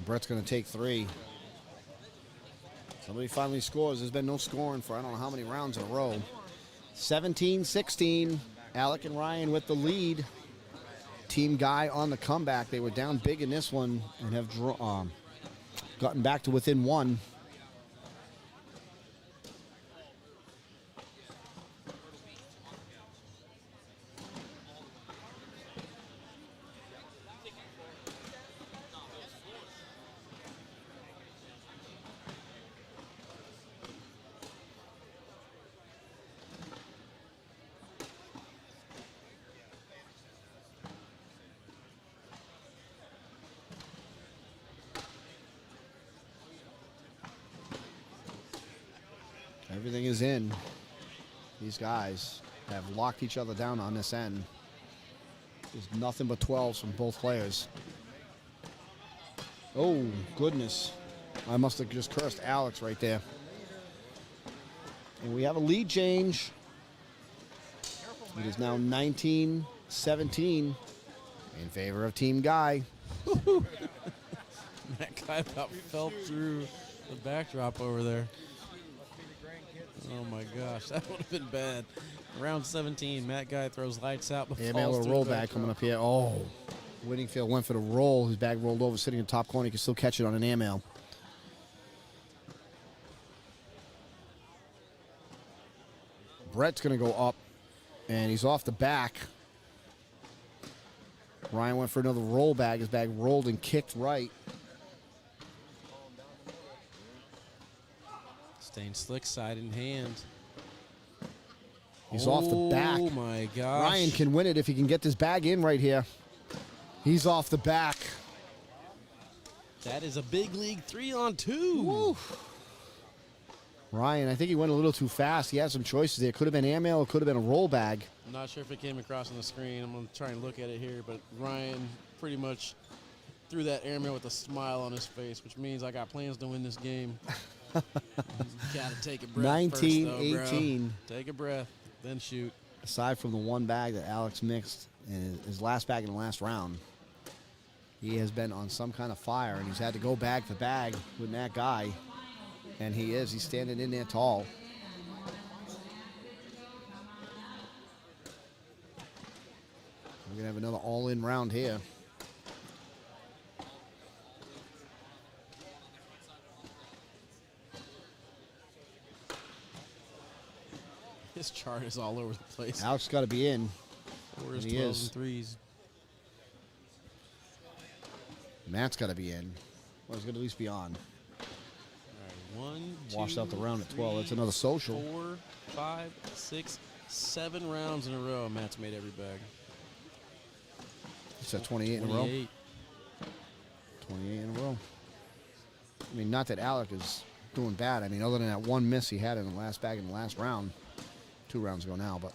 Brett's going to take 3. Somebody finally scores. There's been no scoring for I don't know how many rounds in a row. 17-16. Alec and Ryan with the lead. Team Guy on the comeback. They were down big in this one and have gotten back to within 1. Everything is in. These guys have locked each other down on this end. There's nothing but 12s from both players. Oh, goodness. I must have just cursed Alex right there. And we have a lead change. It is now 19-17 in favor of Team Guy. That guy about fell through the backdrop over there. Oh my gosh, that would have been bad. Round 17, Matt Guy throws lights out. Yeah, man, a little roll back coming up here. Oh, Whittingfield went for the roll. His bag rolled over, sitting in the top corner. He can still catch it on an air mail. Brett's going to go up, and he's off the back. Ryan went for another roll bag. His bag rolled and kicked right. Staying slick, side in hand. He's off the back. Oh my gosh. Ryan can win it if he can get this bag in right here. He's off the back. That is a big league 3-on-2. Woo. Ryan, I think he went a little too fast. He had some choices there. Could have been airmail. It could have been a roll bag. I'm not sure if it came across on the screen. I'm going to try and look at it here, but Ryan pretty much threw that airmail with a smile on his face, which means I got plans to win this game. You got to take a breath 19-18. Take a breath, then shoot. Aside from the one bag that Alex mixed in his last bag in the last round, he has been on some kind of fire, and he's had to go bag to bag with that guy. And he is. He's standing in there tall. We're going to have another all-in round here. This chart is all over the place. Alex got to be in. 4s, he 12s, is. and 3s. Matt's got to be in. Well, he's going to at least be on. All right, 1, 2, Washed out the round at 12. 3, That's another social. 4, 5, 6, 7 rounds in a row. Matt's made every bag. He's at 28 in a row. 28. 28 in a row. I mean, not that Alec is doing bad. I mean, other than that one miss he had in the last bag in the last round. 2 rounds ago now, but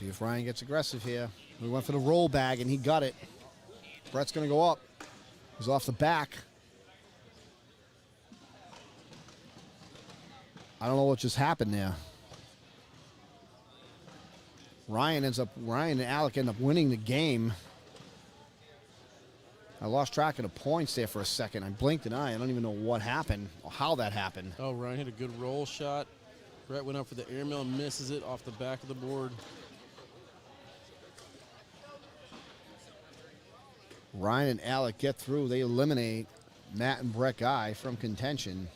See if Ryan gets aggressive here. We went for the roll bag, and he got it. Brett's going to go up. He's off the back. I don't know what just happened there. Ryan and Alec end up winning the game. I lost track of the points there for a second. I blinked an eye. I don't even know what happened or how that happened. Oh, Ryan hit a good roll shot. Brett went up for the airmail, misses it off the back of the board. Ryan and Alec get through. They eliminate Matt and Brett Guy from contention.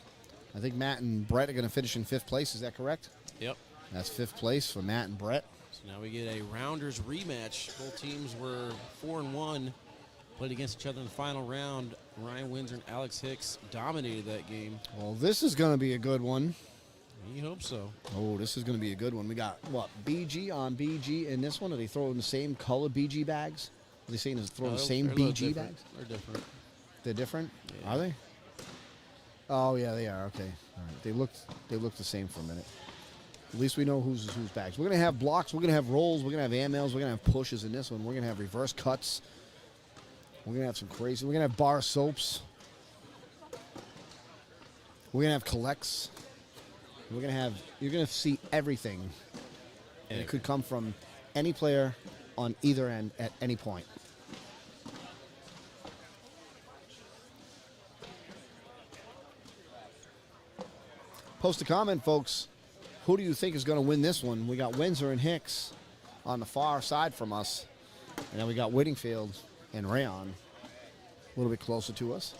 I think Matt and Brett are going to finish in 5th place. Is that correct? Yep. That's 5th place for Matt and Brett. So now we get a Rounders rematch. Both teams were 4-1, played against each other in the final round. Ryan Windsor and Alex Hicks dominated that game. Well, this is going to be a good one. You hope so. Oh, this is going to be a good one. We got, what, BG on BG in this one? Are they throwing the same color BG bags? Are they saying to throw the same They're a little BG different. bags? They're different. They're different? Yeah. Are they? Oh, yeah, they are. Okay. All right. They looked the same for a minute. At least we know whose bags. We're going to have blocks. We're going to have rolls. We're going to have air mails. We're going to have pushes in this one. We're going to have reverse cuts. We're going to have some crazy. We're going to have bar soaps. We're going to have collects. We're going to have, you're going to see everything. And it could come from any player on either end at any point. Post a comment, folks. Who do you think is going to win this one? We got Windsor and Hicks on the far side from us. And then we got Whittingfield and Rayon a little bit closer to us.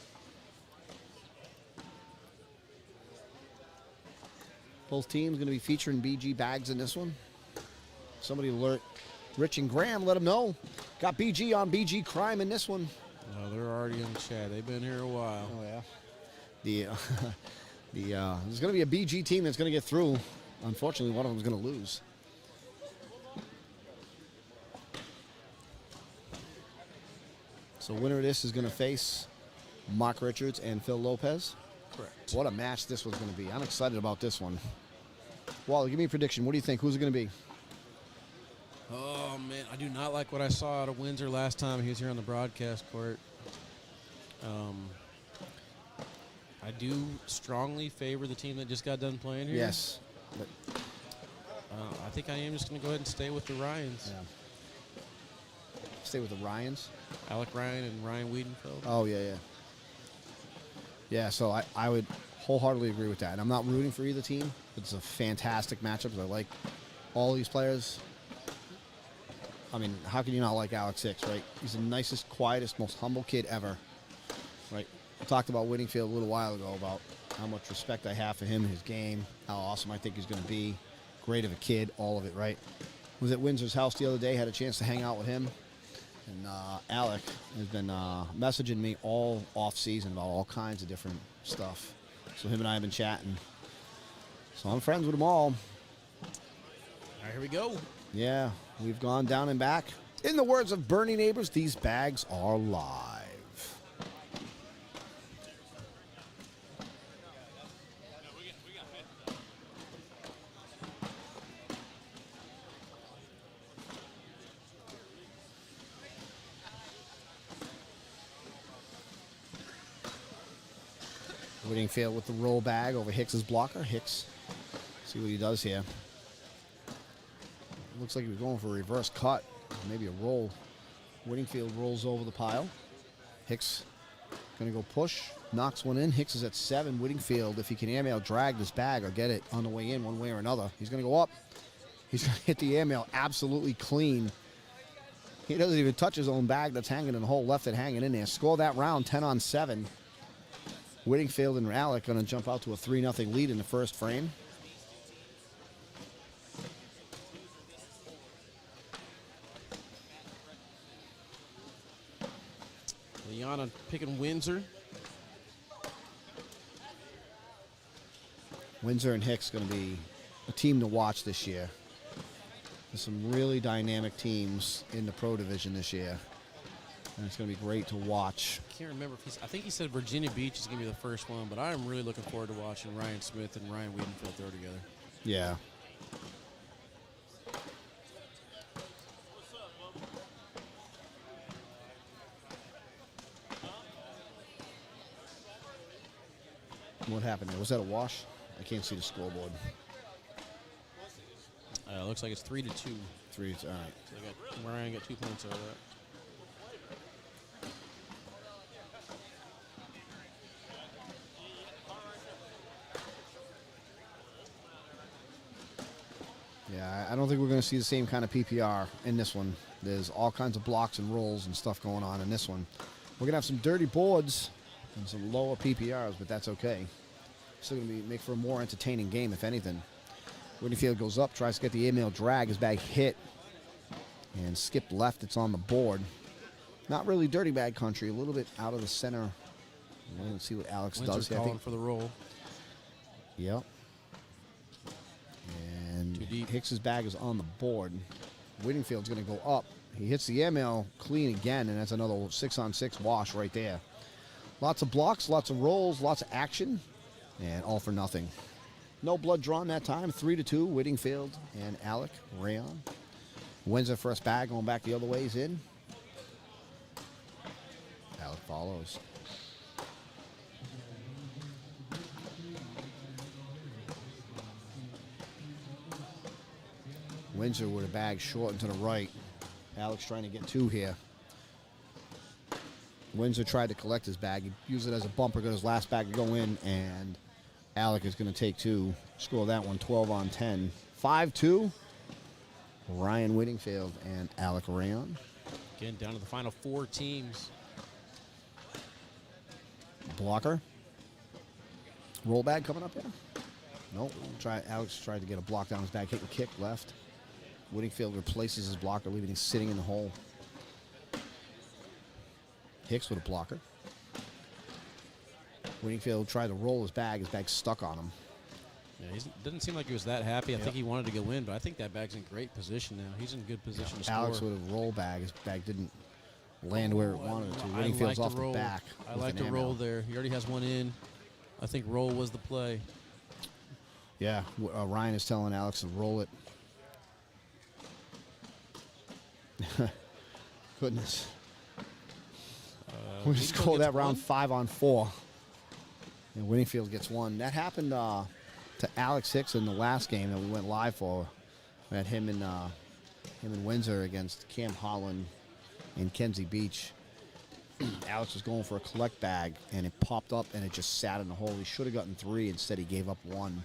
Both teams going to be featuring BG bags in this one. Somebody alert Rich and Graham, let them know. Got BG on BG crime in this one. Oh, they're already in the chat. They've been here a while. Oh, yeah. There's going to be a BG team that's going to get through. Unfortunately, one of them is going to lose. So winner of this is going to face Mark Richards and Phil Lopez. Correct. What a match this was going to be. I'm excited about this one. Wally, give me a prediction. What do you think? Who's it going to be? Oh, man, I do not like what I saw out of Windsor last time he was here on the broadcast court. I do strongly favor the team that just got done playing here. Yes. But, I think I am just going to go ahead and stay with the Ryans. yeah. Stay with the Ryans. Alec Ryan and Ryan Wiedenfeld. Oh, yeah, yeah. Yeah, so I would wholeheartedly agree with that. And I'm not rooting for either team. It's a fantastic matchup because I like all these players. I mean, how can you not like Alex Hicks, right? He's the nicest, quietest, most humble kid ever, right? I talked about Whittingfield a little while ago about how much respect I have for him and his game, how awesome I think he's going to be, great of a kid, all of it, right? Was at Windsor's house the other day, had a chance to hang out with him. And Alec has been messaging me all off-season about all kinds of different stuff. So him and I have been chatting. So I'm friends with them all. All right, here we go. Yeah, we've gone down and back. In the words of Bernie Neighbors, these bags are live. Whittingfield with the roll bag over Hicks's blocker. Hicks, see what he does here. Looks like he was going for a reverse cut, maybe a roll. Whittingfield rolls over the pile. Hicks going to go push, knocks one in. Hicks is at 7. Whittingfield, if he can airmail drag this bag or get it on the way in one way or another, he's going to go up. He's going to hit the airmail absolutely clean. He doesn't even touch his own bag that's hanging in the hole, left it hanging in there. Score that round 10-7. Whittingfield and Alec going to jump out to a 3-0 lead in the first frame. Liana picking Windsor. Windsor and Hicks going to be a team to watch this year. There's some really dynamic teams in the pro division this year. And it's going to be great to watch. I can't remember if I think he said Virginia Beach is going to be the first one, but I'm really looking forward to watching Ryan Smith and Ryan Wiedenfeld throw together. Yeah. What happened there? Was that a wash? I can't see the scoreboard. Looks like it's 3-2. 3. All right. So Ryan got 2 points out of that. Yeah, I don't think we're going to see the same kind of PPR in this one. There's all kinds of blocks and rolls and stuff going on in this one. We're going to have some dirty boards and some lower PPRs, but that's okay. Still going to make for a more entertaining game, if anything. Whittingfield goes up, tries to get the airmail drag. His bag hit and skipped left. It's on the board. Not really dirty bag country. A little bit out of the center. Let's see what Alex does. Calling for the roll. Yep. And Too deep. Hicks's bag is on the board. Whittingfield's going to go up. He hits the airmail clean again, and that's another 6-on-6 wash right there. Lots of blocks, lots of rolls, lots of action, and all for nothing. No blood drawn that time. 3-2, Whittingfield and Alec Rayon. Wins the first bag, going back the other ways in. Alec follows. Windsor with a bag short and to the right. Alex trying to get 2 here. Windsor tried to collect his bag. He used it as a bumper, got his last bag to go in, and Alec is going to take 2. Score that one 12-on-10. 5-2. Ryan Whittingfield and Alec Rayon. Again, down to the final 4 teams. Blocker. Roll bag coming up here. Nope. Alex tried to get a block down his bag, hit and kick left. Whittingfield replaces his blocker, leaving him sitting in the hole. Hicks with a blocker. Whittingfield tried to roll his bag stuck on him. Yeah, he doesn't seem like he was that happy. I Yep. think he wanted to go in, but I think that bag's in great position now. He's in good position to score. Alex with a roll bag. His bag didn't land where it wanted it to. I Whittingfield's like off the roll. the back. I with like an the airmail. roll there. He already has one in. I think roll was the play. Yeah, Ryan is telling Alex to roll it. Goodness. We just Whittingfield call that gets round one? 5-on-4. And Whittingfield gets 1. That happened to Alex Hicks in the last game that we went live for. We had him and Windsor against Cam Holland and Kenzie Beach. Alex was going for a collect bag, and it popped up, and it just sat in the hole. He should have gotten 3. Instead, he gave up 1.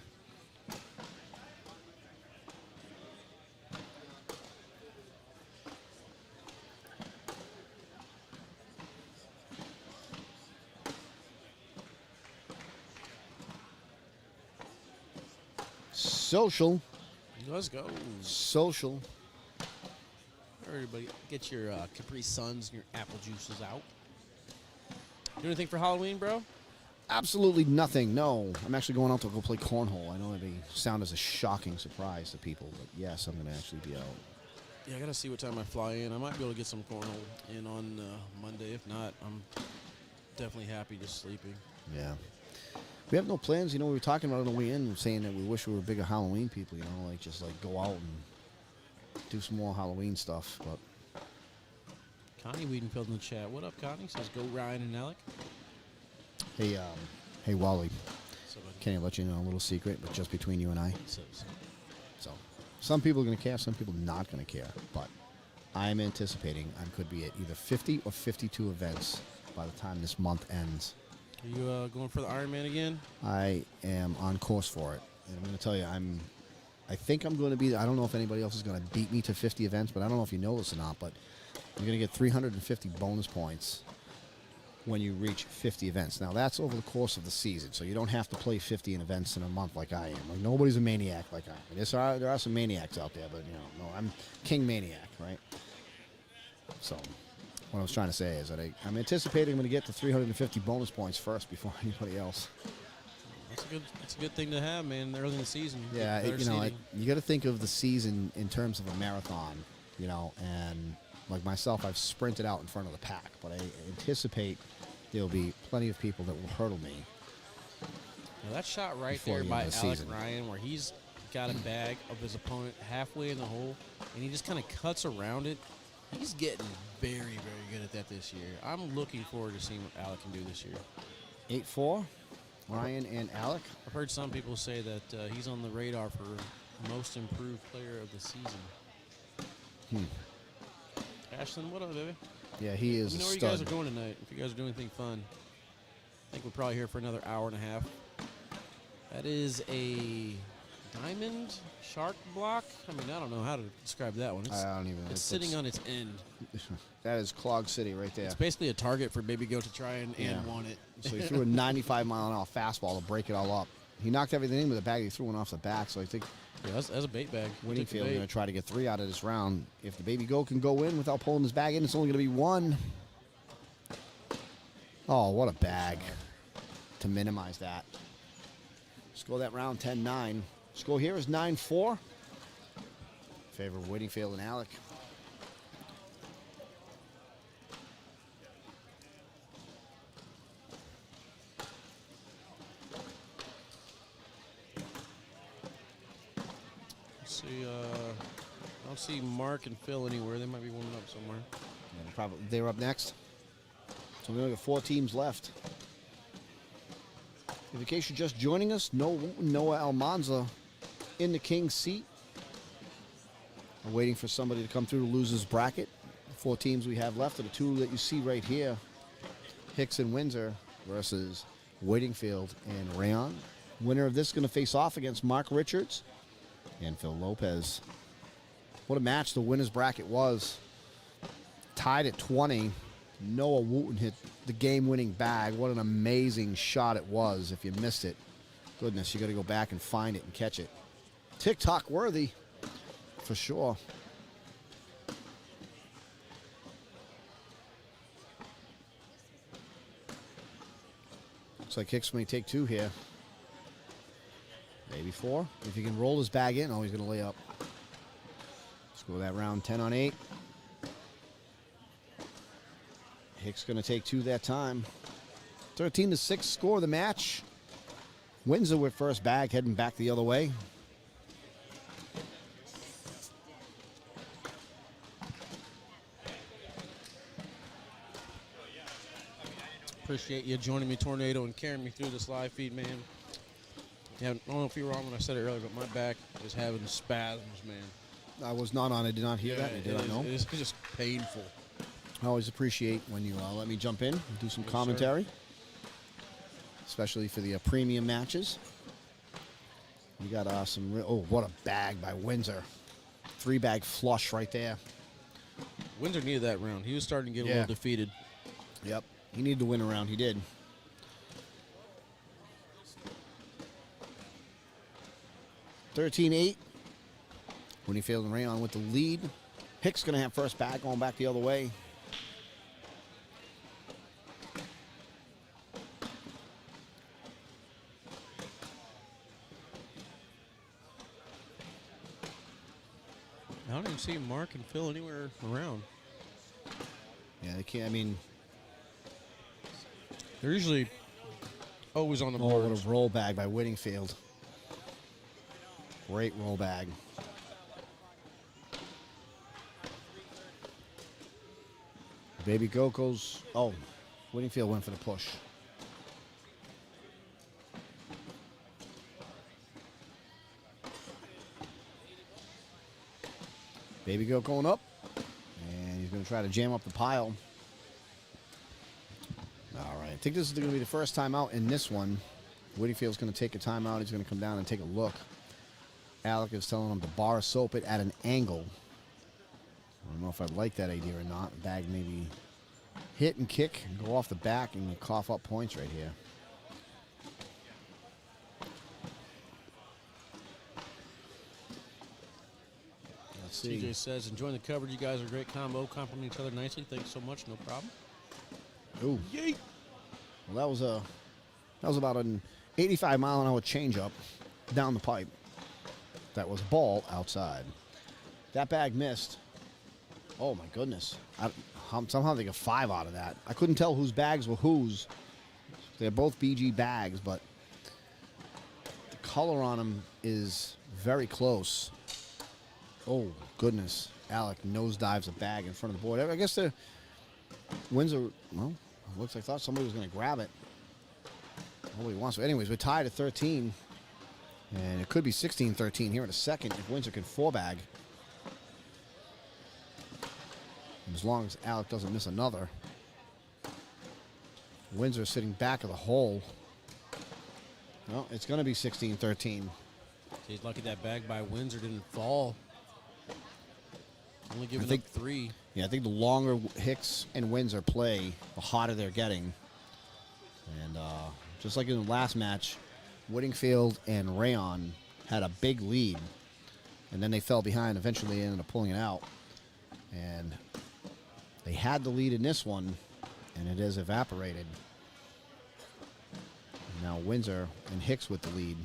Social. Let's go. Social. Everybody, get your Capri Suns and your apple juices out. Do anything for Halloween, bro? Absolutely nothing. No. I'm actually going out to go play cornhole. I know it may sound as a shocking surprise to people, but yes, I'm going to actually be out. Yeah, I got to see what time I fly in. I might be able to get some cornhole in on Monday. If not, I'm definitely happy just sleeping. Yeah. We have no plans. You know, we were talking about it on the way in, saying that we wish we were bigger Halloween people, you know, like just like go out and do some more Halloween stuff. But Connie Wiedenfeld in the chat. What up, Connie? Says go Ryan and Alec. Hey, Wally. So, Can I let you know a little secret, but just between you and I? so. So, some people are going to care, some people not going to care. But I'm anticipating I could be at either 50 or 52 events by the time this month ends. Are you going for the Ironman again? I am on course for it. And I'm going to tell you, I think I'm going to be, I don't know if anybody else is going to beat me to 50 events, but I don't know if you know this or not, but you're going to get 350 bonus points when you reach 50 events. Now, that's over the course of the season, so you don't have to play 50 events in a month like I am. Like, nobody's a maniac like I am. There are some maniacs out there, but, you know, no, I'm king maniac, right? So what I was trying to say is that I'm anticipating I'm going to get to 350 bonus points first before anybody else. That's a good thing to have, man. Early in the season. Yeah, Get better seeding. you got to think of the season in terms of a marathon, you know, and like myself, I've sprinted out in front of the pack, but I anticipate there'll be plenty of people that will hurdle me. Now that shot right Before there the by end of Alec the season. Ryan, where he's got a bag of his opponent halfway in the hole, and he just kind of cuts around it. He's getting very, very good at that this year. I'm looking forward to seeing what Alec can do this year. 8-4. Ryan and Alec. I've heard some people say that he's on the radar for most improved player of the season. Ashlyn, what up, baby? Yeah, he is Let me a know where you stud. guys are going tonight. If you guys are doing anything fun. I think we're probably here for another hour and a half. That is a diamond shark block. I mean, I don't know how to describe that one. I don't even. It's sitting on its end. That is Clog City right there. It's basically a target for Baby Goat to try and want it. So he threw a 95-mile-an-hour fastball to break it all up. He knocked everything in with a bag he threw one off the back. So I think Yeah, that's a bait bag. Winning Take the Field bait. going to try to get 3 out of this round. If the Baby Goat can go in without pulling his bag in, it's only going to be 1. Oh, what a bag to minimize that. Score that round 10-9. Score here is 9-4. Favor of Winning Field and Alec. Let's see. I don't see Mark and Phil anywhere. They might be warming up somewhere. Yeah, they're up next. So we only got 4 teams left. In case you're just joining us, Noah Almanza in the King's seat. We're waiting for somebody to come through to lose his bracket. The 4 teams we have left are the 2 that you see right here. Hicks and Windsor versus Waitingfield and Rayon. Winner of this is going to face off against Mark Richards and Phil Lopez. What a match the winner's bracket was. Tied at 20. Noah Wooten hit the game-winning bag. What an amazing shot it was. If you missed it, goodness, you got to go back and find it and catch it. TikTok worthy, for sure. Looks like Hicks may take 2 here. Maybe 4. If he can roll his bag in, oh, he's going to lay up. Let's go that round 10-8. Hicks going to take 2 that time. 13-6 score of the match. Windsor with first bag, heading back the other way. Appreciate you joining me, Tornado, and carrying me through this live feed, man. Yeah, I don't know if you were on when I said it earlier, but my back is having spasms, man. I was not on. I did not hear that. I did not know. It's just painful. I always appreciate when you let me jump in and do some Yes, commentary, especially for the premium matches. We got some real. Oh, what a bag by Windsor! 3-bag flush right there. Windsor needed that round. He was starting to get a Yeah. little defeated. Yep, he needed to win a round. He did. 13-8. Winniefield and Rayon with the lead. Hicks going to have first bag going back the other way. I don't even see Mark and Phil anywhere around. Yeah, they can't. I mean, They're usually always on the oh, what boards. a roll bag by Whittingfield. Great roll bag. Baby Goat goes. Oh, Whittingfield went for the push. Baby Goat going up. And he's going to try to jam up the pile. All right. I think this is going to be the first time out in this one. Whittingfield's going to take a timeout. He's going to come down and take a look. Alec is telling him to bar soap it at an angle. I don't know if I like that idea or not. The bag maybe hit and kick and go off the back and you cough up points right here. Let's see. TJ says, enjoying the coverage. You guys are a great combo. Compliment each other nicely. Thanks so much. No problem. Ooh. Yay. Well, that was about an 85-mile-an-hour changeup down the pipe. That was ball outside. That bag missed. Oh my goodness! Somehow they got 5 out of that. I couldn't tell whose bags were whose. They're both BG bags, but the color on them is very close. Oh goodness! Alec nosedives a bag in front of the board. I guess the Windsor. Well, looks like I thought somebody was going to grab it. Nobody wants to. Anyways, we're tied at 13. And it could be 16-13 here in a second if Windsor can four-bag. As long as Alec doesn't miss another. Windsor sitting back of the hole. Well, it's going to be 16-13. He's lucky that bag by Windsor didn't fall. Only giving think- up 3. Yeah, I think the longer Hicks and Windsor play, the hotter they're getting. And just like in the last match, Whittingfield and Rayon had a big lead. And then they fell behind. Eventually, they ended up pulling it out. And they had the lead in this one, and it has evaporated. And now Windsor and Hicks with the lead.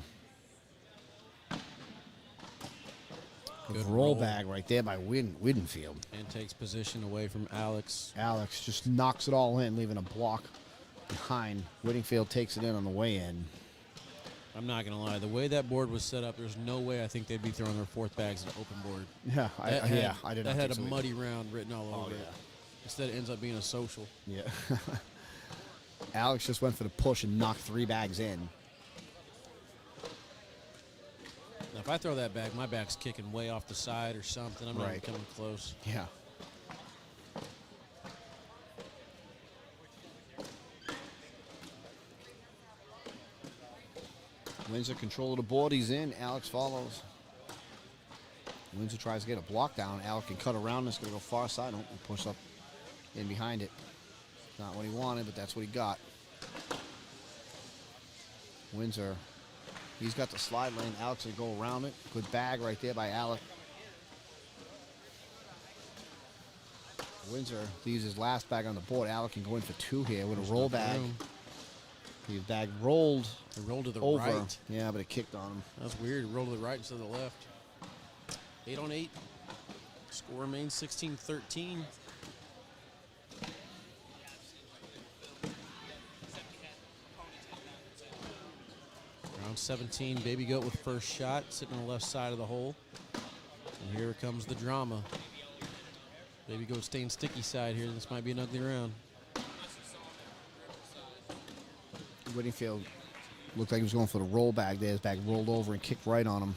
Good roll roll. bag right there by Whittingfield. And takes position away from Alex. Alex just knocks it all in, leaving a block behind. Whittingfield takes it in on the way in. I'm not going to lie. The way that board was set up, there's no way I think they'd be throwing their 4th bags at an open board. Yeah, I did not That had think a so muddy round written all over it. yeah. Instead, it ends up being a social. Yeah. Alex just went for the push and knocked 3 bags in. Now, if I throw that bag, my bag's kicking way off the side or something. I'm not even Right. coming close. Yeah. Windsor control of the board. He's in. Alex follows. Windsor tries to get a block down. Alex can cut around. It's going to go far side. Don't push up in behind it. Not what he wanted, but that's what he got. Windsor, he's got the slide lane. Alex will go around it. Good bag right there by Alec. Windsor leaves his last bag on the board. Alec can go in for 2 here with a roll enough bag. room. His bag rolled It rolled to the over. right. Yeah, but it kicked on him. That's weird. It rolled to the right instead of the left. 8 on 8. Score remains 16-13. Round 17, Baby Goat with first shot, sitting on the left side of the hole. And here comes the drama. Baby Goat staying sticky side here. This might be an ugly round. Whittingfield looked like he was going for the roll bag there. His bag rolled over and kicked right on him.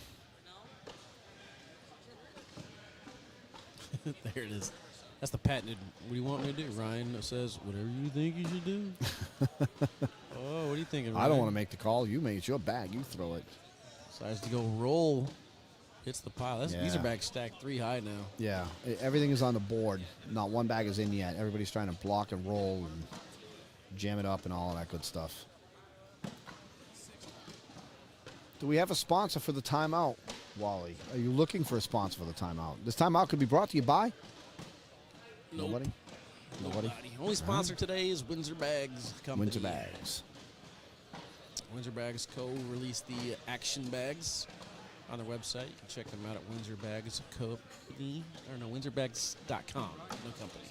There it is. That's the patented. What do you want me to do? Ryan says, whatever you think you should do. Oh, what are you thinking, Ryan? I don't want to make the call. You make it. It's your bag. You throw it. Decides to go roll. Hits the pile. These Yeah. are bags stacked 3 high now. Yeah, everything is on the board. Not one bag is in yet. Everybody's trying to block and roll and jam it up and all of that good stuff. Do we have a sponsor for the timeout, Wally? Are you looking for a sponsor for the timeout? This timeout could be brought to you by? Nope. Nobody? Nobody? Only sponsor today is Windsor Bags Company. Windsor Bags. Windsor Bags co-released the action bags on their website. You can check them out at Windsor Bags Company. Or no, WindsorBags.com. No company.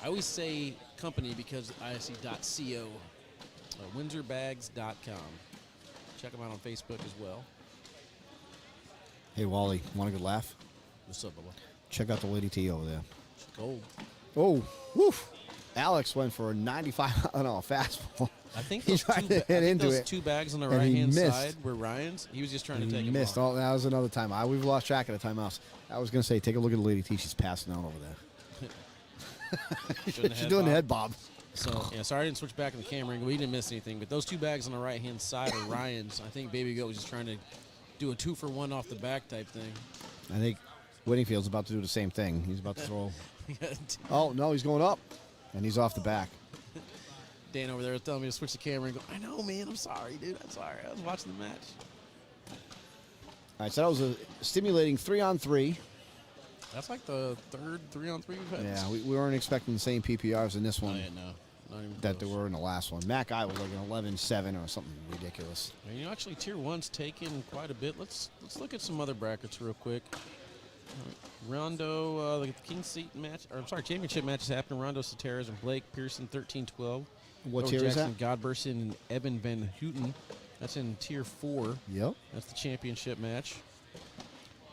I always say company because I see .co. WindsorBags.com. Check them out on Facebook as well. Hey, Wally, want a good laugh? What's up, Bubba? Check out the Lady T over there. It's gold. Oh, woof. Alex went for a 95 fastball. I think He those, tried to hit into those it, 2 bags on the and he right-hand missed. side were Ryan's. He was just trying to He take missed. him off. Oh, that was another time. We've lost track of the timeouts. I was going to say, take a look at the Lady T. She's passing out over there. She's doing the head bob. So, yeah, sorry I didn't switch back in the camera angle. We didn't miss anything. But those 2 bags on the right-hand side are Ryan's. I think Baby Goat was just trying to do a 2-for-1 off the back type thing. I think Whittingfield's about to do the same thing. He's about to throw. Oh, no, he's going up. And he's off the back. Dan over there was telling me to switch the camera and go, I know, man. I'm sorry, dude. I'm sorry. I was watching the match. All right, so that was a stimulating 3-on-3. That's like the 3rd 3-on-3 we've had. Yeah, we weren't expecting the same PPRs in this Oh, one yeah, no. Not even that there close. were in the last one. Mac I was like an 11-7 or something ridiculous. And, you know, actually, Tier 1's taken quite a bit. Let's look at some other brackets real quick. Rondo, the King Seat match, or I'm sorry, championship matches happening. Rondo Soteras and Blake Pearson, 13-12. What Noah tier is Jackson, that? Godberson, and Evan Van Houten. That's in Tier 4. Yep. That's the championship match.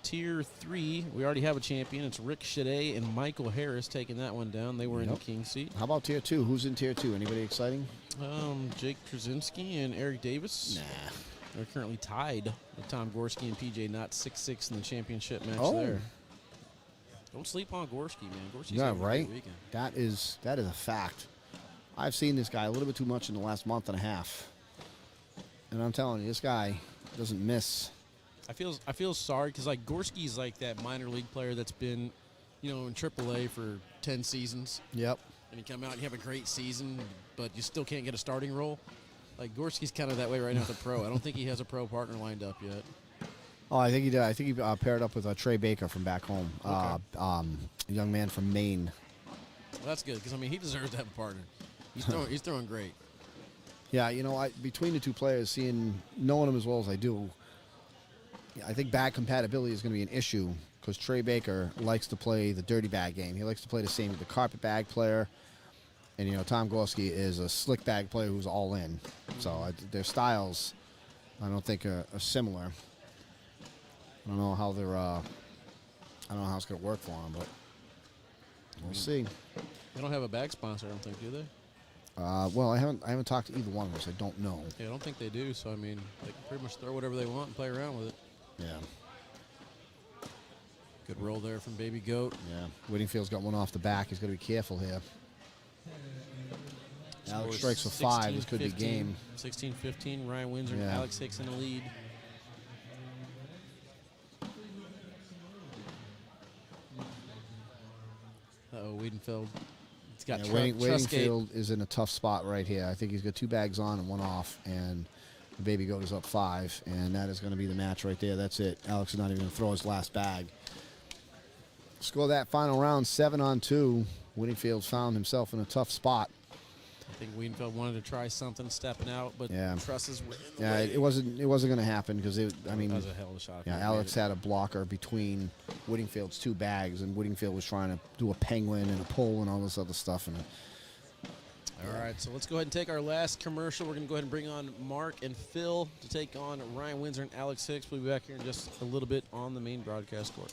Tier 3, we already have a champion. It's Rick Shade and Michael Harris taking that one down. They were in the king seat. How about Tier 2? Who's in Tier 2? Anybody exciting? Jake Trzynski and Eric Davis. Nah. They're currently tied with Tom Gorski and PJ Knott 6-6 in the championship match Oh. there. Don't sleep on Gorski, man. Gorski's Yeah, having a right? great weekend. That is a fact. I've seen this guy a little bit too much in the last month and a half. And I'm telling you, this guy doesn't miss. I feel sorry because like Gorski's like that minor league player that's been, in AAA for 10 seasons, Yep. and you come out and you have a great season, but you still can't get a starting role. Like Gorski's kind of that way right now at the pro. I don't think he has a pro partner lined up yet. Oh, I think he did. I think he paired up with Trey Baker from back home. Okay. A young man from Maine. Well, that's good because he deserves to have a partner. He's throwing great. Yeah, between the two players, knowing them as well as I do, I think bag compatibility is going to be an issue because Trey Baker likes to play the dirty bag game. He likes to play the carpet bag player, and Tom Gorski is a slick bag player who's all in. So their styles, I don't think are similar. I don't know how it's going to work for them, but we'll see. They don't have a bag sponsor, I don't think, do they? Well, I haven't talked to either one of us. I don't know. Yeah, I don't think they do. So they can pretty much throw whatever they want and play around with it. Yeah. Good roll there from Baby Goat. Yeah. Whittingfield's got one off the back. He's got to be careful here. Alex strikes for 5. This could be game. 16-15. Ryan Windsor and Yeah. Alex Hicks in the lead. Uh-oh, Wiedenfeld. He's got Whittingfield is in a tough spot right here. I think he's got 2 bags on and 1 off, and the Baby Goat is up 5, and that is going to be the match right there. That's it. Alex is not even going to throw his last bag. Score that final round 7-2. Whittingfield found himself in a tough spot. I think Wiedenfeld wanted to try something, stepping out, but trusses were in the Yeah, way. it wasn't going to happen because that was a hell of a shot. Yeah, Alex had a blocker between Whittingfield's 2 bags, and Whittingfield was trying to do a penguin and a pull and all this other stuff. And All right, so let's go ahead and take our last commercial. We're going to go ahead and bring on Mark and Phil to take on Ryan Windsor and Alex Hicks. We'll be back here in just a little bit on the main broadcast court.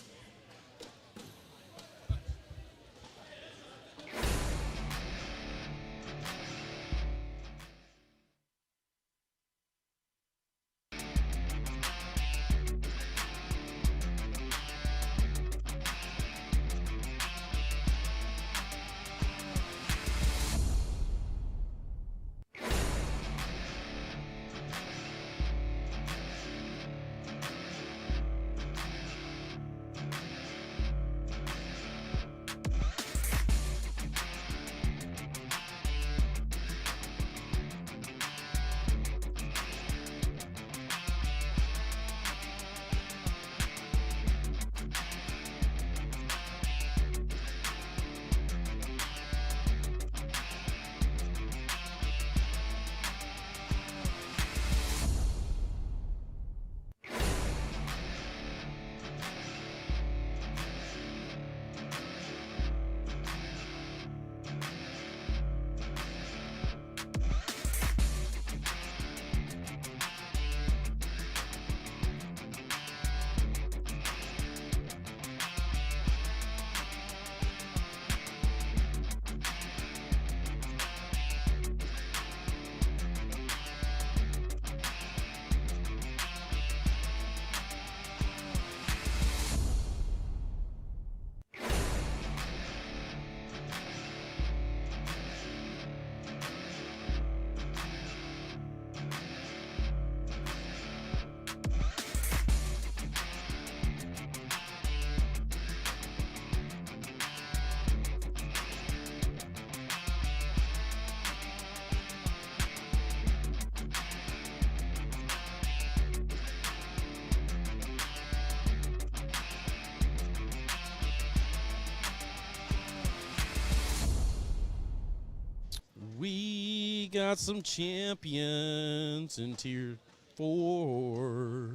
We got some champions in Tier 4.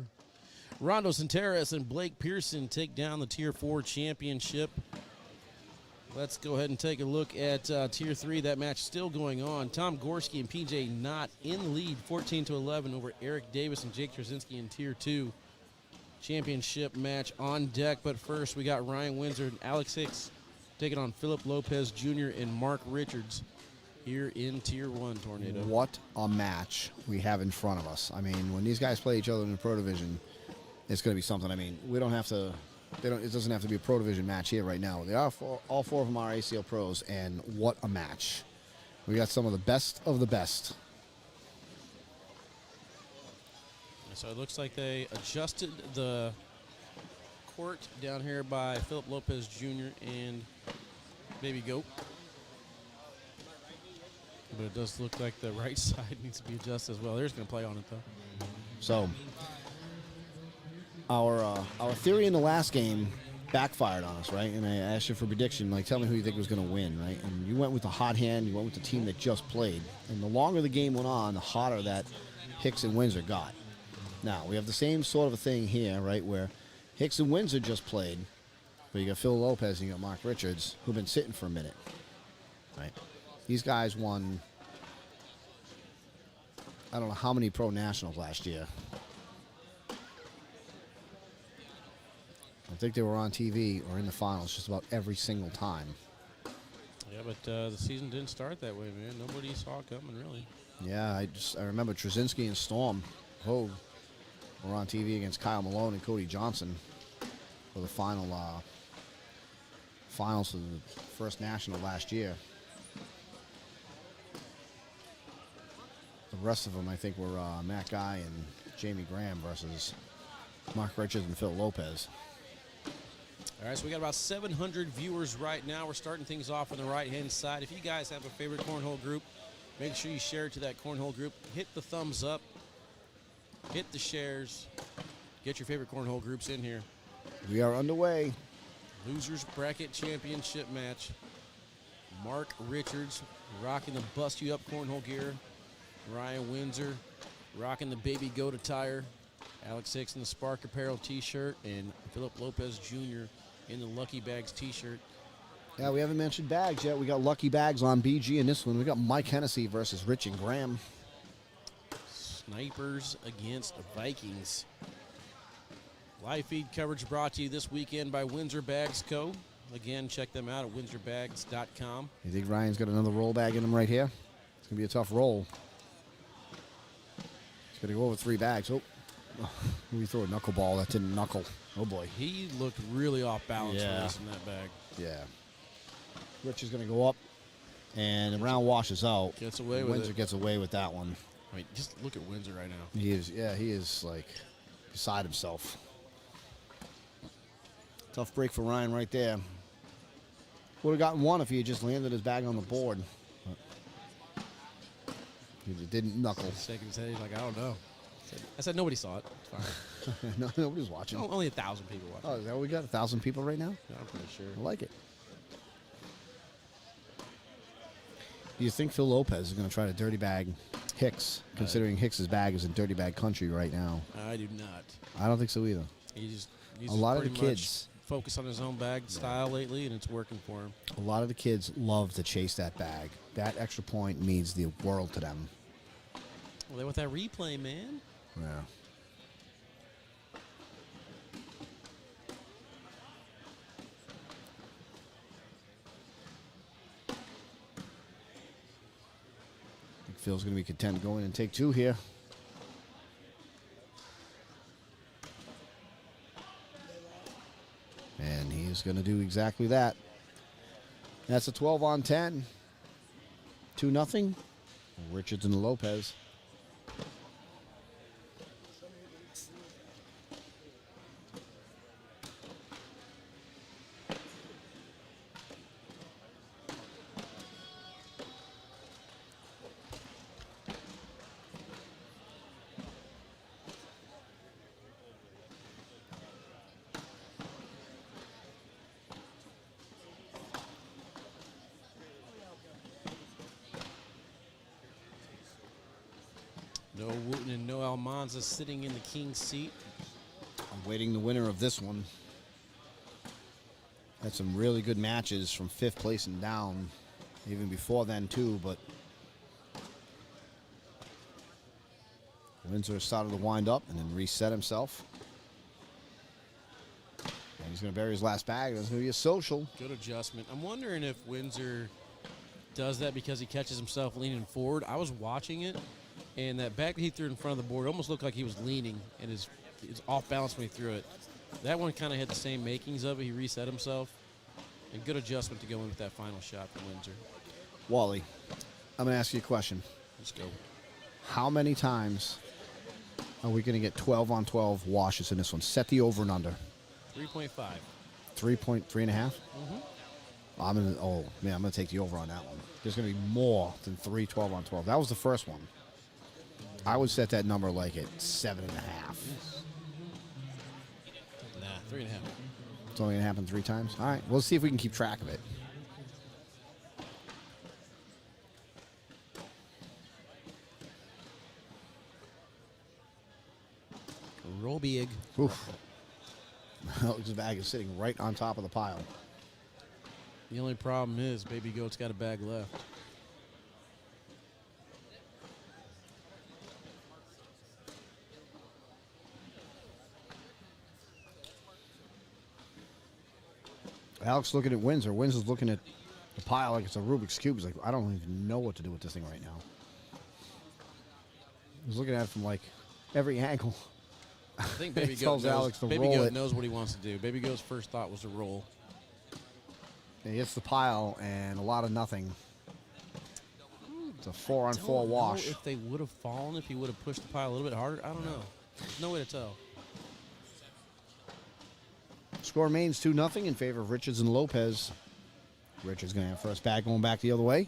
Rondo Santeras and Blake Pearson take down the Tier 4 championship. Let's go ahead and take a look at Tier 3. That match still going on. Tom Gorski and PJ Knott in the lead, 14-11 over Eric Davis and Jake Trzynski in Tier 2. championship match on deck. But first, we got Ryan Windsor and Alex Hicks taking on Philip Lopez Jr. and Mark Richards here in Tier 1, Tornado. What a match we have in front of us. I mean, when these guys play each other in the Pro Division, it's going to be something. I mean, we don't have to. It doesn't have to be a Pro Division match here right now. They are all four of them are ACL pros, and what a match! We got some of the best of the best. So it looks like they adjusted the court down here by Philip Lopez Jr. and Baby Goat. But it does look like the right side needs to be adjusted as well. They're just going to play on it, though. So our theory in the last game backfired on us, right? And I asked you for a prediction, like tell me who you think was going to win, right? And you went with the hot hand. You went with the team that just played. And the longer the game went on, the hotter that Hicks and Windsor got. Now, we have the same sort of a thing here, right, where Hicks and Windsor just played, but you got Phil Lopez and you got Mark Richards, who've been sitting for a minute, right? These guys won, I don't know how many pro nationals last year. I think they were on TV or in the finals just about every single time. Yeah, but the season didn't start that way, man. Nobody saw it coming, really. Yeah, I remember Trzynski and Storm, were on TV against Kyle Malone and Cody Johnson for the finals of the first national last year. The rest of them, I think, were Matt Guy and Jamie Graham versus Mark Richards and Phil Lopez. All right, so we got about 700 viewers right now. We're starting things off on the right-hand side. If you guys have a favorite cornhole group, make sure you share it to that cornhole group. Hit the thumbs up. Hit the shares. Get your favorite cornhole groups in here. We are underway. Losers Bracket Championship match. Mark Richards rocking the Bust You Up cornhole gear. Ryan Windsor rocking the Baby Goat attire. Alex Hicks in the Spark Apparel t-shirt. And Philip Lopez Jr. in the Lucky Bags t-shirt. Yeah, we haven't mentioned bags yet. We got Lucky Bags on BG in this one. We got Mike Hennessy versus Rich and Graham. Snipers against Vikings. Live feed coverage brought to you this weekend by Windsor Bags Co. Again, check them out at windsorbags.com. You think Ryan's got another roll bag in him right here? It's going to be a tough roll. He's going to go over 3 bags. Oh, we threw a knuckleball. That didn't knuckle. Oh, boy. He looked really off balance Yeah. releasing that bag. Yeah. Rich is going to go up, and the round washes out. Gets away with Windsor it. gets away with that one. I mean, just look at Windsor right now. He is like beside himself. Tough break for Ryan right there. Would have gotten one if he had just landed his bag on the board. But he didn't knuckle. Shaking his head, he's like, I don't know. I said nobody saw it. It's fine. No, nobody's watching. Oh, only 1,000 people watching. Oh, is that what we got? 1,000 people right now? Yeah, I'm pretty sure. I like it. Do you think Phil Lopez is going to try to dirty bag Hicks, considering Hicks's bag is in dirty bag country right now? I do not. I don't think so either. He's A lot of pretty the much kids- focus on his own bag style lately, and it's working for him. A lot of the kids love to chase that bag. That extra point means the world to them. Well, they with that replay, man. Yeah. I think Phil's going to be content to go in and take 2 here. And he's going to do exactly that. That's a 12 on 10. 2-0. Richards and Lopez. No Wooten and no Almanza sitting in the king's seat. I'm waiting the winner of this one. Had some really good matches from 5th place and down, even before then too, but Windsor started to wind up and then reset himself. He's going to bury his last bag. There's going to be a social. Good adjustment. I'm wondering if Windsor does that because he catches himself leaning forward. I was watching it, and that bag that he threw in front of the board almost looked like he was leaning, and his off balance when he threw it. That one kind of had the same makings of it. He reset himself. And good adjustment to go in with that final shot for Windsor. Wally, I'm going to ask you a question. Let's go. How many times are we going to get 12 on 12 washes in this one? Set the over and under. 3.5. 3.3.5? I'm gonna take the over on that one. There's gonna be more than 12 on 12. That was the first one. I would set that number like at 7.5. Nah, 3.5. It's only gonna happen 3 times. All right, we'll see if we can keep track of it. Roll big. Oof. Alex' bag is sitting right on top of the pile. The only problem is Baby Goat's got a bag left. Alex looking at Windsor. Windsor's looking at the pile like it's a Rubik's Cube. He's like, I don't even know what to do with this thing right now. He's looking at it from like every angle. I think Baby Goat tells knows, Alex to Baby roll Goat it. knows what he wants to do. Baby Goat's first thought was to roll. And he hits the pile and a lot of nothing. It's a 4 on 4 Don't know wash. if they would have fallen, if he would have pushed the pile a little bit harder. I don't know. There's no way to tell. Score remains 2-0 in favor of Richards and Lopez. Richards going to have first bag going back the other way.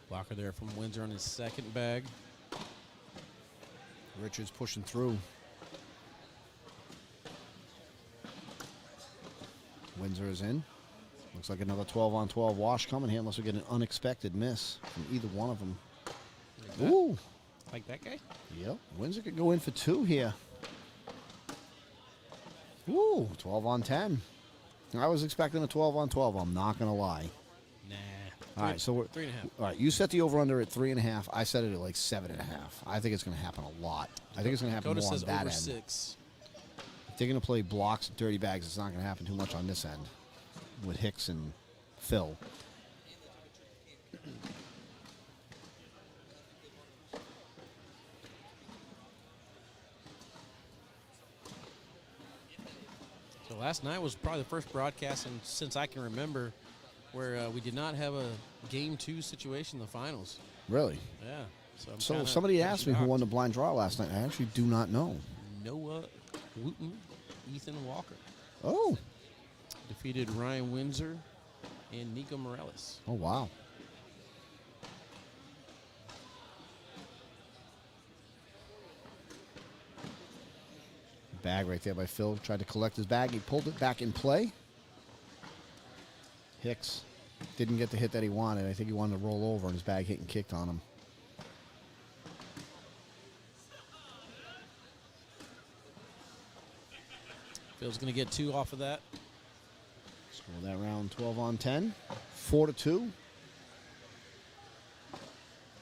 Blocker there from Windsor on his second bag. Richards pushing through. Windsor is in. Looks like another 12 on 12 wash coming here unless we get an unexpected miss from either one of them. Like that? Ooh. Like that guy? Yep. Windsor could go in for 2 here. Ooh, 12 on 10. I was expecting a 12 on 12. I'm not going to lie. Nah. All right, so we're 3.5. All right, you set the over under at 3.5. I set it at like 7.5. I think it's going to happen a lot. I think it's going to happen Dakota more on says that over end. 6. If they're going to play blocks and dirty bags, it's not going to happen too much on this end with Hicks and Phil. So last night was probably the first broadcast since I can remember where we did not have a Game 2 situation in the finals. Really? Yeah. So, I'm So kinda somebody asked me who shocked. won the blind draw last night. I actually do not know. Noah Wooten, Ethan Walker. Oh. Defeated Ryan Windsor and Nico Morales. Oh, wow. Bag right there by Phil. Tried to collect his bag. He pulled it back in play. Hicks didn't get the hit that he wanted. I think he wanted to roll over, and his bag hit and kicked on him. Phil's going to get 2 off of that. Score that round 12 on 10. 4-2.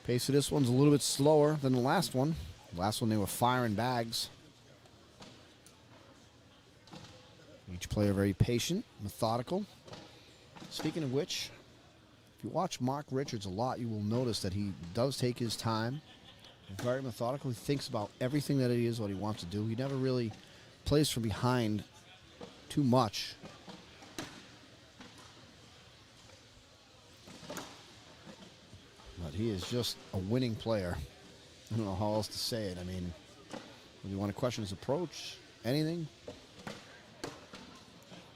Pace of this one's a little bit slower than the last one. The last one, they were firing bags. Each player very patient, methodical. Speaking of which, if you watch Mark Richards a lot, you will notice that he does take his time. Very methodical. He thinks about everything that it is, what he wants to do. He never really plays from behind too much. But he is just a winning player. I don't know how else to say it. I mean, if you want to question his approach, anything,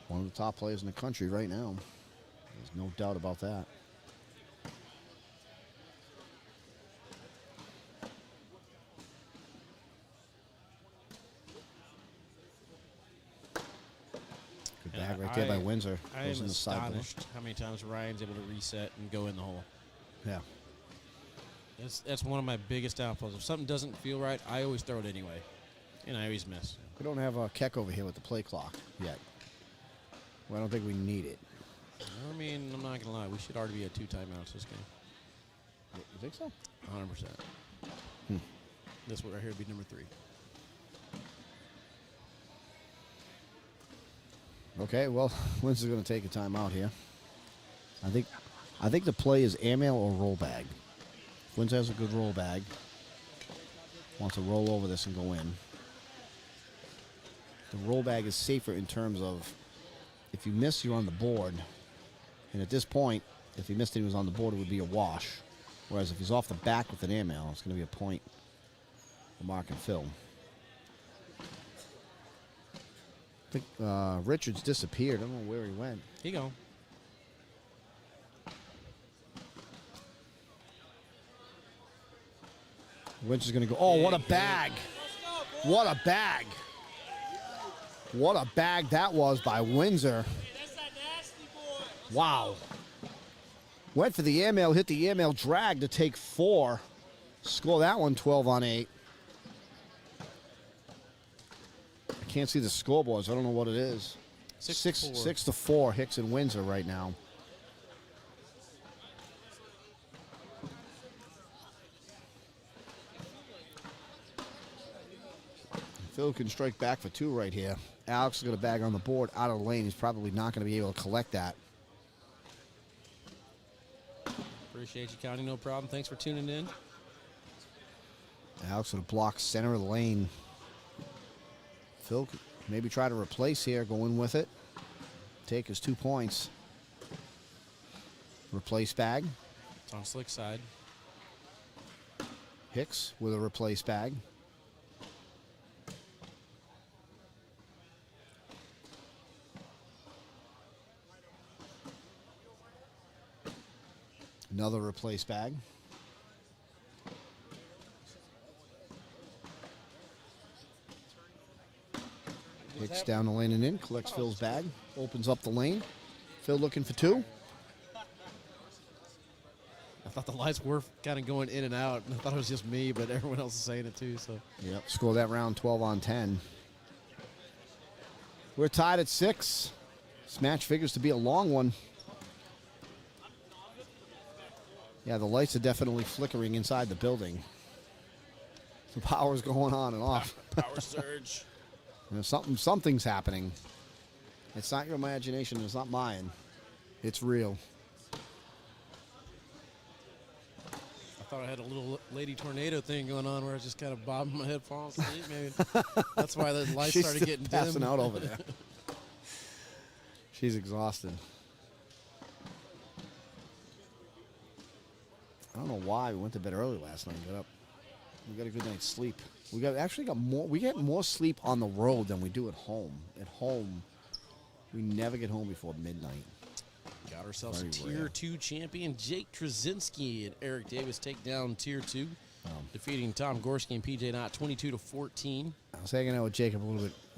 one of the top players in the country right now. There's no doubt about that. Good bag right there by Windsor. I Goes am in the side door. astonished how many times Ryan's able to reset and go in the hole. Yeah. That's one of my biggest downfalls. If something doesn't feel right, I always throw it anyway, and I always miss. We don't have a Keck over here with the play clock yet. Well, I don't think we need it. I mean, I'm not gonna lie. We should already be at 2 timeouts this game. You think so? 100%. This one right here would be number 3. Okay, well, Windsor's going to take a timeout here. I think the play is air mail or roll bag. If Windsor has a good roll bag, wants to roll over this and go in. The roll bag is safer in terms of if you miss, you're on the board. And at this point, if he missed and he was on the board, it would be a wash. Whereas if he's off the back with an air mail, it's going to be a point for Mark and Phil. I think Richards disappeared. I don't know where he went. Here you go. Windsor's going to go. Oh, what a bag. What a bag. What a bag that was by Windsor. Wow. Went for the airmail, hit the airmail drag to take 4. Score that one 12-on-8. I can't see the scoreboards. I don't know what it is. 6-4 Hicks and Windsor right now. Phil can strike back for 2 right here. Alex is going to bag on the board out of the lane. He's probably not going to be able to collect that. Appreciate you, County. No problem. Thanks for tuning in. Alex with a block center of the lane. Phil could maybe try to replace here, go in with it. Take his 2 points. Replace bag. It's on slick side. Hicks with a replace bag. Another replace bag. Hicks down the lane and in, collects Phil's bag, opens up the lane. Phil looking for 2. I thought the lights were kind of going in and out. I thought it was just me, but everyone else is saying it too. So. Yep, score that round 12-on-10. We're tied at 6. This match figures to be a long one. Yeah, the lights are definitely flickering inside the building. The power's going on and off. Power surge. You know, something's happening. It's not your imagination. It's not mine. It's real. I thought I had a little lady tornado thing going on where I was just kind of bobbing my head, falling asleep. Maybe that's why the lights She's started getting passing dim. out over there. She's exhausted. I don't know why we went to bed early last night. Got up. We got a good night's sleep. We got more. We get more sleep on the road than we do at home. At home, we never get home before midnight. Got ourselves Very a Tier rare. 2 champion, Jake Trzynski and Eric Davis take down Tier 2, defeating Tom Gorski and PJ Knott 22-14. I was hanging out with Jacob a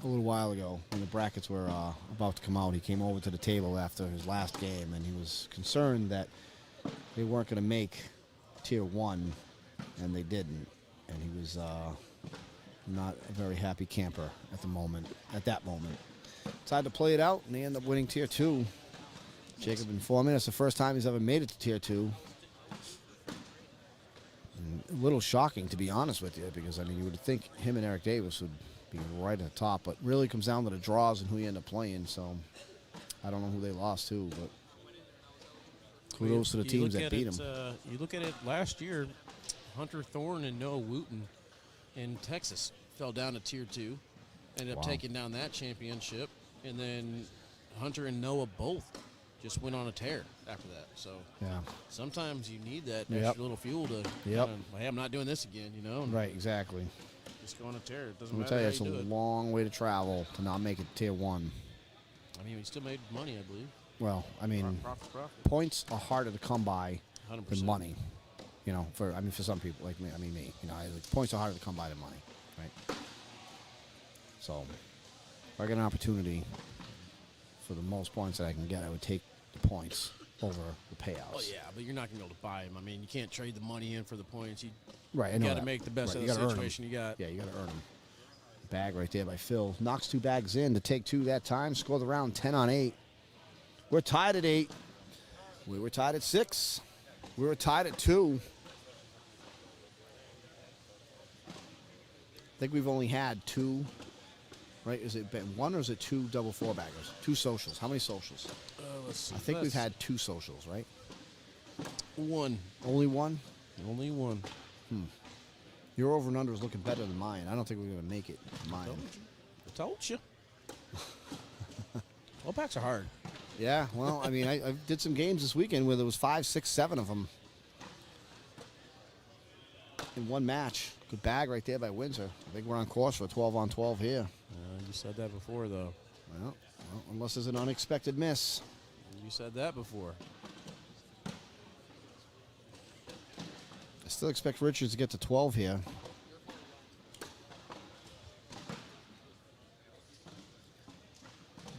little while ago when the brackets were about to come out. He came over to the table after his last game, and he was concerned that they weren't going to make Tier 1, and they didn't. And he was not a very happy camper at that moment. Decided to play it out, and they end up winning Tier 2. Jacob informing us the first time he's ever made it to Tier 2. And a little shocking, to be honest with you, because, I mean, you would think him and Eric Davis would be right at the top, but really comes down to the draws and who you end up playing, so I don't know who they lost to, but kudos to the teams that beat them. You look at it last year, Hunter Thorne and Noah Wooten in Texas fell down to Tier 2, ended up Wow. taking down that championship, and then Hunter and Noah both just went on a tear after that. So Yeah, sometimes you need that Yep. extra little fuel to, Yep. hey, I'm not doing this again, you know? And right, exactly. just go on a tear. It doesn't Let me matter tell you, how it's a you do it. long way to travel to not make it to Tier 1. I mean, we still made money, I believe. Well, I mean, Profit. points are harder to come by 100%. than money. You know, for some people like me. I mean, me. You know, points are harder to come by than money, right? So, if I get an opportunity for the most points that I can get, I would take the points over the payouts. Oh yeah, but you're not gonna be able to buy him. I mean, you can't trade the money in for the points. You Right, I know got to that. make the best Right, of you the gotta earn 'em. situation you got. Yeah, you got to earn them. Bag right there by Phil. Knocks 2 bags in to take 2 that time. Score the round 10 on 8. We're tied at 8. We were tied at 6. We were tied at 2. I think we've only had 2. Right? Is it been 1 or is it 2 double 4-baggers? 2 socials. How many socials? Let's see. I think we've had 2 socials, right? one. Only 1? Only one. Your over and under is looking better than mine. I don't think we're going to make it. Mine. I told you. All packs are hard. Yeah, well, I mean, I did some games this weekend where there was 5, 6, 7 of them in one match. Good bag right there by Windsor. I think we're on course for a 12 on 12 here. You said that before, though. Well, unless there's an unexpected miss. You said that before. I still expect Richards to get to 12 here.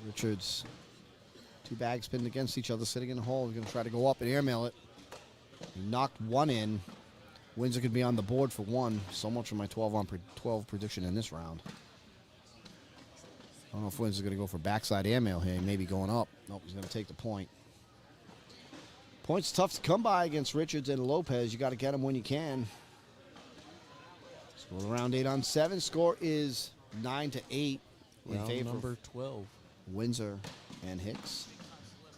Richards, 2 bags pinned against each other, sitting in the hole. He's going to try to go up and airmail it. He knocked 1 in. Windsor could be on the board for 1. So much for my 12 on 12 prediction in this round. I don't know if Windsor's going to go for backside airmail here. He may be going up. Nope, he's going to take the point. Points tough to come by against Richards and Lopez. You got to get them when you can. Score round 8 on 7. Score is 9-8 in Round favor number of 12. Windsor and Hicks.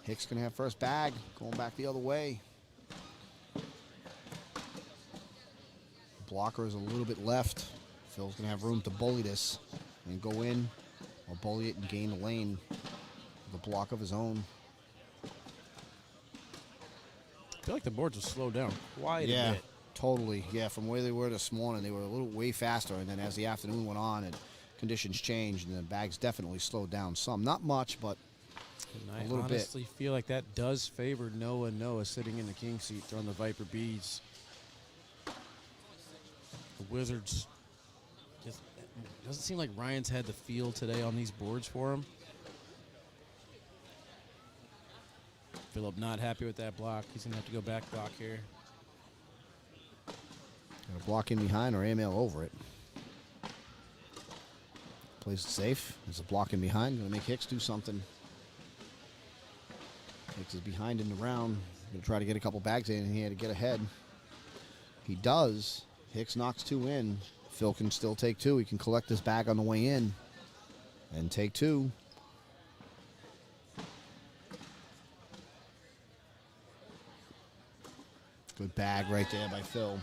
Hicks going to have first bag. Going back the other way. Blocker is a little bit left. Phil's going to have room to bully this and go in or bully it and gain the lane with a block of his own. I feel like the boards will slow down quite a Yeah, bit. totally. Yeah, from where they were this morning, they were a little way faster. And then as the afternoon went on and conditions changed, and the bags definitely slowed down some. Not much, but And I a little bit. honestly feel like that does favor Noah. Noah sitting in the king seat throwing the Viper beads. The Wizards. Just, doesn't seem like Ryan's had the feel today on these boards for him. Phillip not happy with that block. He's going to have to go back block here. Got a block in behind or airmail over it. Plays it safe. There's a block in behind. Going to make Hicks do something. Hicks is behind in the round. Going to try to get a couple bags in, and he had to get ahead. He does. Hicks knocks 2 in. Phil can still take 2. He can collect this bag on the way in and take 2. Good bag right there by Phil.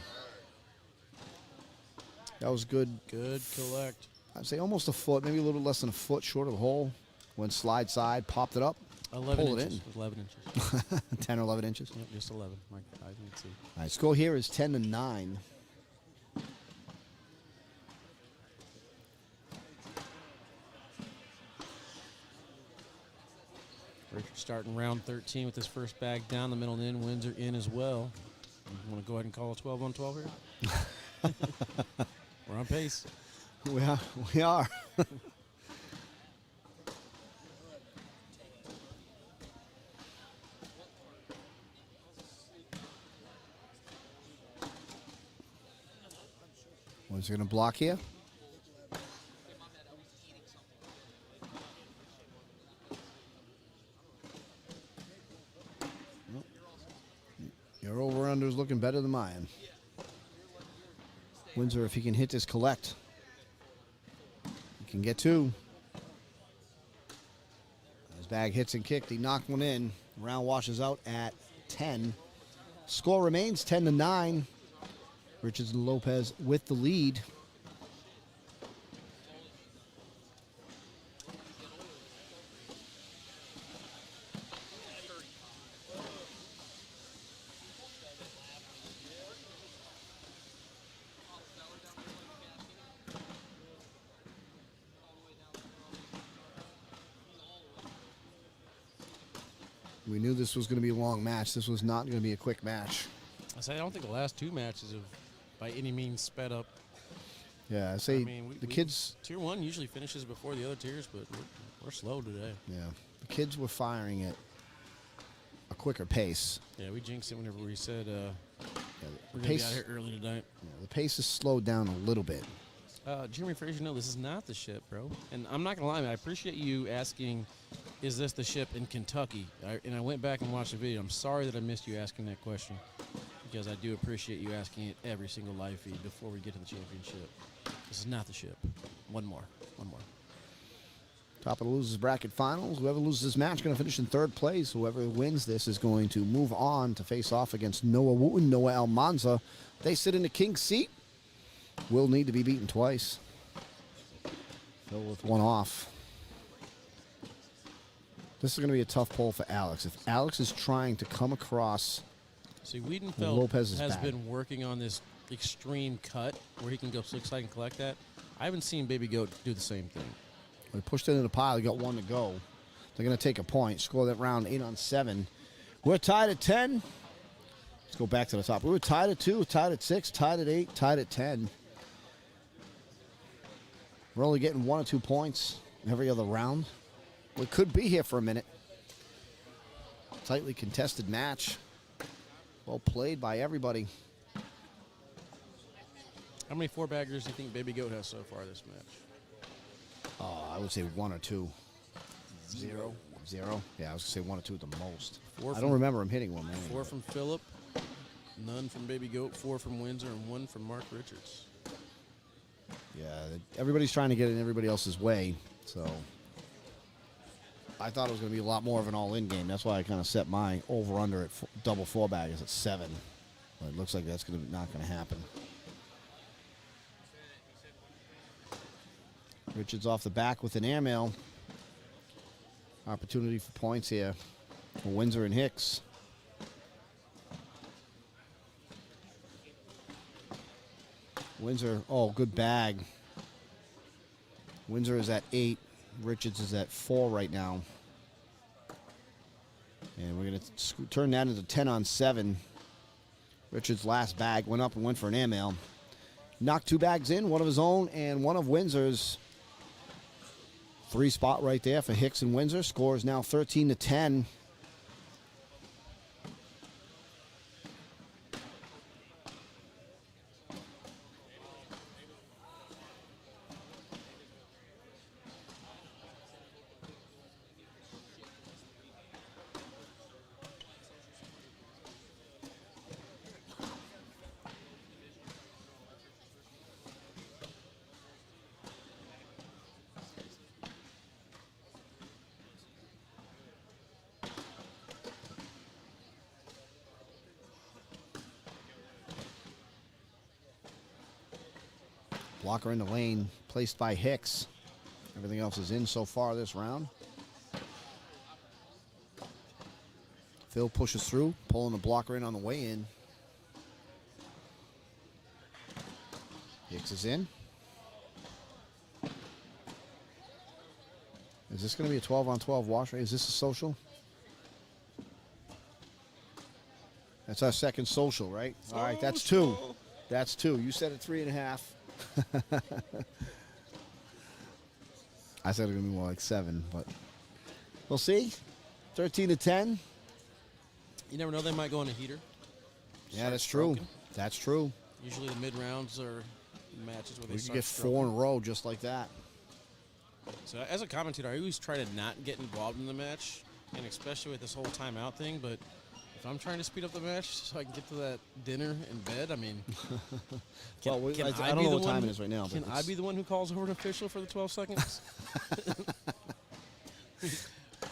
That was good. Good collect. I'd say almost a foot, maybe a little less than a foot short of the hole. Went slide side, popped it up, 11 pulled it inches. in. 11 inches. 10 or 11 inches. Yep, just 11. My eyes can see. All right, score here is 10-9. Richard starting round 13 with his first bag down the middle and in. Windsor in as well. You want to go ahead and call a 12 on 12 here? We're on pace. We are. One's going to block here. Nope. Your over-under is looking better than mine. Windsor, if he can hit this collect, he can get 2. His bag hits and kicked. He knocked 1 in. Round washes out at 10. Score remains 10-9. Richards and Lopez with the lead. We knew this was going to be a long match. This was not going to be a quick match. I don't think the last 2 matches have by any means sped up. Yeah, I say I mean, the kids. Tier 1 usually finishes before the other tiers, but we're slow today. Yeah, the kids were firing at a quicker pace. Yeah, we jinxed it whenever we said Yeah, we're the going to be pace, out here early tonight. the pace has slowed down a little bit. Jeremy Frazier, no, this is not the ship, bro. And I'm not going to lie, man, I appreciate you asking, is this the ship in Kentucky? And I went back and watched the video. I'm sorry that I missed you asking that question because I do appreciate you asking it every single live feed before we get to the championship. This is not the ship. One more. Top of the losers bracket finals. Whoever loses this match is going to finish in third place. Whoever wins this is going to move on to face off against Noah Wooten, Noah Almanza. They sit in the king's seat. Will need to be beaten twice. Phil with one off. This is going to be a tough poll for Alex. If Alex is trying to come across, See, Wiedenfeld Lopez is has back. been working on this extreme cut where he can go slick side and collect that. I haven't seen Baby Goat do the same thing. they pushed it in the pile. They got one to go. They're going to take a point. Score that round 8-7. We're tied at 10. Let's go back to the top. We were tied at 2, tied at 6, tied at 8, tied at 10. We're only getting 1 or 2 points every other round. We could be here for a minute. Tightly contested match. Well played by everybody. How many four-baggers do you think Baby Goat has so far this match? I would say 1 or 2. 0. Yeah, I was going to say 1 or 2 at the most. Four I from- don't remember him hitting one. Man. 4 from Phillip, none from Baby Goat, 4 from Windsor, and 1 from Mark Richards. Yeah, everybody's trying to get in everybody else's way. So I thought it was going to be a lot more of an all-in game. That's why I kind of set my over-under at double four-baggers at 7. But it looks like that's not going to happen. Richards off the back with an airmail. Opportunity for points here for Windsor and Hicks. Windsor, good bag. Windsor is at 8. Richards is at 4 right now. And we're going to turn that into 10-7. Richards' last bag went up and went for an airmail. Knocked 2 bags in, one of his own and one of Windsor's. 3 spot right there for Hicks and Windsor. Score is now 13-10. Blocker in the lane, placed by Hicks. Everything else is in so far this round. Phil pushes through, pulling the blocker in on the way in. Hicks is in. Is this going to be a 12-on-12 wash rate? Is this a social? That's our second social, right? All right, that's 2. That's 2. You said it 3.5. I said it was going to be more like 7, but we'll see. 13-10. You never know, they might go on a heater. Yeah, that's Start true. stroking. That's true. Usually the mid-rounds are matches where they We could start get 4 in a row just like that. So as a commentator, I always try to not get involved in the match, and especially with this whole timeout thing, but if I'm trying to speed up the match so I can get to that dinner and bed, I mean, I don't be know the what time one- it is right now. Can but I be the one who calls over an official for the 12 seconds?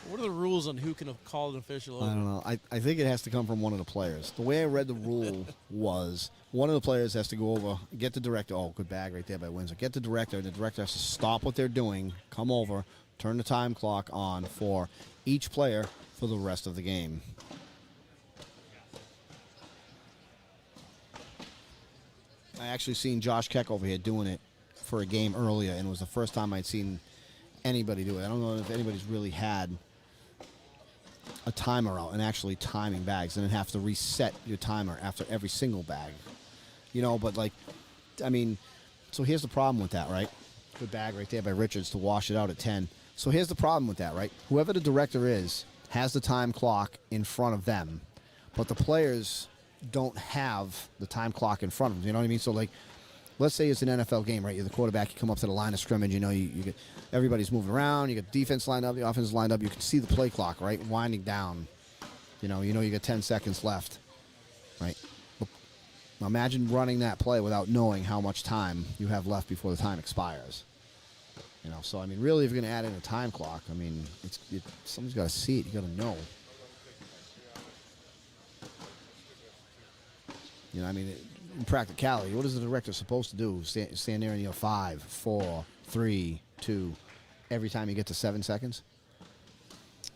What are the rules on who can call an official over? I don't know. I think it has to come from one of the players. The way I read the rule was one of the players has to go over, get the director. Oh, good bag right there by Windsor. Get the director. And the director has to stop what they're doing, come over, turn the time clock on for each player for the rest of the game. I actually seen Josh Keck over here doing it for a game earlier, and it was the first time I'd seen anybody do it. I don't know if anybody's really had a timer out and actually timing bags and then have to reset your timer after every single bag. You know, but like, I mean, so here's the problem with that, right? Good bag right there by Richards to wash it out at 10. So here's the problem with that, right? Whoever the director is has the time clock in front of them, but the players don't have the time clock in front of them. You know what I mean? So, like, let's say it's an NFL game, right? You're the quarterback. You come up to the line of scrimmage. You know, you get everybody's moving around. You get the defense lined up, the offense lined up. You can see the play clock, right, winding down. You know you got 10 seconds left, right? Now imagine running that play without knowing how much time you have left before the time expires. You know, so I mean, really, if you're going to add in a time clock, I mean, somebody's got to see it. You got to know. You know, I mean, in practicality, what is the director supposed to do? Stand there and 5, 4, 3, 2, every time you get to 7 seconds?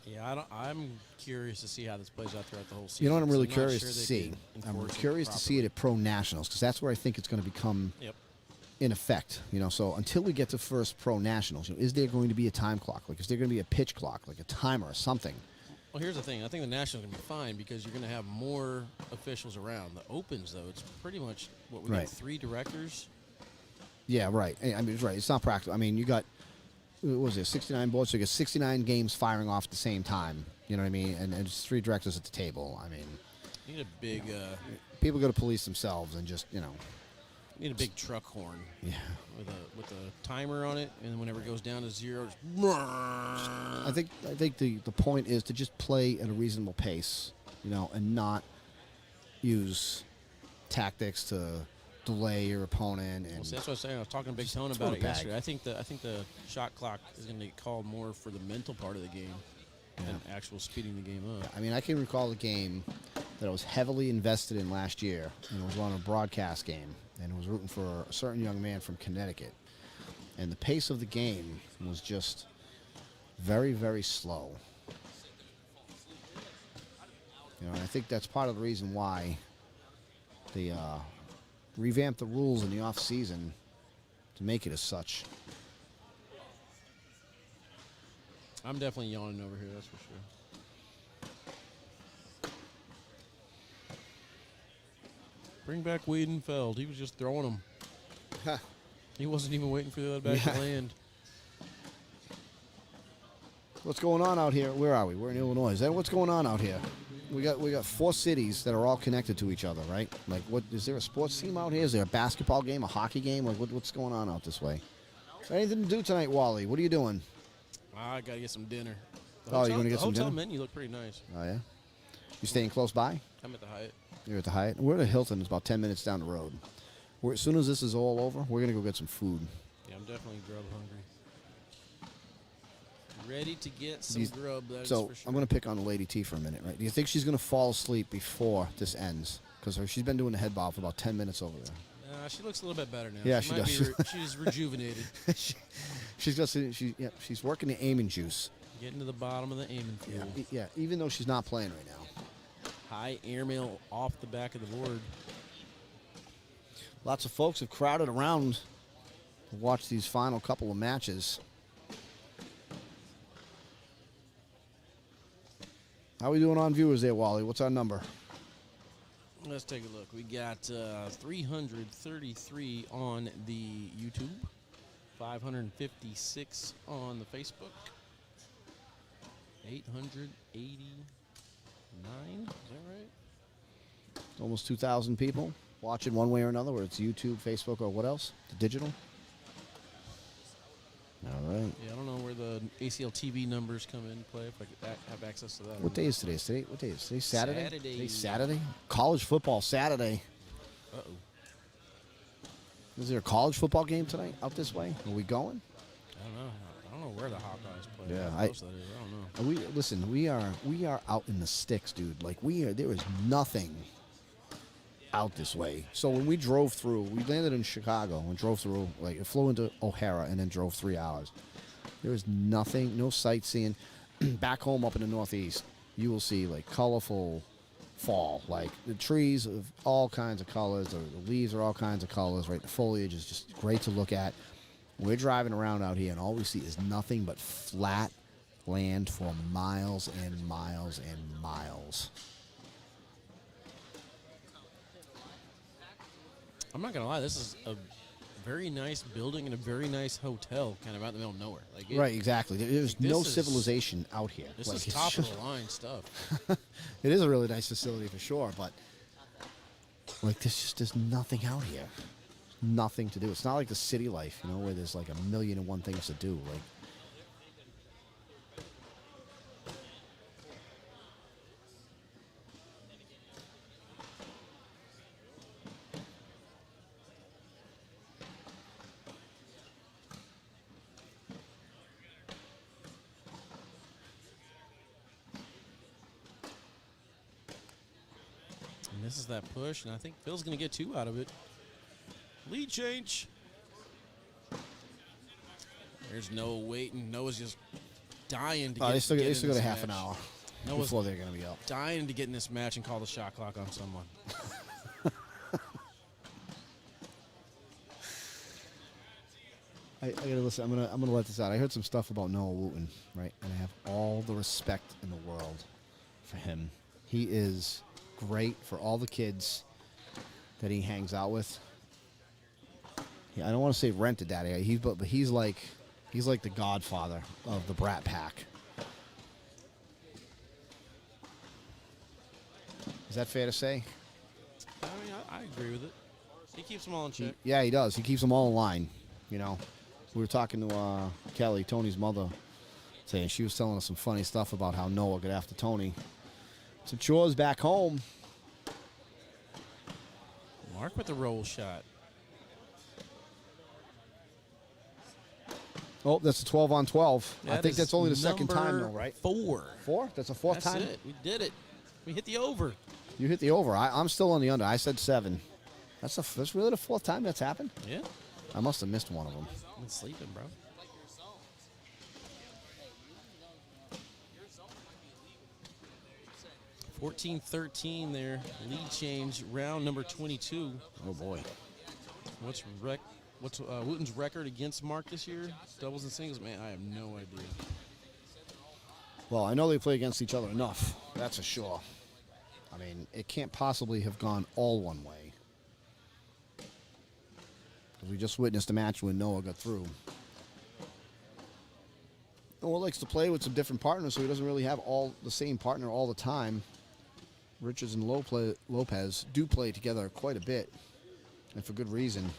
Yeah, I'm curious to see how this plays out throughout the whole season. You know what I'm really not curious sure to they see? can I'm enforce it curious to see it at Pro Nationals, because that's where I think it's going to become Yep. in effect. You know, so until we get to first Pro Nationals, is there going to be a time clock? Like, is there going to be a pitch clock, like a timer or something? Well, here's the thing. I think the Nationals are going to be fine because you're going to have more officials around. The Opens, though, it's pretty much what we Right. got 3 directors. Yeah, right. I mean, it's right. It's not practical. I mean, you got, what was it, 69 boards? So you got 69 games firing off at the same time. You know what I mean? And just 3 directors at the table. I mean, You need a big, people got to police themselves and just, truck horn yeah. with a timer on it, and whenever it goes down to 0, just I think the point is to just play at a reasonable pace, and not use tactics to delay your opponent. And Well, see, that's what I was saying. I was talking to Big Tone throw about it it back. yesterday. I think the shot clock is going to get called more for the mental part of the game than actual speeding the game up. I mean, I can recall a game that I was heavily invested in last year, and it was on a broadcast game, and it was rooting for a certain young man from Connecticut. And the pace of the game was just very, very slow. And I think that's part of the reason why they revamped the rules in the off season to make it as such. I'm definitely yawning over here, that's for sure. Bring back Wiedenfeld. He was just throwing them. He wasn't even waiting for the other back to land. What's going on out here? Where are we? We're in Illinois. Is that what's going on out here? We got 4 cities that are all connected to each other, right? Like, what is there a sports team out here? Is there a basketball game, a hockey game? Like, what's going on out this way? Is there anything to do tonight, Wally? What are you doing? I got to get some dinner. Oh, you're gonna get some hotel dinner? menu looked pretty nice. Oh yeah. You staying close by? I'm at the Hyatt. You're at the Hyatt. We're at a Hilton. It's about 10 minutes down the road. As soon as this is all over, we're gonna go get some food. Yeah, I'm definitely grub hungry. Ready to get some These- grub, that's So for sure. I'm gonna pick on the Lady T for a minute, right? Do you think she's gonna fall asleep before this ends? Because she's been doing the head bob for about 10 minutes over there. She looks a little bit better now. Yeah, she she might does. be she's rejuvenated. She's working the aiming juice. Getting to the bottom of the aiming field. Yeah, even though she's not playing right now. High airmail off the back of the board. Lots of folks have crowded around to watch these final couple of matches. How we doing on viewers there, Wally? What's our number? Let's take a look. We got 333 on the YouTube, 556 on the Facebook, 889. Is that right? Almost 2,000 people watching one way or another, whether it's YouTube, Facebook, or what else? The digital? All right. Yeah, I don't know where the ACL TV numbers come in play if I could have access to that. What day is today? What day is today? Saturday? Saturday. Today's Saturday? College football Saturday. Uh-oh. Is there a college football game tonight out this way? Are we going? I don't know. I don't know where the Hawkeyes play. Yeah, How close that is. I don't know. We are out in the sticks, dude. Like, there is nothing out this way. So when we drove through, we landed in Chicago and drove through, like, flew into O'Hara and then drove 3 hours. There is nothing, no sightseeing. Back home up in the Northeast, you will see, like, colorful fall. Like, the trees of all kinds of colors, the leaves are all kinds of colors, right? The foliage is just great to look at. We're driving around out here, and all we see is nothing but flat land for miles and miles and miles. I'm not going to lie. This is a very nice building and a very nice hotel kind of out in the middle of nowhere. Like Right, exactly. There's this no is- civilization out here. This Like, is it's top of just- the line stuff. It is a really nice facility for sure, but like there's nothing out here. Nothing to do. It's not like the city life, you know, where there's like 1,000,001 things to do. Like And this is that push, and I think Phil's going to get 2 out of it. Lead change. There's Noah waiting. Noah's just dying to get they still get they in still got this a half an match. hour Noah's before they're going to be up. dying to get in this match and call the shot clock on someone. I gotta listen. I'm gonna let this out. I heard some stuff about Noah Wooten, right? And I have all the respect in the world for him. He is great for all the kids that he hangs out with. Yeah, I don't want to say rented daddy. But he's like the godfather of the Brat Pack. Is that fair to say? I mean, I agree with it. He keeps them all in check. Yeah, he does. He keeps them all in line. You know, we were talking to Kelly, Tony's mother, saying she was telling us some funny stuff about how Noah got after Tony. Some chores back home. Mark with the roll shot. Oh, that's a 12 on 12. I That think is that's only the second time, though, number right? 4. 4? That's a fourth That's time? it. We did it. We hit the over. You hit the over. I'm still on the under. I said 7. That's really the fourth time that's happened? Yeah. I must have missed one of them. I've been sleeping, bro. 14-13 there. Lead change. Round number 22. Oh, boy. What's Wooten's record against Mark this year? Doubles and singles? Man, I have no idea. Well, I know they play against each other enough. That's for sure. I mean, it can't possibly have gone all one way. 'Cause we just witnessed a match when Noah got through. Noah likes to play with some different partners, so he doesn't really have all the same partner all the time. Richards and Lopez do play together quite a bit, and for good reason.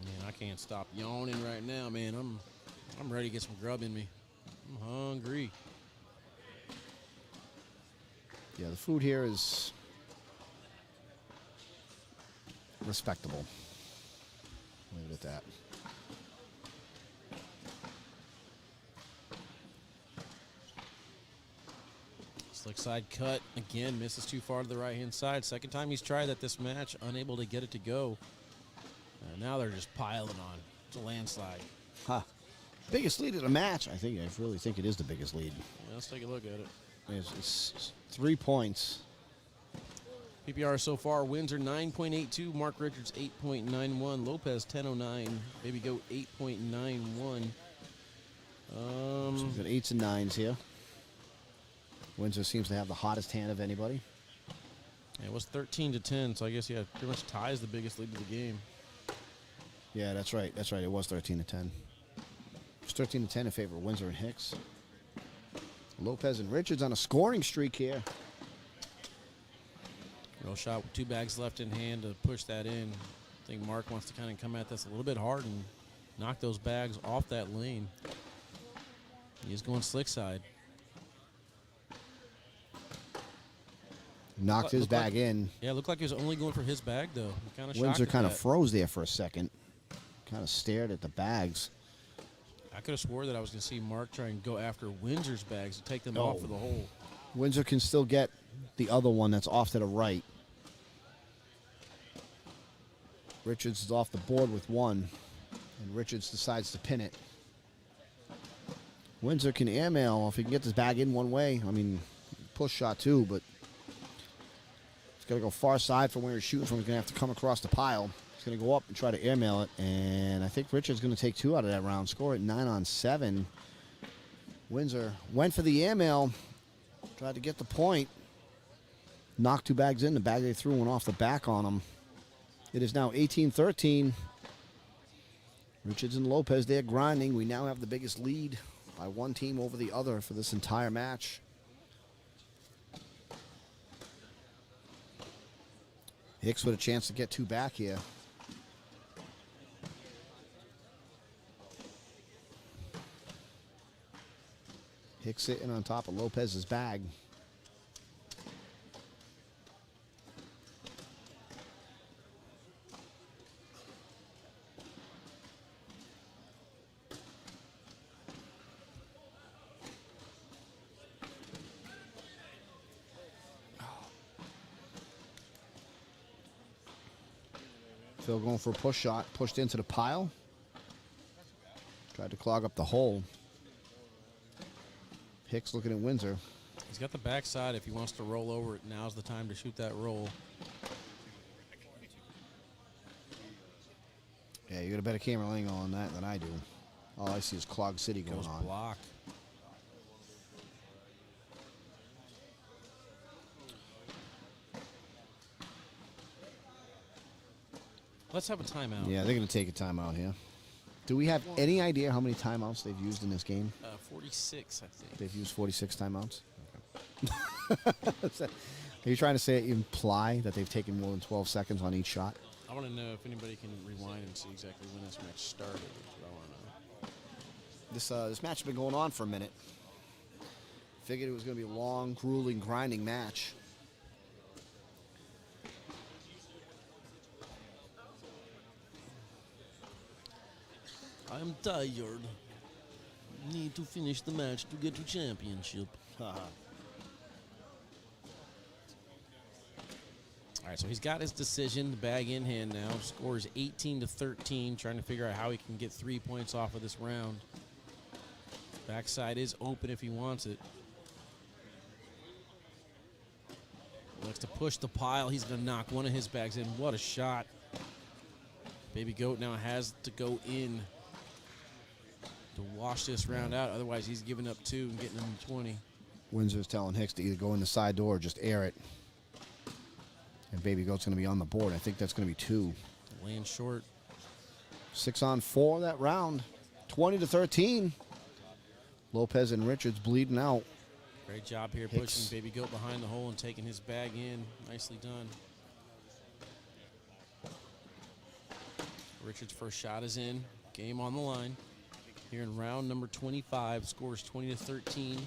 Man, I can't stop yawning right now, man. I'm ready to get some grub in me. I'm hungry. Yeah, the food here is respectable. Leave it at that. Slick side cut. Again, misses too far to the right-hand side. Second time he's tried that this match, unable to get it to go. Now they're just piling on. It's a landslide. Biggest lead of the match. I really think it is the biggest lead. Yeah, let's take a look at it. It's 3 points. PPR so far, Windsor 9.82, Mark Richards 8.91, Lopez 10.09, Baby Goat 8.91. So we've got 8s and 9s here. Windsor seems to have the hottest hand of anybody. It was 13-10, so I guess, yeah, pretty much ties the biggest lead of the game. Yeah, that's right. That's right. It was 13-10. It was 13-10 in favor of Windsor and Hicks. Lopez and Richards on a scoring streak here. Real shot with 2 bags left in hand to push that in. I think Mark wants to kind of come at this a little bit hard and knock those bags off that lane. He's going slick side. Knocked his Looked like- bag in. Yeah, it looked like he was only going for his bag, though. Kind of Windsor kind of froze there for a second. Kind of stared at the bags. I could have swore that I was going to see Mark try and go after Windsor's bags to take them off of the hole. Windsor can still get the other one that's off to the right. Richards is off the board with 1, and Richards decides to pin it. Windsor can airmail if he can get this bag in one way. I mean, push shot too, but it's got to go far side from where he's shooting from. He's going to have to come across the pile. He's going to go up and try to airmail it, and I think Richards going to take 2 out of that round. Score at 9-on-7. Windsor went for the airmail, tried to get the point. knocked 2 bags in. The bag they threw went off the back on him. It is now 18-13. Richards and Lopez, they're grinding. We now have the biggest lead by one team over the other for this entire match. Hicks with a chance to get 2 back here. Hicks sitting on top of Lopez's bag. Phil going for a push shot, pushed into the pile. Tried to clog up the hole. Hicks looking at Windsor. He's got the backside. If he wants to roll over it, now's the time to shoot that roll. Yeah, you got a better camera angle on that than I do. All I see is Clog City going Goes on. block. Let's have a timeout. Yeah, they're going to take a timeout here. Do we have any idea how many timeouts they've used in this game? 46, I think. They've used 46 timeouts. Are you trying to say imply that they've taken more than 12 seconds on each shot? I want to know if anybody can rewind and see exactly when this match started. That's what I want to know. This match has been going on for a minute. Figured it was going to be a long, grueling, grinding match. I'm tired. Need to finish the match to get to championship. All right, so he's got his decision, the bag in hand now. Scores 18-13, trying to figure out how he can get 3 points off of this round. Backside is open if he wants it. Likes to push the pile. He's going to knock one of his bags in. What a shot. Baby Goat now has to go in to wash this round out. Otherwise, he's giving up 2 and getting them 20. Windsor's telling Hicks to either go in the side door or just air it. And Baby Goat's going to be on the board. I think that's going to be 2. Laying short. 6 on 4 that round. 20-13. Lopez and Richards bleeding out. Great job here Hicks. pushing Baby Goat behind the hole and taking his bag in. Nicely done. Richards' first shot is in. Game on the line. Here in round number 25. Scores 20-13.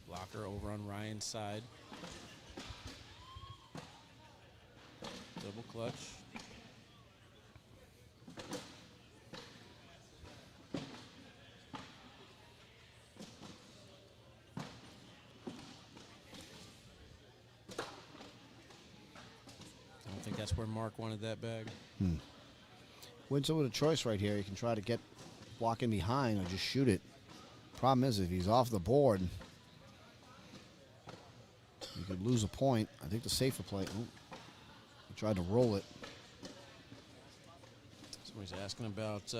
Blocker over on Ryan's side. Double clutch. I don't think that's where Mark wanted that bag. Windsor with a choice right here. He can try to get block in behind or just shoot it. Problem is, if he's off the board, you could lose a point. I think the safer play. Ooh, he tried to roll it. Somebody's asking about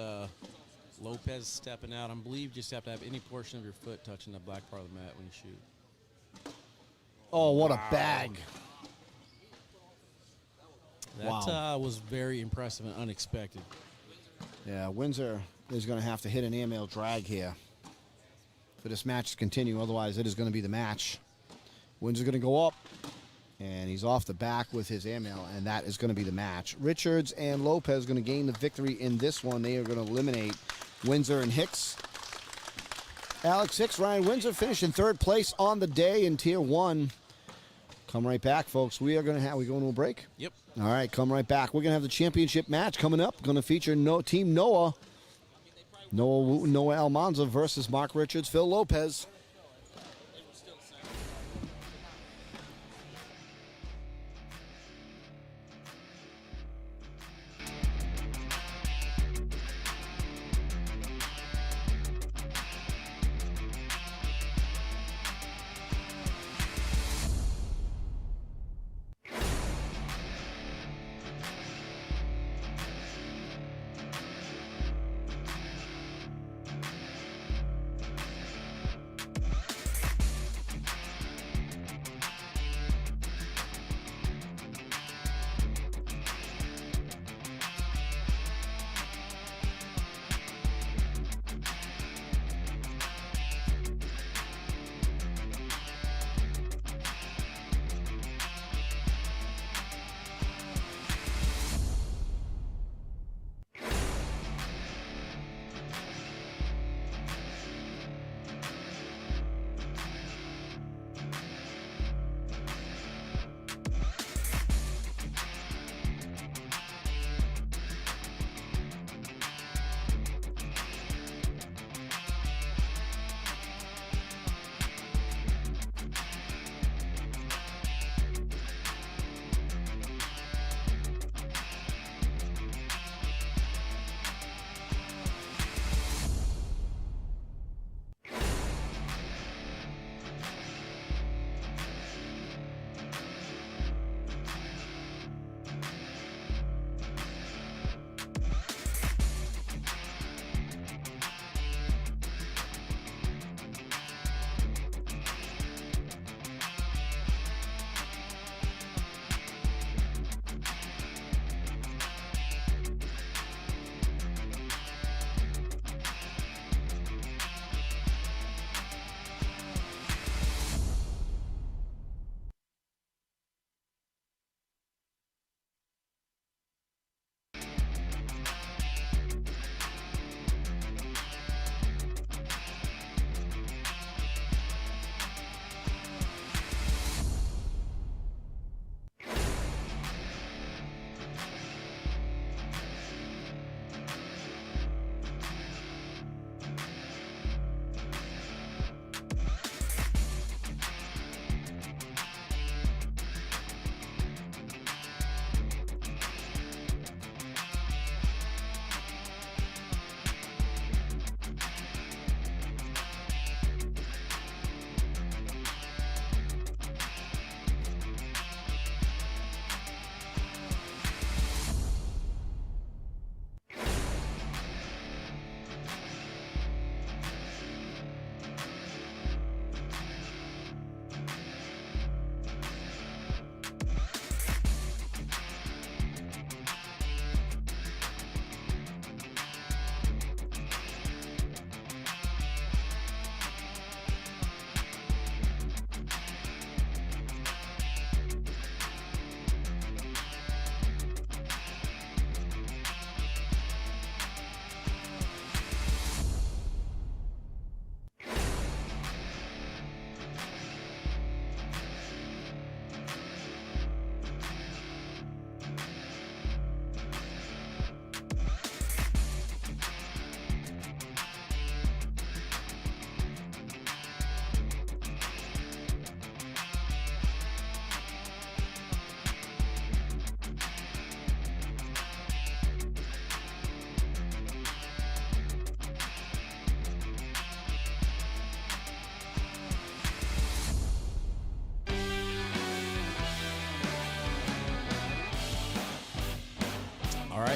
Lopez stepping out. I believe you just have to have any portion of your foot touching the black part of the mat when you shoot. Oh, what a bag. That was very impressive and unexpected. Yeah, Windsor is going to have to hit an airmail drag here for this match to continue. Otherwise, it is going to be the match. Windsor's going to go up, and he's off the back with his airmail, and that is going to be the match. Richards and Lopez going to gain the victory in this one. They are going to eliminate Windsor and Hicks. Alex Hicks, Ryan Windsor finished in 3rd place on the day in Tier 1. Come right back, folks. We going to a break? Yep. All right, come right back. We're going to have the championship match coming up. Going to feature Team Noah. Noah Almanza versus Mark Richards, Phil Lopez.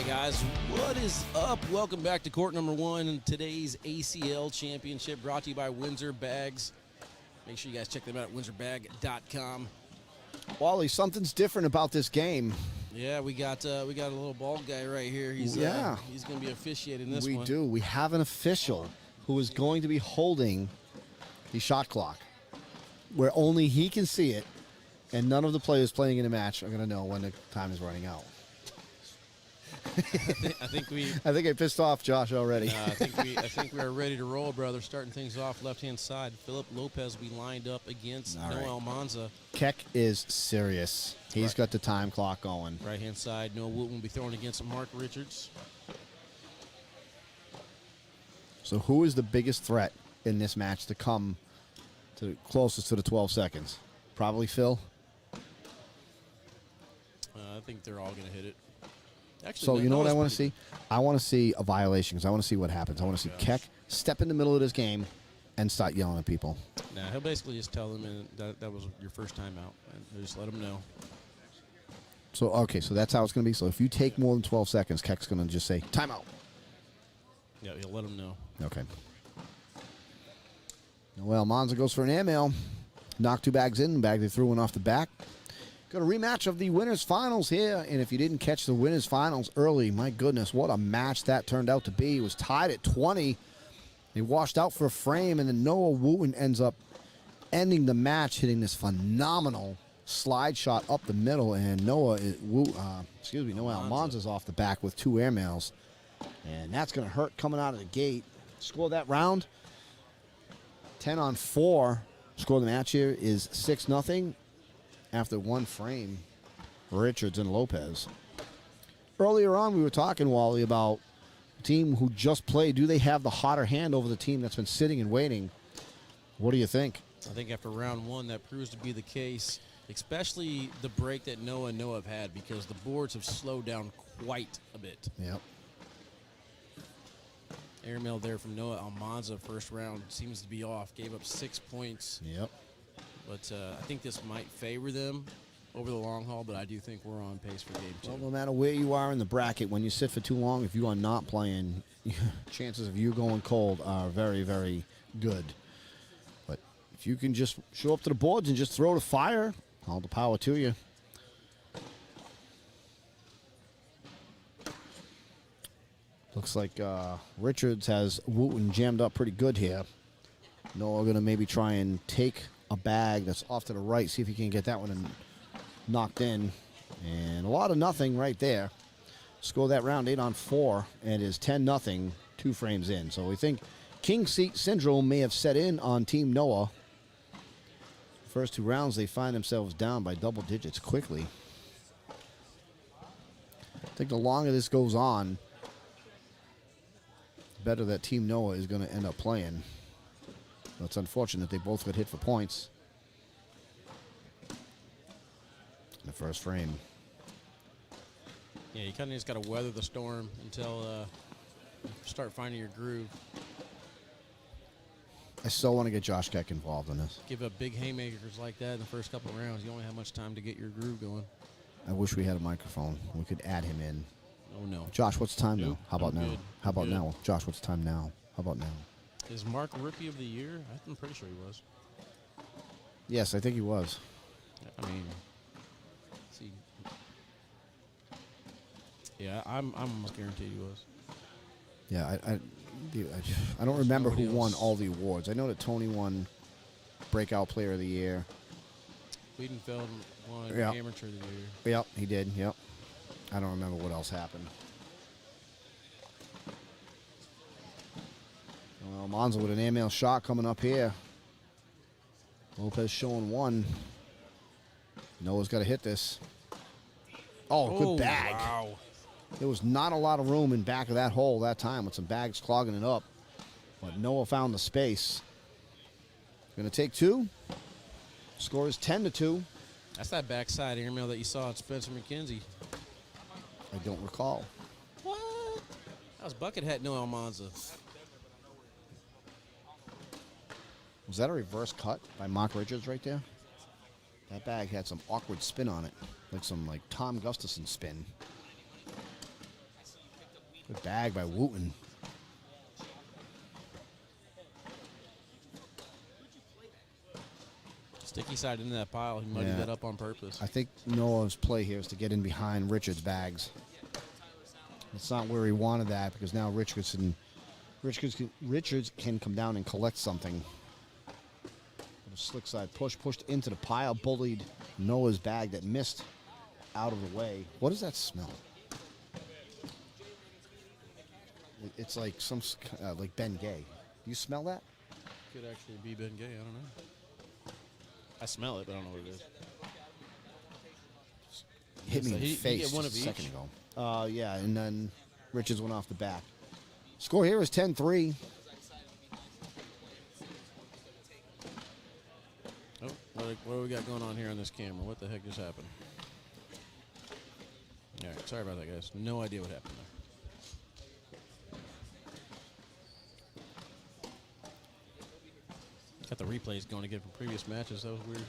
Guys, what is up? Welcome back to court number 1 in today's ACL Championship, brought to you by Windsor Bags. Make sure you guys check them out at windsorbag.com. Wally, something's different about this game. Yeah, we got a little bald guy right here. He's he's going to be officiating this one. We do. We have an official who is going to be holding the shot clock, where only he can see it, and none of the players playing in the match are going to know when the time is running out. I think I pissed off Josh already. I think we are ready to roll, brother. Starting things off left-hand side. Philip Lopez will be lined up against Noah Almanza. Keck is serious. He's got the time clock going. Right-hand side, Noah Wooten will be throwing against Mark Richards. So who is the biggest threat in this match to come to closest to the 12 seconds? Probably Phil. I think they're all going to hit it. Actually, So you know what I want to good. see? I want to see a violation because I want to see what happens. I want to see Keck step in the middle of this game and start yelling at people. Nah, he'll basically just tell them that was your first time out, and just let them know. So, okay, so that's how it's going to be. So if you take more than 12 seconds, Keck's going to just say, timeout. Yeah, he'll let them know. Okay. Well, Monza goes for an airmail. Knocked 2 bags in, bag they threw one off the back. Got a rematch of the winners finals here, and if you didn't catch the winners finals early, my goodness, what a match that turned out to be. It was tied at 20. They washed out for a frame, and then Noah Wooten ends up ending the match, hitting this phenomenal slide shot up the middle, and Noah Almanza's off the back with 2 airmails, and that's going to hurt coming out of the gate. Score that round, 10-4. Score of the match here is 6-0. After 1 frame, Richards and Lopez. Earlier on, we were talking, Wally, about a team who just played. Do they have the hotter hand over the team that's been sitting and waiting? What do you think? I think after round 1, that proves to be the case, especially the break that Noah and Noah have had, because the boards have slowed down quite a bit. Yep. Airmail there from Noah Almanza, first round, seems to be off. Gave up 6 points. Yep. But I think this might favor them over the long haul, but I do think we're on pace for game 2. Well, no matter where you are in the bracket, when you sit for too long, if you are not playing, chances of you going cold are very, very good. But if you can just show up to the boards and just throw the fire, all the power to you. Looks like Richards has Wooten jammed up pretty good here. Noah going to maybe try and take a bag that's off to the right, see if he can get that one and knocked in. And a lot of nothing right there. Score that round 8-4, and is 10-0, 2 frames in. So we think King Seat Syndrome may have set in on Team Noah. First 2 rounds, they find themselves down by double digits quickly. I think the longer this goes on, the better that Team Noah is going to end up playing. It's unfortunate they both got hit for points in the first frame. Yeah, you kind of just got to weather the storm until you start finding your groove. I still want to get Josh Keck involved in this. Give up big haymakers like that in the first couple of rounds. You only have much time to get your groove going. I wish we had a microphone. We could add him in. Oh, no. Josh, what's the time now? How about I'm now? good. How about I'm good. now? Josh, what's the time now? How about now? Is Mark Rookie of the Year? I'm pretty sure he was. Yes, I think he was. I mean, see. Yeah, I'm almost guaranteed he was. Yeah, I don't remember who Nobody won else. all the awards. I know that Tony won Breakout Player of the Year. Wiedenfeld won Yeah. Amateur of the Year. Yep, he did. Yep. I don't remember what else happened. Well, Monza with an airmail shot coming up here. Lopez showing 1. Noah's got to hit this. Oh, good bag. Wow. There was not a lot of room in back of that hole that time with some bags clogging it up. But Noah found the space. Going to take 2. Score is 10-2. That's that backside airmail that you saw at Spencer McKenzie. I don't recall. What? That was bucket hat Noah Almanza. Was that a reverse cut by Mark Richards right there? That bag had some awkward spin on it. Like some Tom Gustafson spin. Good bag by Wooten. Sticky side into that pile. He muddied Yeah. that up on purpose. I think Noah's play here is to get in behind Richards' bags. It's not where he wanted that because now Richards can come down and collect something. A slick side pushed into the pile, bullied Noah's bag that missed out of the way. What does that smell? It's like like Ben Gay. Do you smell that? Could actually be Ben Gay. I don't know. I smell it, but I don't know what it is. Hit me So in the he face get one just of a second each? ago. Yeah, and then Richards went off the back. Score here is 10-3. Oh, what do we got going on here on this camera? What the heck just happened? All right, sorry about that, guys. No idea what happened there. Got the replays going again from previous matches. That was weird.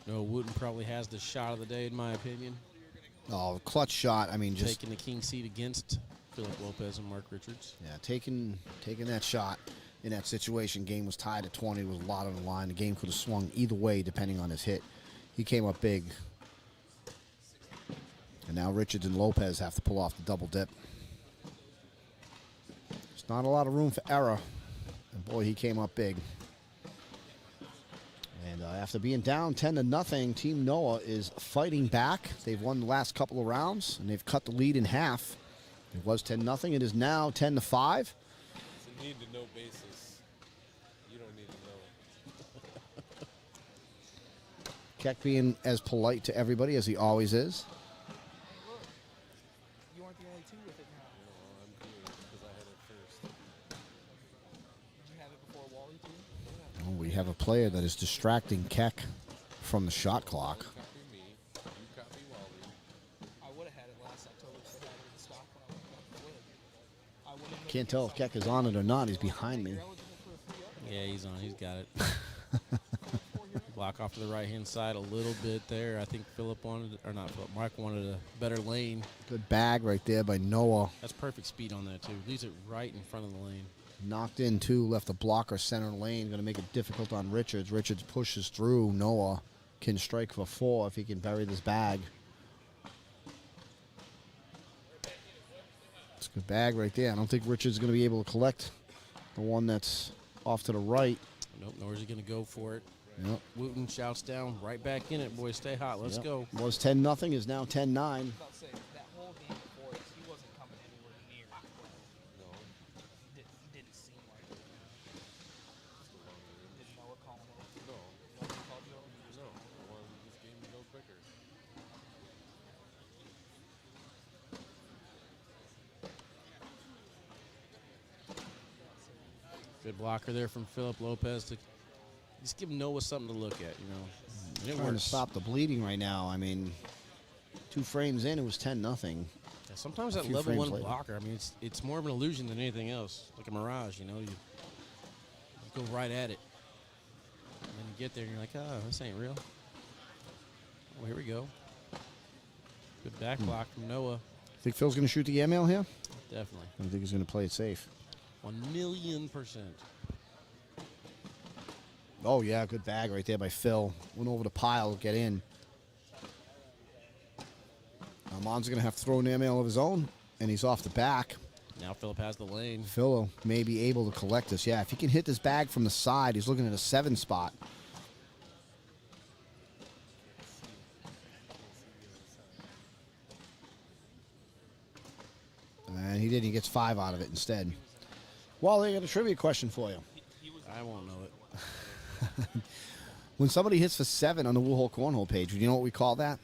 No, Wooten probably has the shot of the day, in my opinion. Oh, clutch shot. I mean, just Taking the king seat against Philip Lopez and Mark Richards. yeah, taking that shot in that situation. Game was tied at 20. Was a lot on the line. The game could have swung either way depending on his hit. He came up big. And now Richards and Lopez have to pull off the double dip. There's not a lot of room for error. And boy, he came up big. And after being down 10-0, Team Noah is fighting back. They've won the last couple of rounds, and they've cut the lead in half. It was 10-0. It is now 10-5. It's a need to know basis. You don't need to know. Keck being as polite to everybody as he always is. You aren't the only two with it now. No, I'm good because I had it first. Did you have it before Wally too? Oh, we have a player that is distracting Keck from the shot clock. Copy me. You copy Wally. I would have had it last October because I had it in stock when I went to Wood. I wouldn't Can't tell if Keck is on it or not. He's behind me. You're eligible for a free upgrade. Yeah, he's on. He's got it. Block off to the right-hand side a little bit there. I think Philip wanted, or not Philip, Mark wanted a better lane. Good bag right there by Noah. That's perfect speed on that, too. Leaves it right in front of the lane. Knocked in two, left a blocker center lane. Going to make it difficult on Richards. Richards pushes through. Noah can strike for 4 if he can bury this bag. It's a good bag right there. I don't think Richards is going to be able to collect the one that's off to the right. Nope, nor is he going to go for it. Yep. Wooten shouts down, right back in it, boys. Stay hot. Let's Yep. go. Was 10-0, is now 10-9. I was about to say, that whole game before this, he wasn't coming anywhere near. No. Didn't seem like it. Didn't know what call him over. No. Nobody called you over. No. I wanted this game to go quicker. Good blocker there from Philip Lopez to just give Noah something to look at, you know. And it Trying to works. stop the bleeding right now. I mean, 2 frames in, it was 10-0. Yeah, sometimes a that few level frames 1 later. blocker, I mean, it's more of an illusion than anything else, like a mirage, you know. You go right at it, and then you get there and you're like, oh, this ain't real. Oh, here we go. Good back block from Noah, Think Phil's going to shoot the airmail here? definitely. I think he's going to play it safe. 1,000,000%. Oh, yeah, good bag right there by Phil. Went over the pile, get in. Armand's going to have to throw an airmail of his own, and he's off the back. Now Philip has the lane. Phil may be able to collect this. Yeah, if he can hit this bag from the side, he's looking at a 7 spot. And he did. He gets 5 out of it instead. Wally, I got a trivia question for you. I won't know it. When somebody hits for 7 on the Wool Hole Cornhole page, do you know what we call that?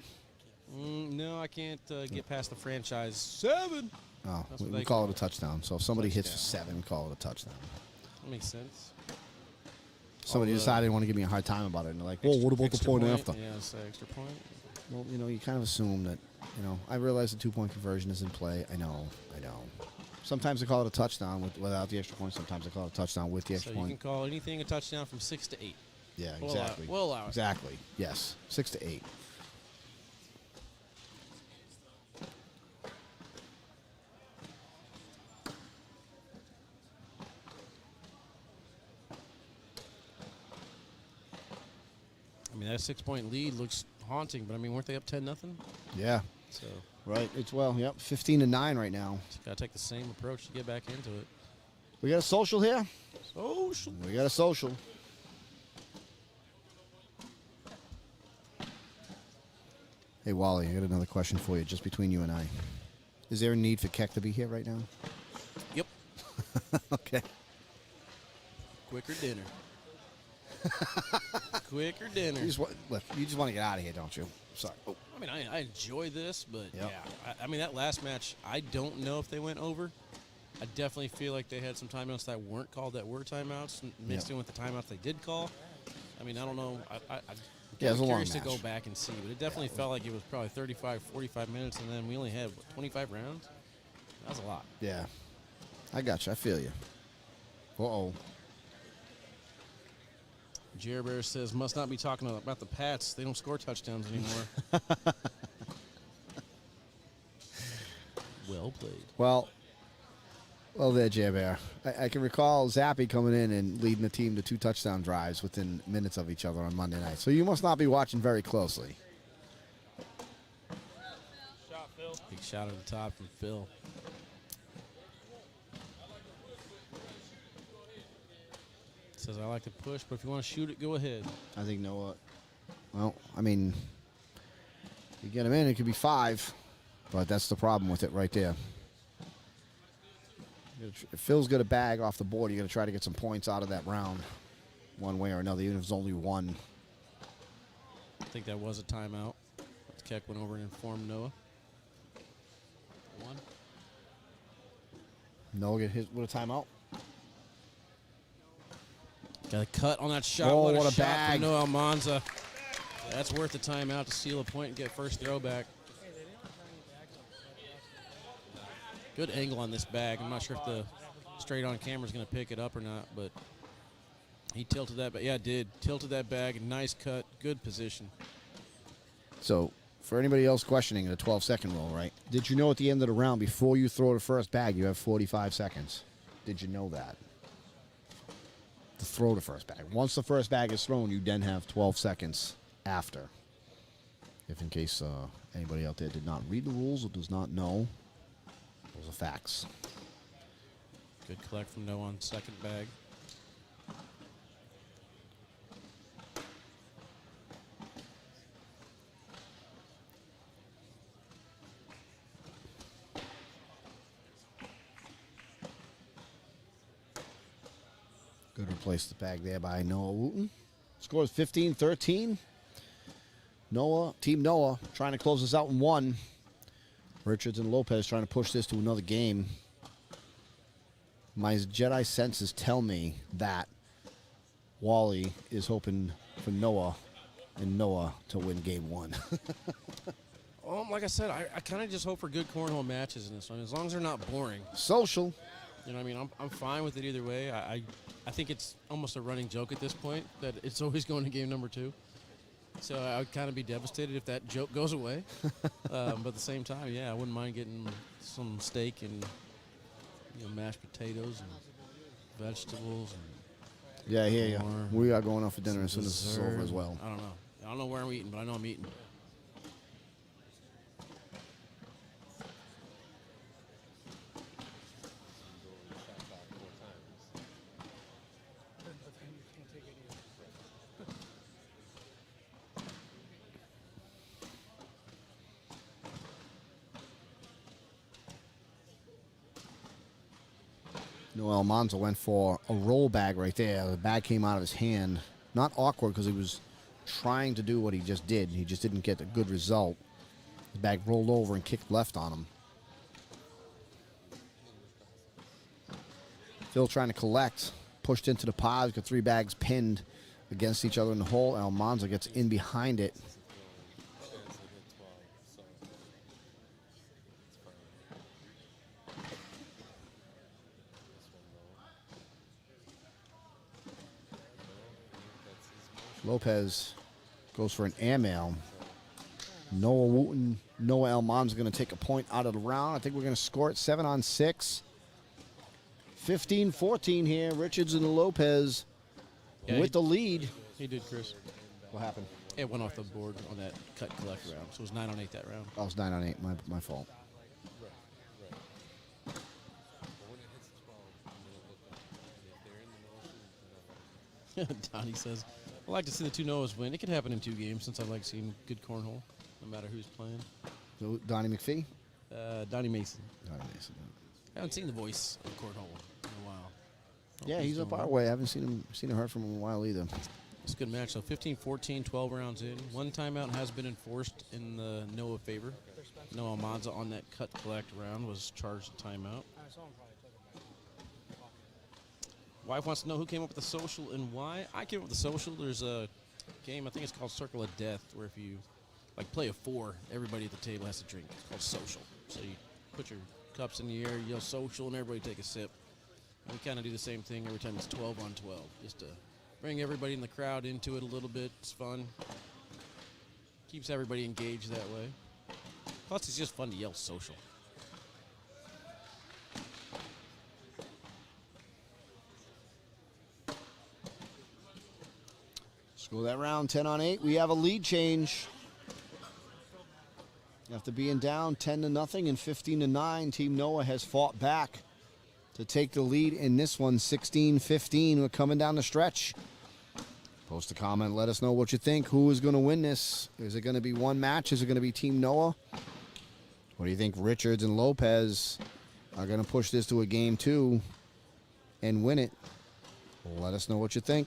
No, I can't get past the franchise 7. Oh, That's we what they call call it a touchdown. So if somebody hits for Touchdown. 7, we call it a touchdown. That makes sense. Somebody the decided they want to give me a hard time about it, and they're like, "Well, what about the Extra point after?" Yeah, it's an extra point. Well, you know, you kind of assume that, I realize the 2-point conversion is in play. I know. Sometimes they call it a touchdown without the extra point. Sometimes they call it a touchdown with the So extra you can point. call anything a touchdown from 6 to 8. Yeah, We'll allow it. exactly. We'll allow it. Exactly. Yes, 6 to 8. I mean, that 6-point lead looks haunting, but I mean, weren't they up 10-0? Yeah. So Right. It's 15 to 9 right now. just got to take the same approach to get back into it. We got a social here. Social. We got a social. Hey, Wally, I got another question for you, just between you and I. Is there a need for Keck to be here right now? Yep. Okay. Quicker dinner. Quicker dinner. You just want to get out of here, don't you? Sorry. Oh. I mean, I enjoy this, but Yep. yeah. I mean, that last match, I don't know if they went over. I definitely feel like they had some timeouts that weren't called that were timeouts, mixed Yep. in with the timeouts they did call. I mean, I don't know. I'm Yeah, it was a long curious to match. go back and see, but it definitely felt like it was probably 35, 45 minutes, and then we only had, 25 rounds? That was a lot. Yeah. I got you. I feel you. Uh-oh. Jer Bear says, must not be talking about the Pats. They don't score touchdowns anymore. Well played. Well, there, Jay Bear. I can recall Zappy coming in and leading the team to 2 touchdown drives within minutes of each other on Monday night. So you must not be watching very closely. Shot, Phil. Big shot at the top from Phil. Says, I like to push, but if you want to shoot it, go ahead. I think Noah. Well, I mean, you get him in, it could be 5, but that's the problem with it right there. If Phil's got a bag off the board, you got to try to get some points out of that round, one way or another, even if it's only 1. I think that was a timeout. Keck went over and informed Noah. 1. Noah get hit with a timeout. Got a cut on that shot. Oh, what what a shot bag. from Noah Almanza. That's worth the timeout to seal a point and get first throw back. Good angle on this bag. I'm not sure if the straight-on camera is going to pick it up or not, but he tilted that. But yeah, it did. Tilted that bag. Nice cut. Good position. So, for anybody else questioning the 12-second rule, right? Did you know at the end of the round, before you throw the first bag, you have 45 seconds? Did you know that? To throw the first bag. Once the first bag is thrown, you then have 12 seconds after. If in case anybody out there did not read the rules or does not know, those are facts. Good collect from Noah on second bag. Good replace the bag there by Noah Wooten. Scores 15-13. Team Noah trying to close this out in 1. Richards and Lopez trying to push this to another game. My Jedi senses tell me that Wally is hoping for Noah and Noah to win game 1. Like I said, I kind of just hope for good cornhole matches in this one, as long as they're not boring. Social. You know what I mean? I'm fine with it either way. I think it's almost a running joke at this point that it's always going to game number 2. So I would kind of be devastated if that joke goes away. But at the same time, yeah, I wouldn't mind getting some steak and mashed potatoes and vegetables. And Yeah, I hear you. More. We are going out for dinner some as soon as this is dessert. over as well. I don't know. I don't know where I'm eating, but I know I'm eating. But then you can't take any of it. Noel Monza went for a roll bag right there. The bag came out of his hand. Not awkward because he was trying to do what he just did. He just didn't get a good result. The bag rolled over and kicked left on him. Phil trying to collect. Pushed into the pod. Got 3 bags pinned against each other in the hole. Almanza gets in behind it. Lopez goes for an air mail. Noah Wooten, Noah Alman's going to take a point out of the round. I think we're going to score it 7-on-6. 15-14 here. Richards and Lopez with the lead. He did, Chris. What happened? It went off the board on that cut collect round, so it was 9-on-8 that round. Oh, it was 9-on-8. My fault. But when it hits the ball, I'm going to look up. And if they're in the motion, then Donnie says, I like to see the two Noahs win. It could happen in 2 games since I like seeing good cornhole, no matter who's playing. So Donnie McPhee? Donnie Mason. Donnie Mason. I haven't seen the voice of cornhole in a while. Yeah, Hope he's up doing our well. way. I haven't seen or heard from him in a while either. It's a good match. So 15-14, 12 rounds in. One timeout has been enforced in the Noah favor. Noah Almanza on that cut collect round was charged a timeout. Wife wants to know who came up with the social and why. I came up with the social. There's a game, I think it's called Circle of Death, where if you play a 4, everybody at the table has to drink. It's called social. So you put your cups in the air, yell social, and everybody take a sip. And we kind of do the same thing every time it's 12 on 12, just to bring everybody in the crowd into it a little bit. It's fun. Keeps everybody engaged that way. Plus, it's just fun to yell social. Let's go that round 10-on-8. We have a lead change. After being down 10-0 and 15-9, Team Noah has fought back to take the lead in this one, 16-15. We're coming down the stretch. Post a comment. Let us know what you think. Who is going to win this? Is it going to be one match? Is it going to be Team Noah? What do you think Richards and Lopez are going to push this to a game 2 and win it? Let us know what you think.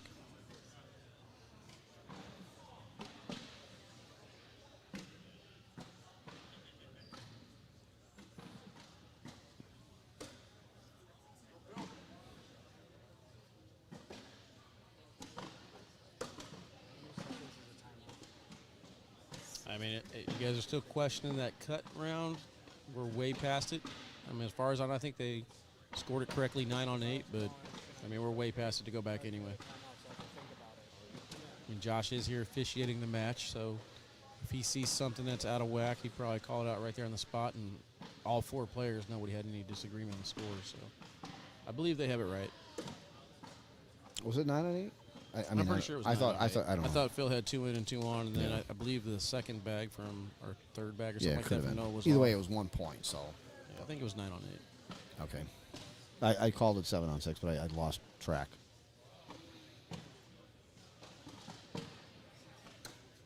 I mean, you guys are still questioning that cut round. We're way past it. I mean, as far as I know, I think they scored it correctly, 9-on-8, but, I mean, we're way past it to go back anyway. I mean, Josh is here officiating the match, so if he sees something that's out of whack, he'd probably call it out right there on the spot, and all 4 players, nobody had any disagreement on the score, so I believe they have it right. Was it 9-on-8? I'm pretty sure it was I thought 9-on-8. I don't know. I thought Phil had 2 in and 2 on, and then Yeah. I believe the second bag from, or third bag or Yeah, something it like could that have from been. Noah was Either off. way, it was 1 point, so. Yeah, I think it was 9-on-8. Okay. I called it 7-on-6, but I lost track.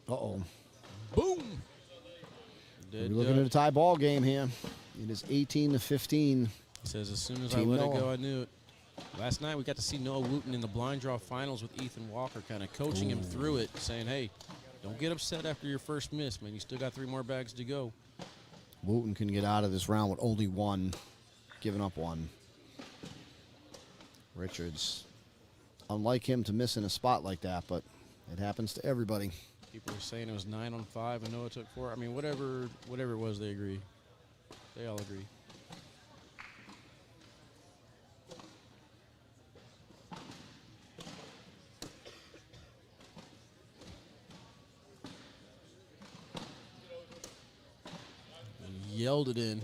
Uh-oh. Boom! We're looking at a tie ball game here. It is 18-15. He says, as soon as I Team let Noah. it go, I knew it. Last night, we got to see Noah Wooten in the blind draw finals with Ethan Walker, kind of coaching him through it, saying, hey, don't get upset after your first miss, man. You still got 3 more bags to go. Wooten can get out of this round with only 1, giving up 1. Richards, unlike him to miss in a spot like that, but it happens to everybody. People were saying it was 9-on-5 and Noah took 4. I mean, whatever it was, they agree. They all agree. He yelled it in.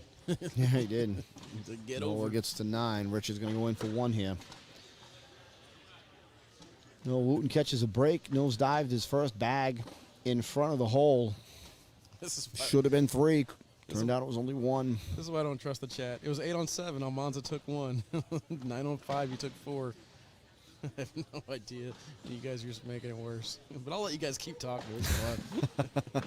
Yeah, he did. To get Noah over. gets to 9. Richards going to go in for 1 here. Noah Wooten catches a break, nose dived his first bag in front of the hole. This is why, Should have been 3. Turned out it was only 1. this is why I don't trust the chat. It was 8-on-7. Almanza took 1. 9-on-5. You took 4. I have no idea. You guys are just making it worse. But I'll let you guys keep talking. It's fun.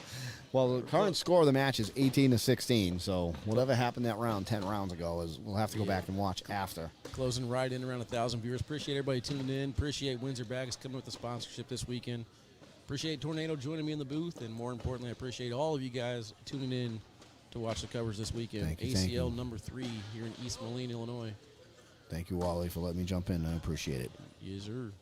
Well, the current score of the match is 18-16. So whatever happened that round 10 rounds ago is we'll have to go back and watch after. Closing right in around 1,000 viewers. Appreciate everybody tuning in. Appreciate Windsor Bags coming with the sponsorship this weekend. Appreciate Tornado joining me in the booth. And more importantly, I appreciate all of you guys tuning in to watch the covers this weekend. Thank you, thank ACL you. number 3 here in East Moline, Illinois. Thank you, Wally, for letting me jump in. I appreciate it. Yes, sir.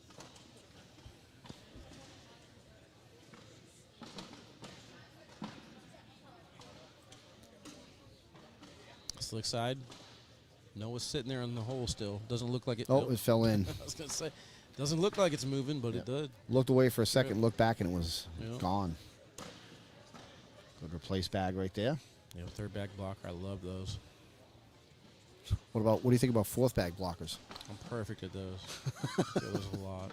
Slick side. Noah's sitting there in the hole still. Doesn't look like it. Oh, Nope. it fell in. I was going to say, Doesn't look like it's moving, but it did. Looked away for a second, looked back, and it was Yep. gone. Good replace bag right there. Yeah, third back blocker. I love those. What do you think about fourth bag blockers? I'm perfect at those. Those a lot.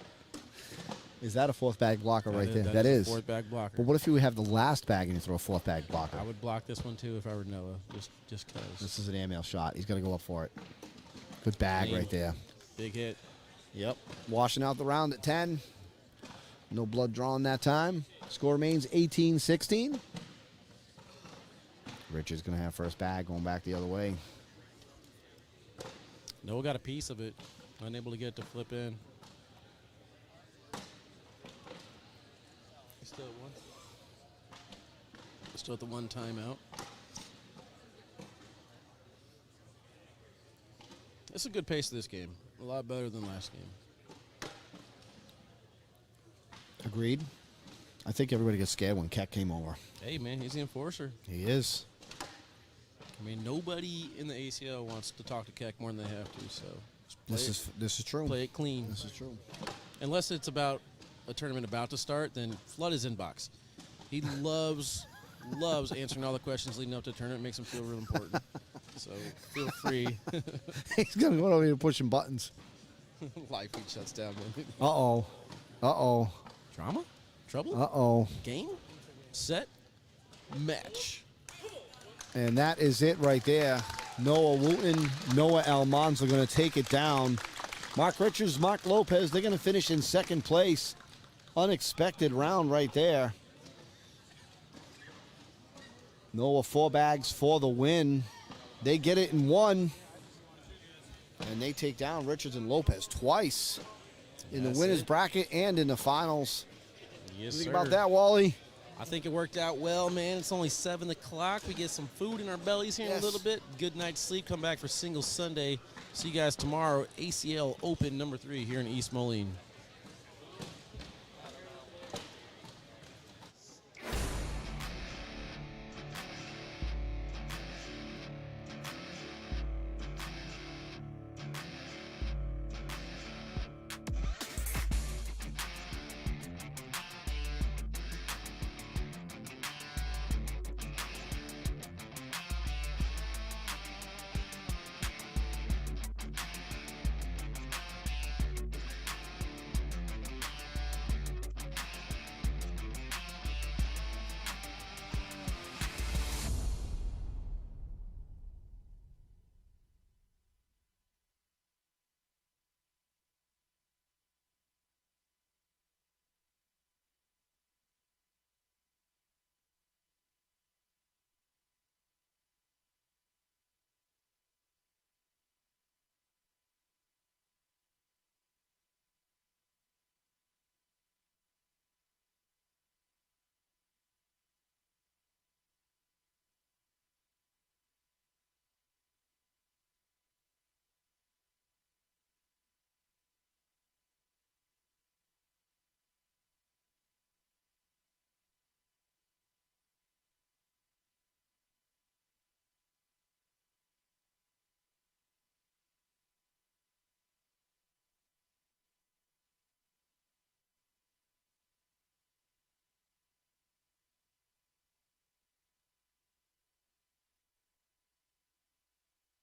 Is that a fourth bag blocker right there? That That is is. a fourth back blocker. But what if you have the last bag and you throw a fourth bag blocker? I would block this one too if I were Noah, just because. This is an airmail shot. He's got to go up for it. Good bag Clean. right there. Big hit. Yep. Washing out the round at 10. No blood drawn that time. Score remains 18-16. Richard's going to have first bag going back the other way. Noah got a piece of it. Unable to get it to flip in. He's still at one. Still at the one timeout. It's a good pace of this game. A lot better than last game. Agreed. I think everybody gets scared when Keck came over. Hey, man, he's the enforcer. He is. I mean, nobody in the ACL wants to talk to Keck more than they have to, so just This is true. play it clean. This is true. Unless it's about a tournament about to start, then flood his inbox. He loves answering all the questions leading up to the tournament. Makes him feel real important. So feel free. He's going to go over here pushing buttons. Live feed shuts down. Man. Uh-oh. Uh-oh. Drama? Trouble? Uh-oh. Game? Set? Match. And that is it right there. Noah Wooten, Noah Almanza are going to take it down. Mark Richards, Mark Lopez, they're going to finish in second place. Unexpected round right there. Noah 4 bags for the win. They get it in one. And they take down Richards and Lopez twice in That's the winners it. bracket and in the finals. Yes, What do you sir. think about that, Wally? I think it worked out well, man. It's only 7 o'clock. We get some food in our bellies here in Yes. a little bit. Good night's sleep. Come back for Singles Sunday. See you guys tomorrow. ACL Open number 3 here in East Moline.